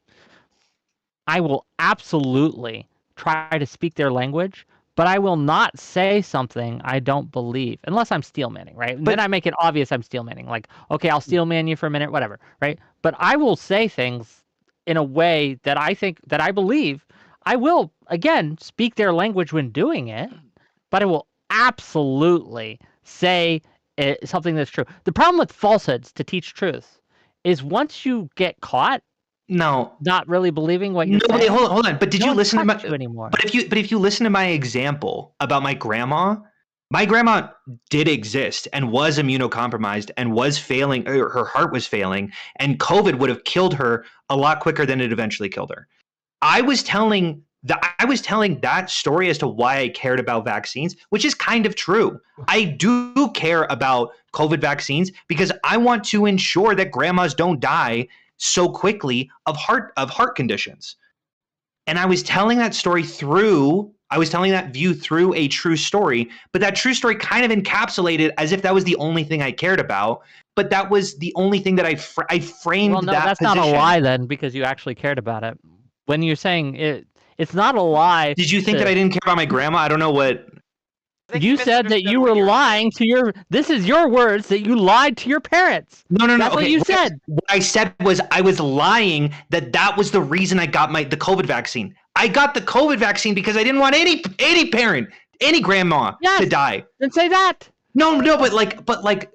I will absolutely try to speak their language, but I will not say something I don't believe, unless I'm steelmanning, right? And then I make it obvious I'm steelmanning. Like, okay, I'll steelman you for a minute, whatever, right? But I will say things in a way that I think that I believe. I will, again, speak their language when doing it, but I will absolutely say something that's true. The problem with falsehoods to teach truth is once you get caught, not really believing what you're saying. Hold on. But did you listen to my anymore? But if you listen to my example about my grandma did exist and was immunocompromised and was failing, or her heart was failing, and COVID would have killed her a lot quicker than it eventually killed her. I was telling that story as to why I cared about vaccines, which is kind of true. I do care about COVID vaccines because I want to ensure that grandmas don't die so quickly of heart conditions. And I was telling that view through a true story, but that true story kind of encapsulated as if that was the only thing I cared about. But that was the only thing that I framed. Well, no, that that's position. not a lie then, because you actually cared about it. When you're saying it's not a lie. Did you think that I didn't care about my grandma? I don't know what. You said that you were lying to your. This is your words, that you lied to your parents. No. That's what you said. What I said was I was lying that was the reason I got the COVID vaccine. I got the COVID vaccine because I didn't want any parent, any grandma to die. Then say that. No, but like.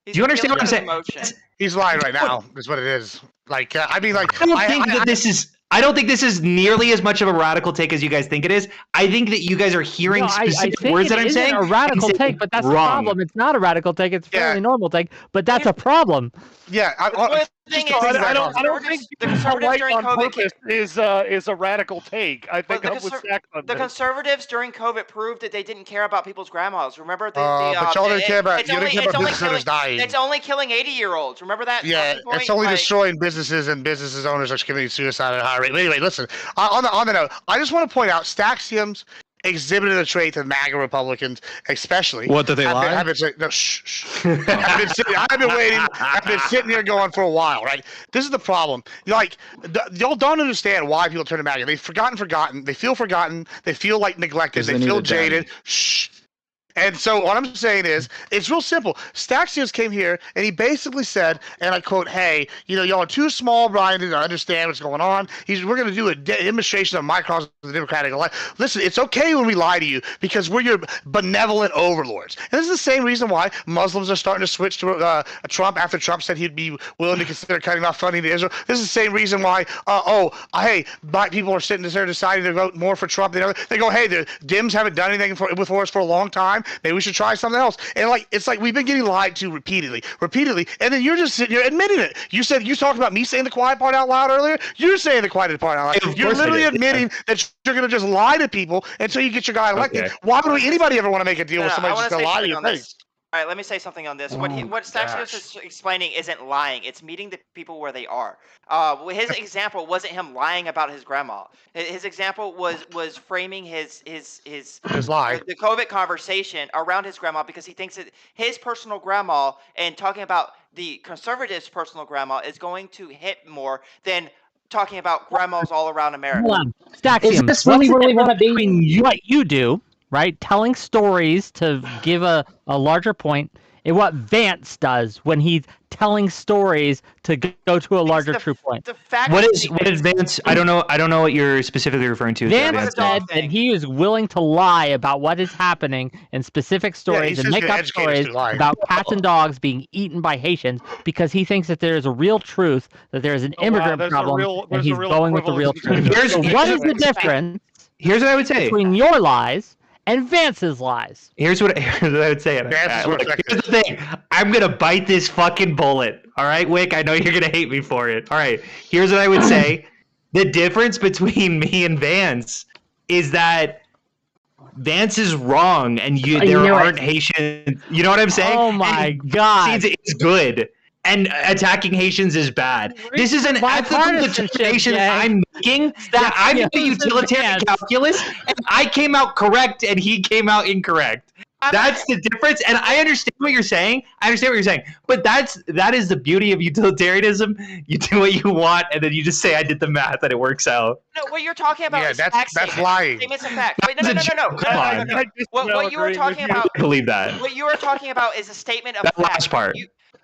Do you understand what I'm saying? He's lying right now. Is what it is. Like, I mean, like, I don't think this is nearly as much of a radical take as you guys think it is. I think that you guys are hearing specific words that I'm saying. It's a radical take, but that's the problem. It's not a radical take. It's a fairly normal take, but that's a problem. Yeah, I don't think the conservatives during COVID is a radical take. I think the conservatives during COVID proved that they didn't care about people's grandmas. Remember, but y'all didn't care about businesses dying. It's only killing 80-year-olds. Remember that? Yeah, it's only destroying businesses, and businesses owners are committing suicide at a high rate. But anyway, listen. On the note, I just want to point out Staxium's exhibited a trait of MAGA Republicans, especially. What, did they lie? I've been waiting. I've been sitting here going for a while, right? This is the problem. Y'all don't understand why people turn to MAGA. They've forgotten. They feel forgotten. They feel like neglected. They feel jaded. Shh. And so what I'm saying is, it's real simple. Staxios came here and he basically said, and I quote, "Hey, y'all are too small-minded to understand what's going on. We're going to do a demonstration of microcosm of the Democratic life. Listen, it's okay when we lie to you because we're your benevolent overlords." And this is the same reason why Muslims are starting to switch to Trump after Trump said he'd be willing to consider cutting off funding to Israel. This is the same reason why, hey, black people are sitting there deciding to vote more for Trump than others. They go, hey, the Dems haven't done anything for us for a long time. Maybe we should try something else. And it's like we've been getting lied to repeatedly, and then you're just sitting here admitting it. You talked about me saying the quiet part out loud earlier. You're saying the quiet part out loud. You're literally admitting that you're going to just lie to people until you get your guy elected. Okay. Why would anybody ever want to make a deal with somebody who's going to lie to you? All right, let me say something on this. What Staxios is explaining isn't lying. It's meeting the people where they are. His example wasn't him lying about his grandma. His example was framing his lie, the COVID conversation around his grandma, because he thinks that his personal grandma and talking about the conservatives' personal grandma is going to hit more than talking about grandmas all around America. Hold on. Staxium, Is this really going to be between what you do, right, telling stories to give a larger point, and what Vance does when he's telling stories to go to a larger true point? The fact What is Vance? I don't know what you're specifically referring to. Vance said that he is willing to lie about what is happening in specific stories and make up stories about cats and dogs being eaten by Haitians because he thinks that there is a real truth, that there is an immigrant problem, and he's going with the real truth. So what is the difference? Here's what I would say between your lies and Vance's lies. Here's what I would say. Look, here's the thing. I'm gonna bite this fucking bullet. All right, Wick. I know you're gonna hate me for it. All right. Here's what I would say. The difference between me and Vance is that Vance is wrong, and there aren't Haitians. You know what I'm saying? Oh my God! It's good. And attacking Haitians is bad. This is an ethical determination I'm making. That I'm doing utilitarian calculus, and I came out correct, and he came out incorrect. That's the difference. And I understand what you're saying. But that is the beauty of utilitarianism. You do what you want, and then you just say, "I did the math, and it works out." No, what you're talking about is that's lying. Statements of fact. Wait, no. What you were talking about? I believe that. What you were talking about is a statement of that fact. last part.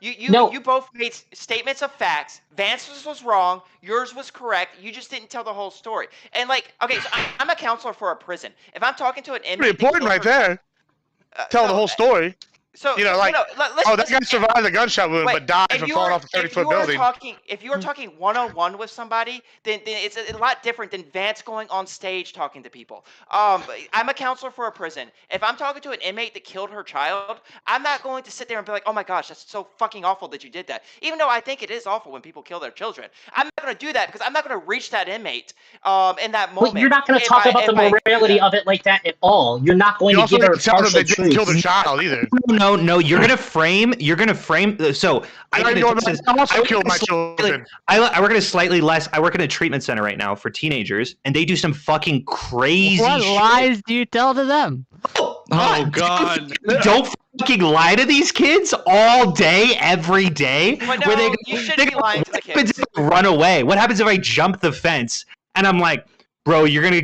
You both made statements of facts. Vance's was wrong. Yours was correct. You just didn't tell the whole story. And okay, so I'm a counselor for a prison. If I'm talking to an inmate, pretty important right there. Tell the whole story. So that guy survived a gunshot wound but died from falling off a 30-foot building. If you were talking one-on-one with somebody, then it's a lot different than Vance going on stage talking to people. I'm a counselor for a prison. If I'm talking to an inmate that killed her child, I'm not going to sit there and be like, "Oh my gosh, that's so fucking awful that you did that." Even though I think it is awful when people kill their children, I'm not going to do that because I'm not going to reach that inmate in that moment. Well, you're not going to talk about the morality of it like that at all. You're not going to give her partial truth. Kill their child either. No, you're gonna frame. So I also killed my children. I work at a slightly less. I work in a treatment center right now for teenagers, and they do some fucking crazy. What lies do you tell to them? Oh God! Don't fucking lie to these kids all day, every day. But no, you shouldn't be lying to the kids. What happens if I run away? What happens if I jump the fence and I'm like, "Bro, you're gonna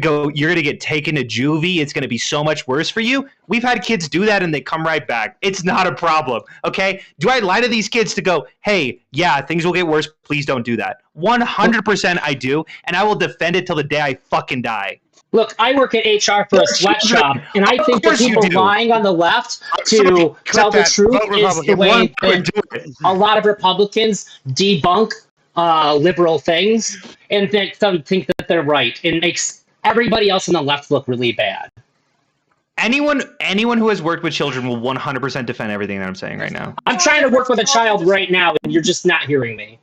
get taken to juvie. It's gonna be so much worse for you." We've had kids do that and they come right back. It's not a problem. Okay? Do I lie to these kids to go, "Hey, yeah, things will get worse. Please don't do that." 100% I do, and I will defend it till the day I fucking die. Look, I work at HR for a sweatshop, and I think that people lying on the left to tell the truth is the way that a lot of Republicans debunk liberal things and think that they're right. It makes everybody else on the left look really bad. Anyone who has worked with children will 100% defend everything that I'm saying right now. I'm trying to work with a child right now, and you're just not hearing me.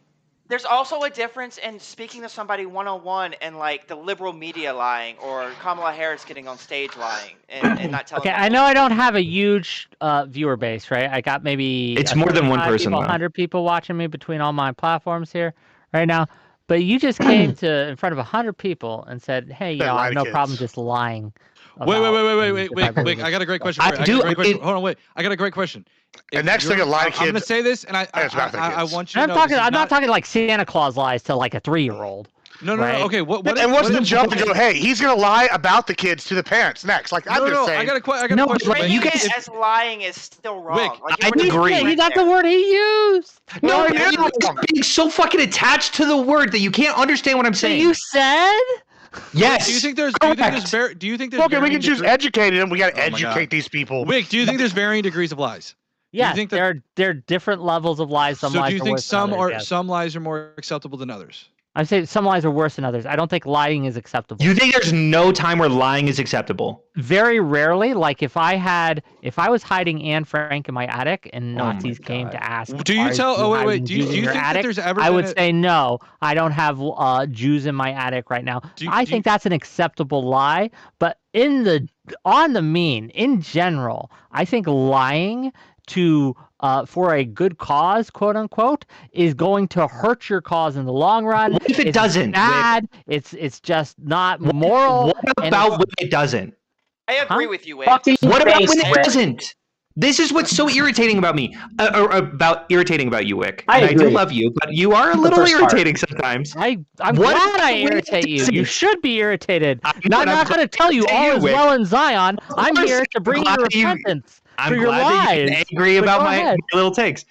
There's also a difference in speaking to somebody one-on-one and the liberal media lying, or Kamala Harris getting on stage lying and not telling. Okay, I know I don't have a huge viewer base, right? I got maybe it's more than one person, 100 people watching me between all my platforms here right now. But you just came in front of 100 people and said, "Hey, I have no problem just lying." Wait. I got a great question. Hold on, wait. I got a great question. The next thing, a lot of kids. I'm gonna say this, and I want you to know. I'm not talking like Santa Claus lies to like a 3-year-old. No. Okay. What's the joke to go? Hey, he's gonna lie about the kids to the parents next. I'm just saying. I got a question. You guys as lying is still wrong. I agree. That's the word he used. No, you're being so fucking attached to the word that you can't understand what I'm saying. You said. Yes. Do you think there's okay, we can just educate them. We got to educate these people. Wick, do you think there's varying degrees of lies? Yeah, there are different levels of lies. Some lies do you think some lies are more acceptable than others? I say some lies are worse than others. I don't think lying is acceptable. You think there's no time where lying is acceptable? Very rarely. Like if I was hiding Anne Frank in my attic and Nazis came to ask, do you tell? Oh wait. Do you think that there's ever? I would say no. I don't have Jews in my attic right now. I think that's an acceptable lie. But on the mean, in general, I think lying to for a good cause, quote unquote, is going to hurt your cause in the long run. What if it doesn't? Bad. It's just not moral. What about when it doesn't? I agree with you, Wick. Fucking What about face, when it Wick. doesn't? This is what's so irritating about me, or irritating about you, Wick. I And I do agree. love you, but you are a little first part. irritating sometimes. I'm What glad I when it irritate you. doesn't? You should be irritated. I'm Not glad going to tell you irritate all you, is Wick. well in Zion. I'm course, here to bring you glad you- repentance I'm for your glad that you lies. can angry But about go my ahead. little takes.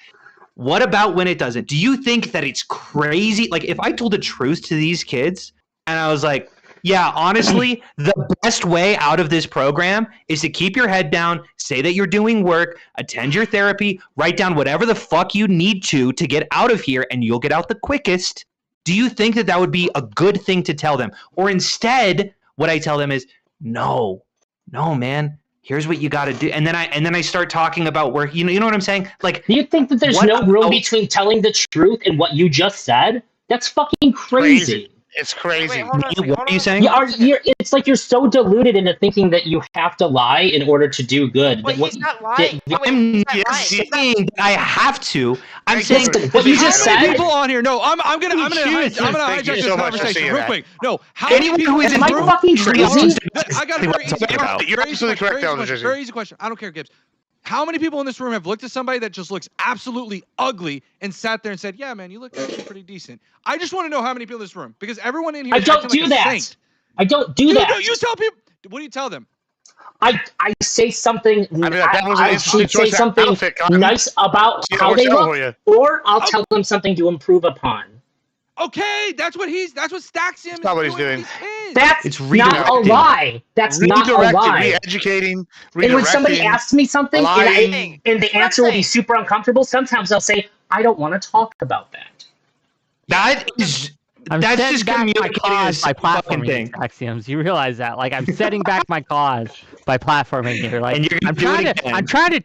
What about when it doesn't? Do you think that it's crazy? Like, if I told the truth to these kids and I was like, yeah, honestly, the best way out of this program is to keep your head down, say that you're doing work, attend your therapy, write down whatever the fuck you need to get out of here, and you'll get out the quickest. Do you think that that would be a good thing to tell them? Or instead, what I tell them is, no, man. Here's what you got to do, and then I start talking about where you know what I'm saying. Like, Do you think that there's what no room about- between telling the truth and what you just said? That's fucking crazy. It's crazy. Wait, hold on a second, What hold are on you a saying? It's like you're so deluded into thinking that you have to lie in order to do good. Wait, that what, he's not lying. that- Wait, I'm he's not not lying. He's not- saying that I have to. I'm Yes, saying but what you just How many said. people on here? No, I'm gonna Thank you hijack this so much for conversation saying real that. quick. No, how many anyone people who is in Am in I the room? fucking Hold on. crazy? I got a very easy You're question. You're Very easy absolutely question, correct, Elder very Jesse. easy question. I don't care, Gibbs. How many people in this room have looked at somebody that just looks absolutely ugly and sat there and said, "Yeah, man, you look actually pretty decent"? I just want to know how many people in this room, because everyone in here I is don't acting do like a that. saint. I don't do You that. do. You tell people. What do you tell them? I say something. I mean, that was an I interesting should say choice of something outfit, Cotton. nice about See, how I they wish I look, were you. or I'll tell them something to improve upon. Okay, that's what Staxium is not what he's doing. doing. with these kids. That's It's not a redirecting. lie. That's not a Redirecting, lie. re-educating, And when somebody redirecting. asks me something lying. and the answer will be super uncomfortable, sometimes I'll say, I don't want to talk about that. That's I'm just setting back my communicating cause this by fucking platforming thing. these axioms. You realize that? Like, I'm setting back my cause by platforming here. Like, And you're gonna do it again. I'm trying to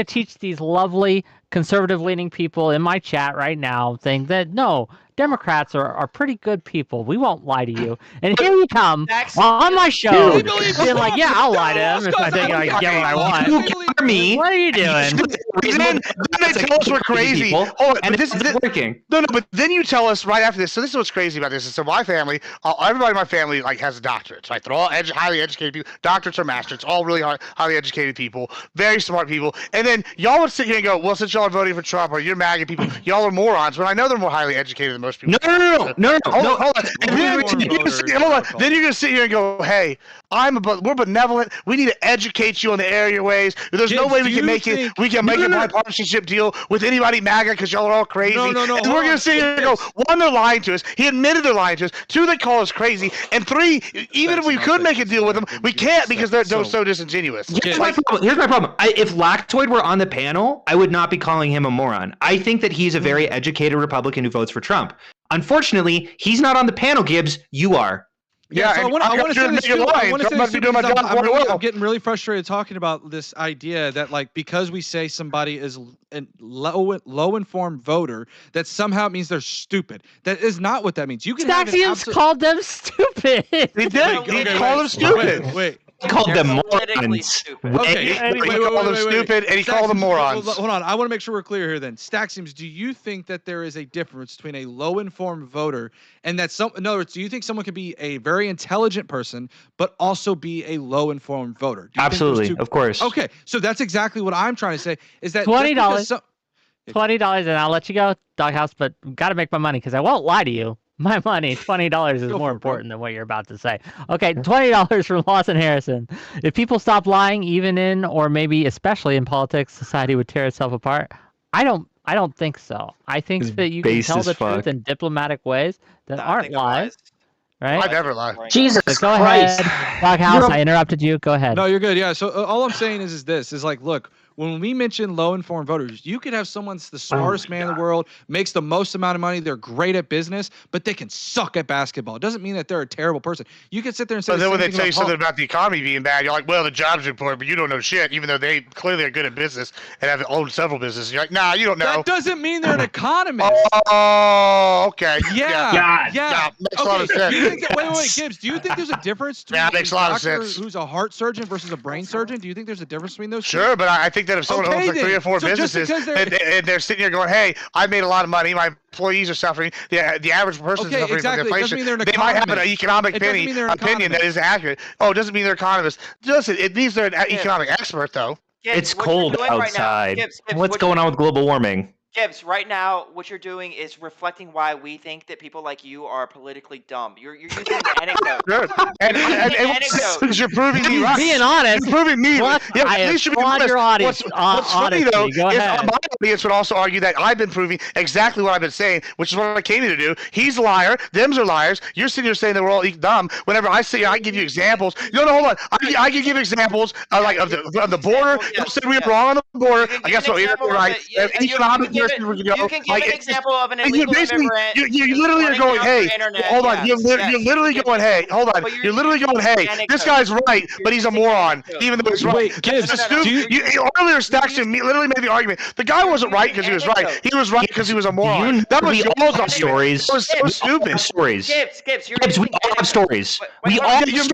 teach these lovely conservative-leaning people in my chat right now, saying that no, Democrats are pretty good people. We won't lie to you. And here you come on my show, He believes being like, yeah, I'll lie to Lost him if I cause. think I can get what I want. You hear me? What are you doing? Then they tell us we're crazy. People, Hold on, and but it's working. No, but then you tell us right after this. So this is what's crazy about this. So my family, everybody in my family like has doctorates, right? They're all highly educated people, doctorates or masters, all really highly educated people, very smart people. And then y'all would sit here and go, well, since y'all are voting for Trump or you're MAGA people, y'all are morons. But I know they're more highly educated than most people. No. Hold on. And then Hold on. Then you're gonna sit here and go, hey, we're benevolent. We need to educate you on the area ways. There's no Gibbs, way we do can you make think- it. We can make a bipartisanship deal with anybody MAGA because y'all are all crazy. No, And hold we're on. gonna sit here and go, one, they're lying to us. He admitted they're lying to us. Two, they call us crazy. And three, even That's if we not could the make a deal with them, we can't because they're So- so disingenuous. Here's my problem. If Lactoid were on the panel, I would not be calling him a moron. I think that he's a very educated Republican who votes for Trump. Unfortunately, he's not on the panel, Gibbs. You are. Yeah, so I want to say this too. I want to say this too because I'm getting really frustrated talking about this idea that, like, because we say somebody is a low informed voter, that somehow means they're stupid. That is not what that means. You can have an Staxium's absolute... called them stupid. He did. He called them stupid. Wait. He called They're them politically morons. stupid. Okay, He called them stupid and he called them morons. Hold on, I want to make sure we're clear here then. Staxiums, do you think that there is a difference between a low-informed voter and that in other words, do you think someone could be a very intelligent person but also be a low-informed voter? Do you think those Absolutely, two- of course. Okay, so that's exactly what I'm trying to say is that $20. $20, and I'll let you go, Doghouse, but got to make my money because I won't lie to you. My money, $20 is more important than what you're about to say. Okay, $20 from Lawson Harrison. If people stop lying, even in or maybe especially in politics, society would tear itself apart. I don't think so. I think that you can base tell as the fuck. truth in diplomatic ways that aren't lies, right? I never lie. Jesus So go Christ. ahead, Doghouse. I interrupted you. Go ahead. No, you're good. Yeah. So all I'm saying is this: is like, look, when we mention low-informed voters, you could have someone's the smartest man in the world, makes the most amount of money, they're great at business, but they can suck at basketball. It doesn't mean that they're a terrible person. You can sit there and say. So then when they same tell you thing something about the economy being bad, you're like, well, the jobs report, but you don't know shit, even though they clearly are good at business and have owned several businesses. You're like, nah, you don't know. That doesn't mean they're an economist. Oh, okay. Yeah. God. Yeah. Makes a lot of sense. Do you think wait, Gibbs. Do you think there's a difference between Yeah, it makes a lot of doctor sense. who's a heart surgeon versus a brain surgeon? Do you think there's a difference between those two? Sure, but I think think that if someone owns like 3 or 4 businesses and they're sitting here going, "Hey, I made a lot of money. My employees are suffering. The average person is suffering from inflation." They might have an economic opinion that is accurate. Oh, it doesn't mean they're economists. It means they're an economic expert, though. Gibbs, It's what cold you're doing outside. Right now, Gibbs, What's going on with global warming? Gibbs, right now, what you're doing is reflecting why we think that people like you are politically dumb. You're using an anecdote. And you're proving me right. Being honest. You're proving me right. Yeah, I at least you be applaud honest. your audience. What's funny, though, Go is ahead. my audience would also argue that I've been proving exactly what I've been saying, which is what I came here to do. He's a liar. Them's are liars. You're sitting here saying that we're all dumb. Whenever I say I give you examples. No, hold on. I can give examples like of the border. You said we were wrong on the border. I guess what you're right. Economic You can give an example of an illegal immigrant. You literally are going, hey, hold on. You're literally going, hey, hold on. You're literally going, hey, this guy's right, but he's a moron, even though he's right. Wait, Gibbs, earlier Stacks literally made the argument. The guy wasn't right because he was right. He was right because he was a moron. That was your stories. It was so stupid. Stories. Gibbs, we all have stories. You're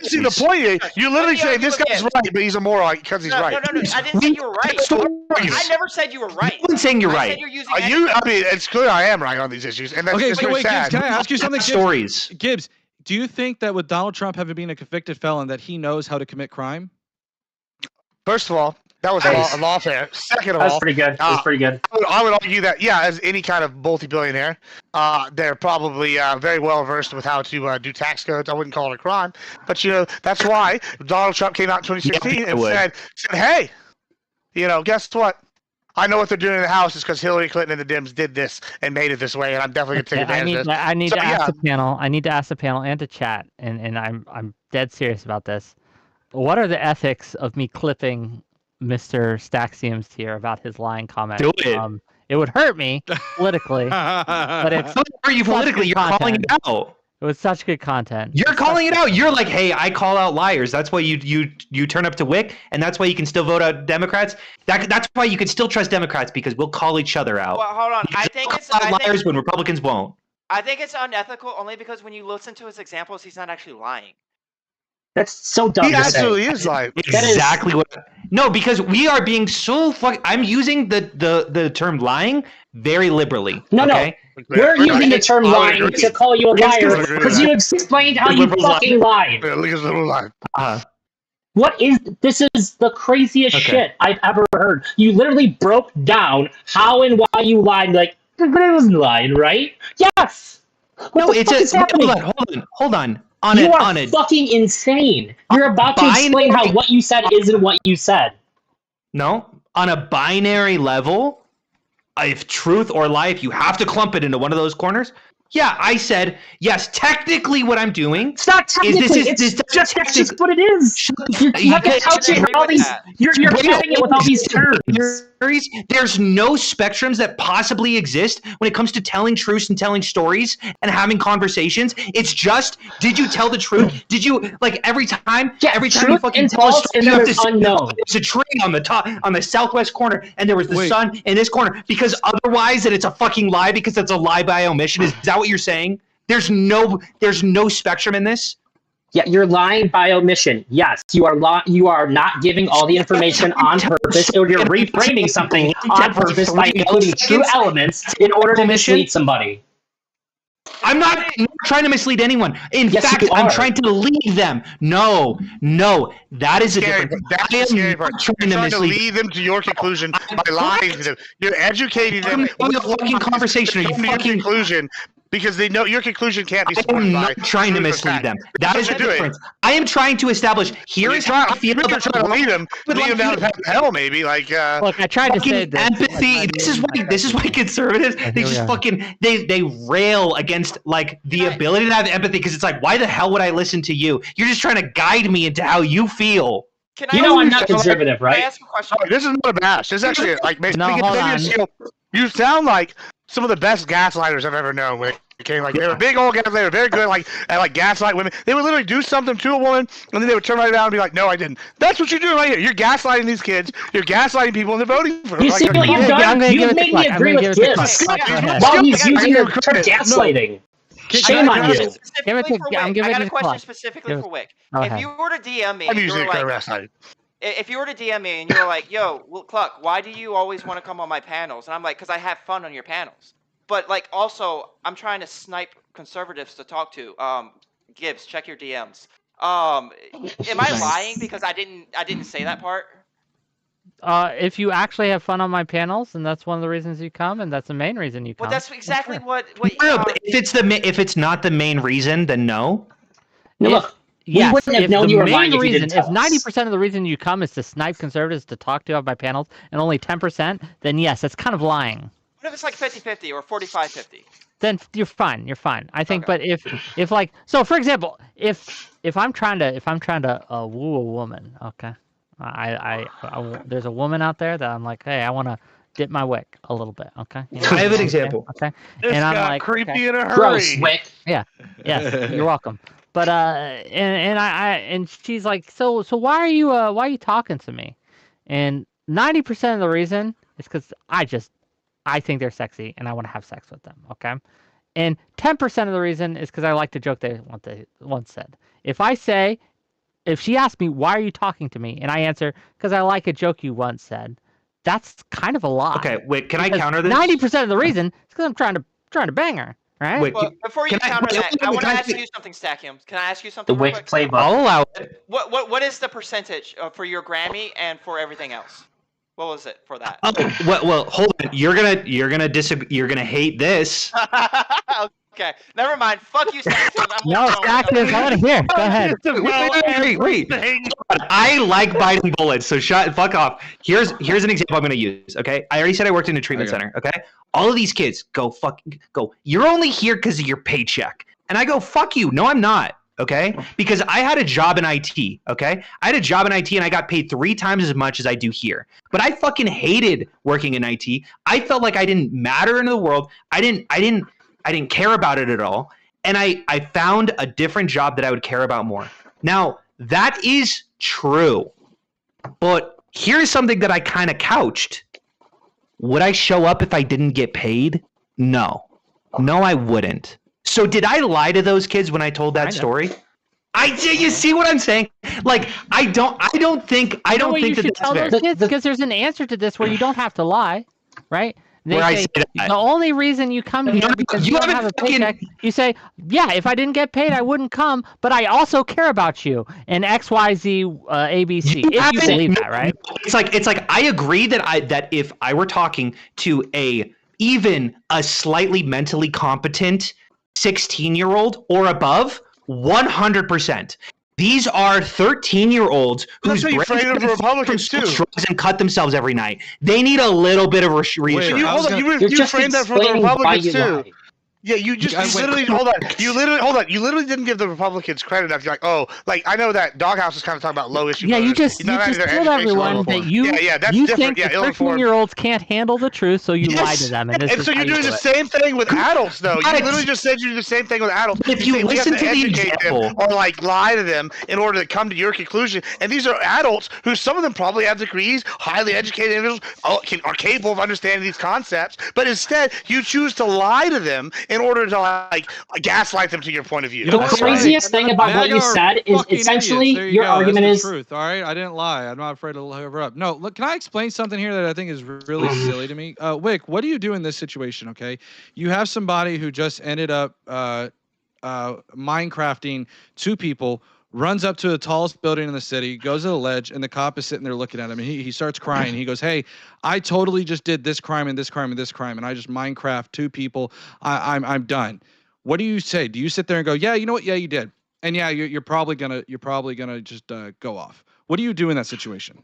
missing the point. You're literally saying this guy's right, but he's a moron because he's right. No. I didn't say you were right. I never said you were right. No one's saying you're right. I mean, it's clear I am right on these issues, and that's okay. just Wait, sad. Gibbs, can I ask you something? Stories. Gibbs, do you think that with Donald Trump having been a convicted felon, that he knows how to commit crime? First of all, that was a lawfare. Second of all, that's pretty good. That's pretty good. I would argue that, yeah, as any kind of multi-billionaire, they're probably very well versed with how to do tax codes. I wouldn't call it a crime, but that's why Donald Trump came out in 2016 and said, "Hey, guess what? I know what they're doing in the House is because Hillary Clinton and the Dems did this and made it this way, and I'm definitely going to take advantage of this." I need to ask the panel. I need to ask the panel and to chat, and I'm dead serious about this. What are the ethics of me clipping Mr. Staxium's here about his lying comment? Do it. It would hurt me politically, but it's How are you politically? You're calling it out. It was such good content. You're calling it out. You're like, hey, I call out liars. That's why you turn up to WIC, and that's why you can still vote out Democrats. That's why you can still trust Democrats, because we'll call each other out. Well, hold on. I think it's liars when Republicans won't. I think it's unethical only because when you listen to his examples, he's not actually lying. That's so dumb. He absolutely is lying. Exactly what. No, because we are being so I'm using the term lying very liberally. No. We're using the term lying to call you a liar because you explained how you fucking lied. What is this? Is the craziest shit I've ever heard. You literally broke down how and why you lied. Like, but it wasn't lying, right? Yes. What the fuck is happening? Hold on. You are fucking insane. You're about to explain how what you said isn't what you said. No, on a binary level, if truth or lie, if you have to clump it into one of those corners, yeah, I said, yes, technically what I'm doing. It's not technically, it's just what it is. You're couching all these, you're having it with all these terms. There's no spectrums that possibly exist when it comes to telling truths and telling stories and having conversations. It's just, did you tell the truth? Did you, like, every time you fucking tell a story, you have to say, there's a tree on the top, on the southwest corner, and there was the sun in this corner, because otherwise that it's a fucking lie, because it's a lie by omission. Is that what you're saying? There's no spectrum in this. Yeah, you're lying by omission. Yes, you are not giving all the information on purpose, or you're reframing something on purpose by including true elements in order to mislead somebody. I'm not trying to mislead anyone. In fact, I'm trying to lead them. No, that is a difference. That's the scary part. You're trying to lead them to your conclusion by lying to them. You're educating them. With a fucking conversation. Are you fucking conclusion? Because they know your conclusion can't be supported. I am not trying to mislead them. That is the difference. I am trying to establish. Here is how I feel. You're trying to lead them down the hell, maybe. Like, look, I tried to say this. Empathy. This is why conservatives they just fucking they rail against like the ability to have empathy, because it's like, why the hell would I listen to you? You're just trying to guide me into how you feel. I'm not conservative, right? Can I ask a question? This is not a bash. This is actually like you sound like some of the best gaslighters I've ever known. They were big old guys. They were very good, at gaslight women. They would literally do something to a woman, and then they would turn right around and be like, "No, I didn't." That's what you're doing right here. You're gaslighting these kids. You're gaslighting people, and they're voting for them. You see what you've done? You've made me agree with Gibbs while he's using the term gaslighting. Shame on you. I got a question specifically for Wick. If you were to DM me, if you were to DM me and you were like, "Yo, well, Cluck, why do you always want to come on my panels?" And I'm like, "Cause I have fun on your panels." But like, also, I'm trying to snipe conservatives to talk to. Gibbs, check your DMs. Am I lying because I didn't say that part? If you actually have fun on my panels, and that's one of the reasons you come, and that's the main reason you come. Well, that's exactly sure. what. No, but if it's not the main reason, then no. No, look, Yes, we wouldn't have if known the you were main lying if you reason, didn't tell if us. 90% of the reason you come is to snipe conservatives to talk to on my panels, and only 10%, then yes, that's kind of lying. What if it's like 50-50 or 45-50? Then you're fine. You're fine. I think. Okay. But if like, so for example, if I'm trying to woo a woman, okay, there's a woman out there that I'm like, hey, I want to dip my wick a little bit, okay. You know, I have an example. Okay. This and I'm got like, creepy okay. in a hurry. Gross, Wick. Yeah. Yes. You're welcome. But and she's like, so why are you talking to me? And 90% of the reason is because I think they're sexy and I want to have sex with them. Okay. And 10% of the reason is because I like the joke they once said. If she asks me, why are you talking to me? And I answer, because I like a joke you once said, that's kind of a lie. Okay, wait, can I counter this? 90% of the reason is because I'm trying to bang her, right? Wait, Well, before you counter that, I want to ask you something, Stackham. Can I ask you The something real Wick quick? playbook. I'll allow it. What is the percentage for your Grammy and for everything else? What was it for that? Oh, well, hold on. You're gonna disagree. You're gonna hate this. Okay, never mind. Fuck you, Stackham. No, Stackham, I want to hear. Go ahead. Wait. I like biting bullets, so fuck off. Here's an example I'm gonna use. Okay, I already said I worked in a treatment center. Okay, all of these kids go. You're only here because of your paycheck, and I go fuck you. No, I'm not. Okay, because I had a job in IT. Okay, I had a job in IT and I got paid 3 times as much as I do here. But I fucking hated working in IT. I felt like I didn't matter in the world. I didn't care about it at all. And I found a different job that I would care about more. Now, that is true. But here's something that I kind of couched. Would I show up if I didn't get paid? No. No, I wouldn't. So did I lie to those kids when I told that story? You see what I'm saying? Like, I don't think you should that's tell fair. those kids, because there's an answer to this where you don't have to lie, right? They Where I say, say that. the only reason you come here No, because you you don't haven't have a fucking- paycheck. You say, yeah, if I didn't get paid, I wouldn't come, but I also care about you and XYZ ABC. If you believe that, right? It's like I agree that if I were talking to even a slightly mentally competent 16-year-old or above, 100%. These are 13-year-olds whose brains afraid of the Republicans too. Drugs and cut themselves every night. They need a little bit of reassurance. You framed that for the Republicans too. Lie. Yeah, you literally hold on. You literally didn't give the Republicans credit enough. You're like, oh, like I know that Doghouse is kind of talking about low issue. Yeah, you voters. just told everyone that you that's you different. think the 13-year-olds can't handle the truth, so you lie to them. And so you're doing the same thing with adults, though. You literally just said you do the same thing with adults. If you listen to the example, or like lie to them in order to come to your conclusion, and these are adults who some of them probably have degrees, highly educated individuals, are capable of understanding these concepts, but instead you choose to lie to them in order to gaslight them to your point of view. The craziest thing about what you said is essentially your argument is truth. All right, I didn't lie. I'm not afraid to look her up. No, look, can I explain something here that I think is really silly to me? Wick, what do you do in this situation? Okay, you have somebody who just ended up Minecrafting 2 people. Runs up to the tallest building in the city, goes to the ledge, and the cop is sitting there looking at him, and he starts crying. He goes, hey, I totally just did this crime and this crime and this crime, and I just Minecraft 2 people. I'm done. What do you say? Do you sit there and go, yeah, you know what? Yeah, you did. And yeah, you're probably gonna just go off. What do you do in that situation?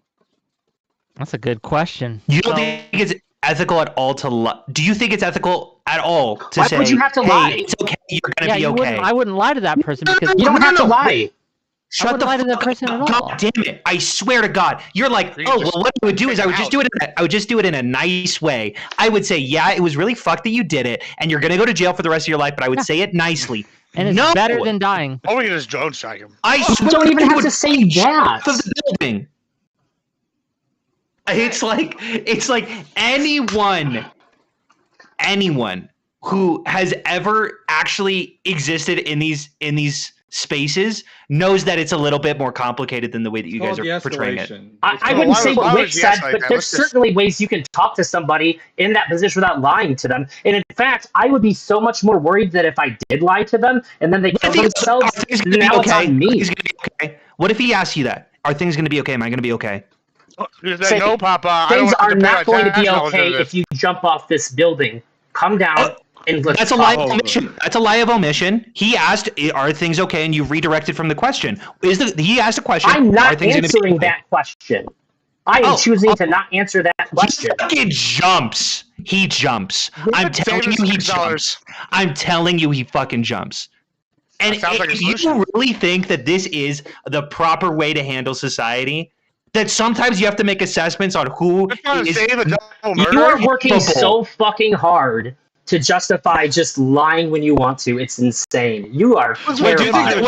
That's a good question. You don't think it's ethical at all to lie? Do you think it's ethical at all to say, why would you have to lie? It's okay, you're gonna be okay? I wouldn't lie to that person because you don't have to lie. Shut the fuck up. God damn it. I swear to God. You're like, oh, well, what I would do is I would just do it in a nice way. I would say, yeah, it was really fucked that you did it, and you're going to go to jail for the rest of your life, but I would say it nicely. And it's better than dying. Or we can just drone strike him. You don't even have to say that. Of the building. It's like anyone who has ever actually existed in these spaces knows that it's a little bit more complicated than the way that you guys are portraying it. I wouldn't say what Wick said, but there's certainly ways you can talk to somebody in that position without lying to them. And in fact, I would be so much more worried that if I did lie to them and then they kill themselves, now it's on me. Okay. What if he asks you that? Are things going to be okay? Am I going to be okay? Say, no, Papa. Things are not going to be okay if you jump off this building. Come down. That's a lie of omission. That's a lie of omission. He asked, "Are things okay?" And you redirected from the question. He asked a question. I'm not answering that question. I am choosing to not answer that question. He jumps. He jumps. I'm telling you, he jumps. I'm telling you, he fucking jumps. And if you really think that this is the proper way to handle society, that sometimes you have to make assessments on who is. You are working so fucking hard to justify just lying when you want to. It's insane. You are terrified.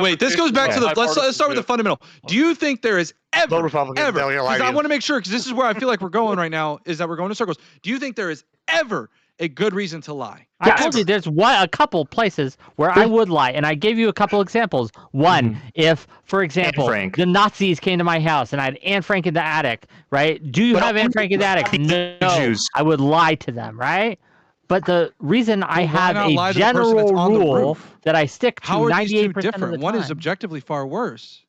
Wait. This goes back to the. Let's start with the fundamental. Do you think there is ever? Because I want to make sure, because this is where I feel like we're going right now, is that we're going in circles. Do you think there is ever a good reason to lie? I told you there's a couple places where I would lie, and I gave you a couple examples. One, if, for example, the Nazis came to my house and I had Anne Frank in the attic, right? Do you have Anne Frank in the attic? No. I would lie to them, right? But the reason I have a general rule that I stick to 98% of the time. One is objectively far worse,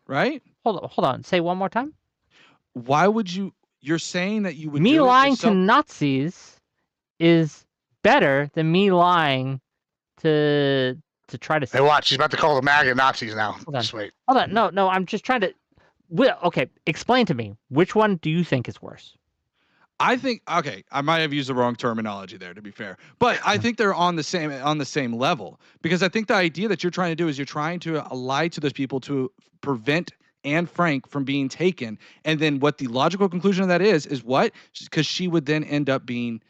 right? Hold on. Say one more time. Why would you? You're saying that you would. Me lying to Nazis is better than me lying to try to. Hey, watch! She's about to call the MAGA Nazis now. Just wait. Hold on. No. I'm just trying to. Okay, explain to me, which one do you think is worse? I think I might have used the wrong terminology there, to be fair, but I think they're on the same level, because I think the idea that you're trying to do is you're trying to lie to those people to prevent Anne Frank from being taken, and then what the logical conclusion of that is what? Because she would then end up being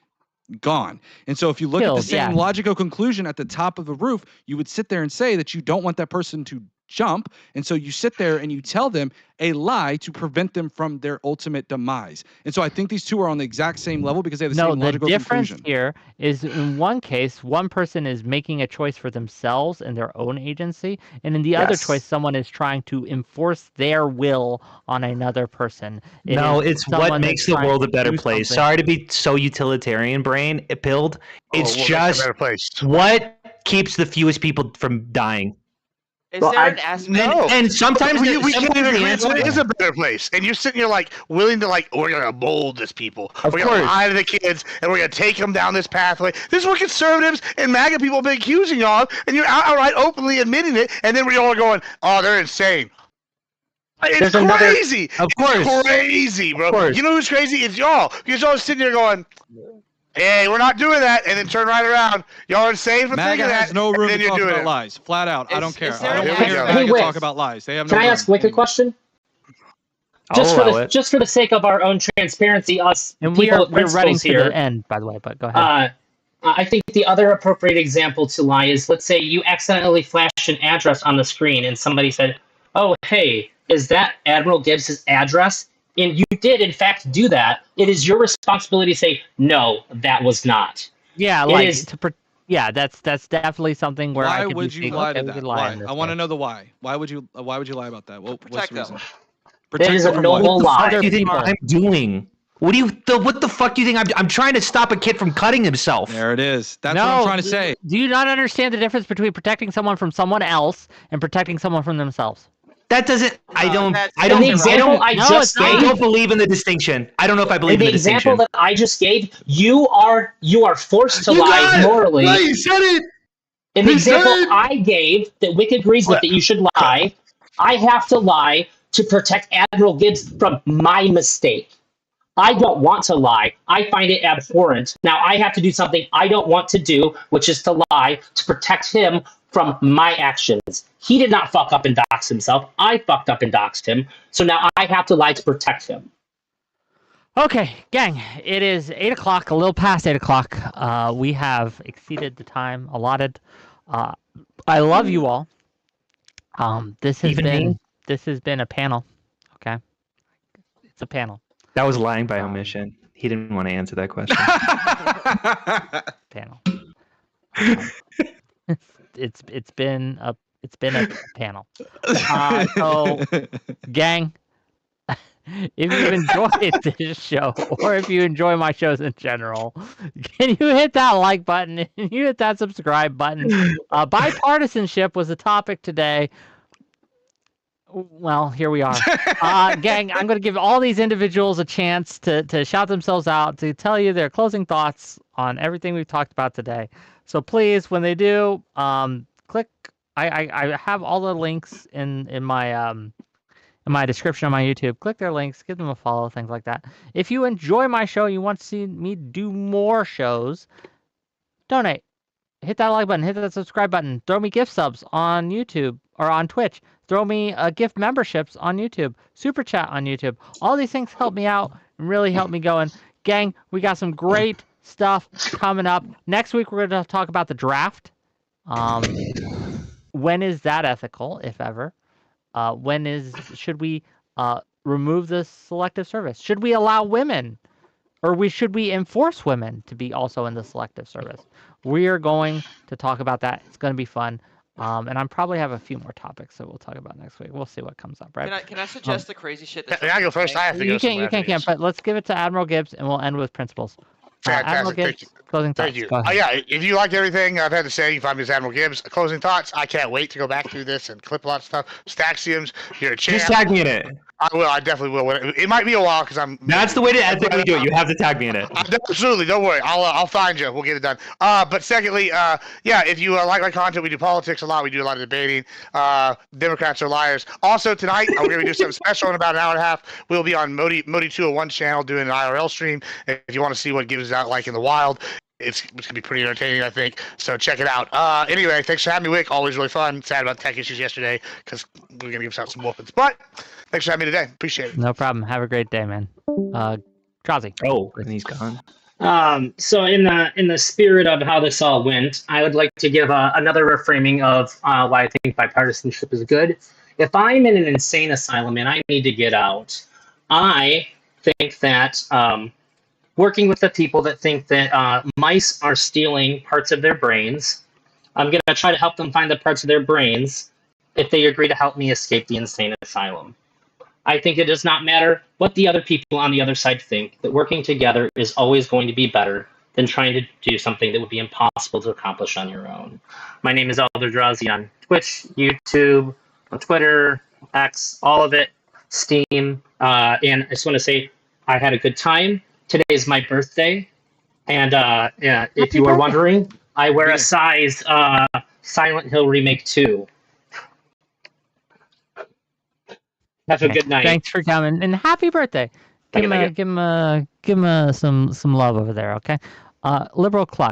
gone. And so if you look at the same logical conclusion at the top of the roof, you would sit there and say that you don't want that person to jump, and so you sit there and you tell them a lie to prevent them from their ultimate demise. And so I think these two are on the exact same level because they have the same logical conclusion. The difference here is, in one case, one person is making a choice for themselves and their own agency, and in the other choice, someone is trying to enforce their will on another person. It's what makes the world a better place. Sorry to be so utilitarian brain-pilled. It's just what keeps the fewest people from dying. Is there an aspect? And sometimes we can't agree it is a better place. And you're sitting here like willing to we're gonna mold this people. We're gonna lie to the kids, and we're gonna take them down this pathway. This is what conservatives and MAGA people have been accusing you of, and you're outright openly admitting it. And then we all are going, "Oh, they're insane." It's crazy. Of course, it's crazy, bro. You know who's crazy? It's y'all. Because y'all are sitting there going, "Hey, we're not doing that," and then turn right around. Y'all are insane for thinking that. MAGA has no room to talk about lies. Flat out. I don't care. I don't want to hear MAGA talk about lies. They have no room. Can I ask Wick a question? Just for the sake of our own transparency, us and people we're running here, to the end, by the way. But go ahead. I think the other appropriate example to lie is, let's say you accidentally flashed an address on the screen, and somebody said, "Oh, hey, is that Admiral Gibbs' address?" And you did, in fact, do that. It is your responsibility to say, "No, that was not." Yeah, that's definitely something where why would you lie to that? Why? I want to know the why. Why would you lie about that? What's the reason? It is a noble lie. What do you think I'm doing? What the fuck do you think I'm trying to stop a kid from cutting himself? There it is. That's what I'm trying to say. Do you not understand the difference between protecting someone from someone else and protecting someone from themselves? That doesn't. I don't believe in the distinction. I don't know if I believe in the distinction. In the example that I just gave, you are forced to lie morally. No, you said it. In the example I gave, that Wick agrees with, that you should lie, I have to lie to protect Admiral Gibbs from my mistake. I don't want to lie. I find it abhorrent. Now I have to do something I don't want to do, which is to lie to protect him from my actions. He did not fuck up and dox himself. I fucked up and doxed him. So now I have to lie to protect him. Okay, gang, it is 8 o'clock, a little past 8 o'clock. We have exceeded the time allotted. I love you all. This has been a panel. Okay, it's a panel. That was lying by omission. He didn't want to answer that question. Panel. It's been It's been a panel. So, gang, if you've enjoyed this show, or if you enjoy my shows in general, can you hit that like button? And you hit that subscribe button? Bipartisanship was the topic today. Well, here we are. Gang, I'm going to give all these individuals a chance to shout themselves out, to tell you their closing thoughts on everything we've talked about today. So please, when they do, click. I have all the links in my description on my YouTube. Click their links, give them a follow, things like that. If you enjoy my show, you want to see me do more shows, donate. Hit that like button, hit that subscribe button. Throw me gift subs on YouTube or on Twitch. Throw me gift memberships on YouTube. Super chat on YouTube. All these things help me out and really help me going. Gang, we got some great stuff coming up. Next week, we're going to talk about the draft. When is that ethical, if ever? Should we remove the selective service? Should we allow women, or should we enforce women to be also in the selective service? We are going to talk about that. It's going to be fun. And I probably have a few more topics that we'll talk about next week. We'll see what comes up, right? Can I suggest the crazy shit? Can I go first? I have to go. You can't. But let's give it to Admiral Gibbs, and we'll end with principles. Admiral Gibbs, closing thoughts. Thank you. Yeah, if you liked everything I've had to say, you can find me as Admiral Gibbs. Closing thoughts. I can't wait to go back through this and clip a lot of stuff. Staxiums, you're a champ. Just tag me in it. I will. I definitely will. It might be a while because I'm. That's the way to ethically do it. You have to tag me in it. Absolutely. Don't worry. I'll find you. We'll get it done. But secondly, yeah, if you like my content, we do politics a lot. We do a lot of debating. Democrats are liars. Also tonight, we're going to do something special in about an hour and a half. We'll be on Modi 201's channel doing an IRL stream. If you want to see what Gibbs is out like in the wild, it's going to be pretty entertaining, I think. So check it out. Anyway, thanks for having me, Wick. Always really fun. Sad about tech issues yesterday because we're going to give out some whoopings. But thanks for having me today. Appreciate it. No problem. Have a great day, man. Drowsy. Oh, and he's gone. So in the spirit of how this all went, I would like to give another reframing of why I think bipartisanship is good. If I'm in an insane asylum and I need to get out, I think that working with the people that think that mice are stealing parts of their brains, I'm going to try to help them find the parts of their brains if they agree to help me escape the insane asylum. I think it does not matter what the other people on the other side think, that working together is always going to be better than trying to do something that would be impossible to accomplish on your own. My name is Elder Drowsy on Twitch, YouTube, on Twitter, X, all of it, Steam. And I just want to say I had a good time. Today is my birthday. And if you were wondering, I wear a size Silent Hill Remake 2. Have a good night. Thanks for coming, and happy birthday. Give him some love over there, okay? Liberal Cluck.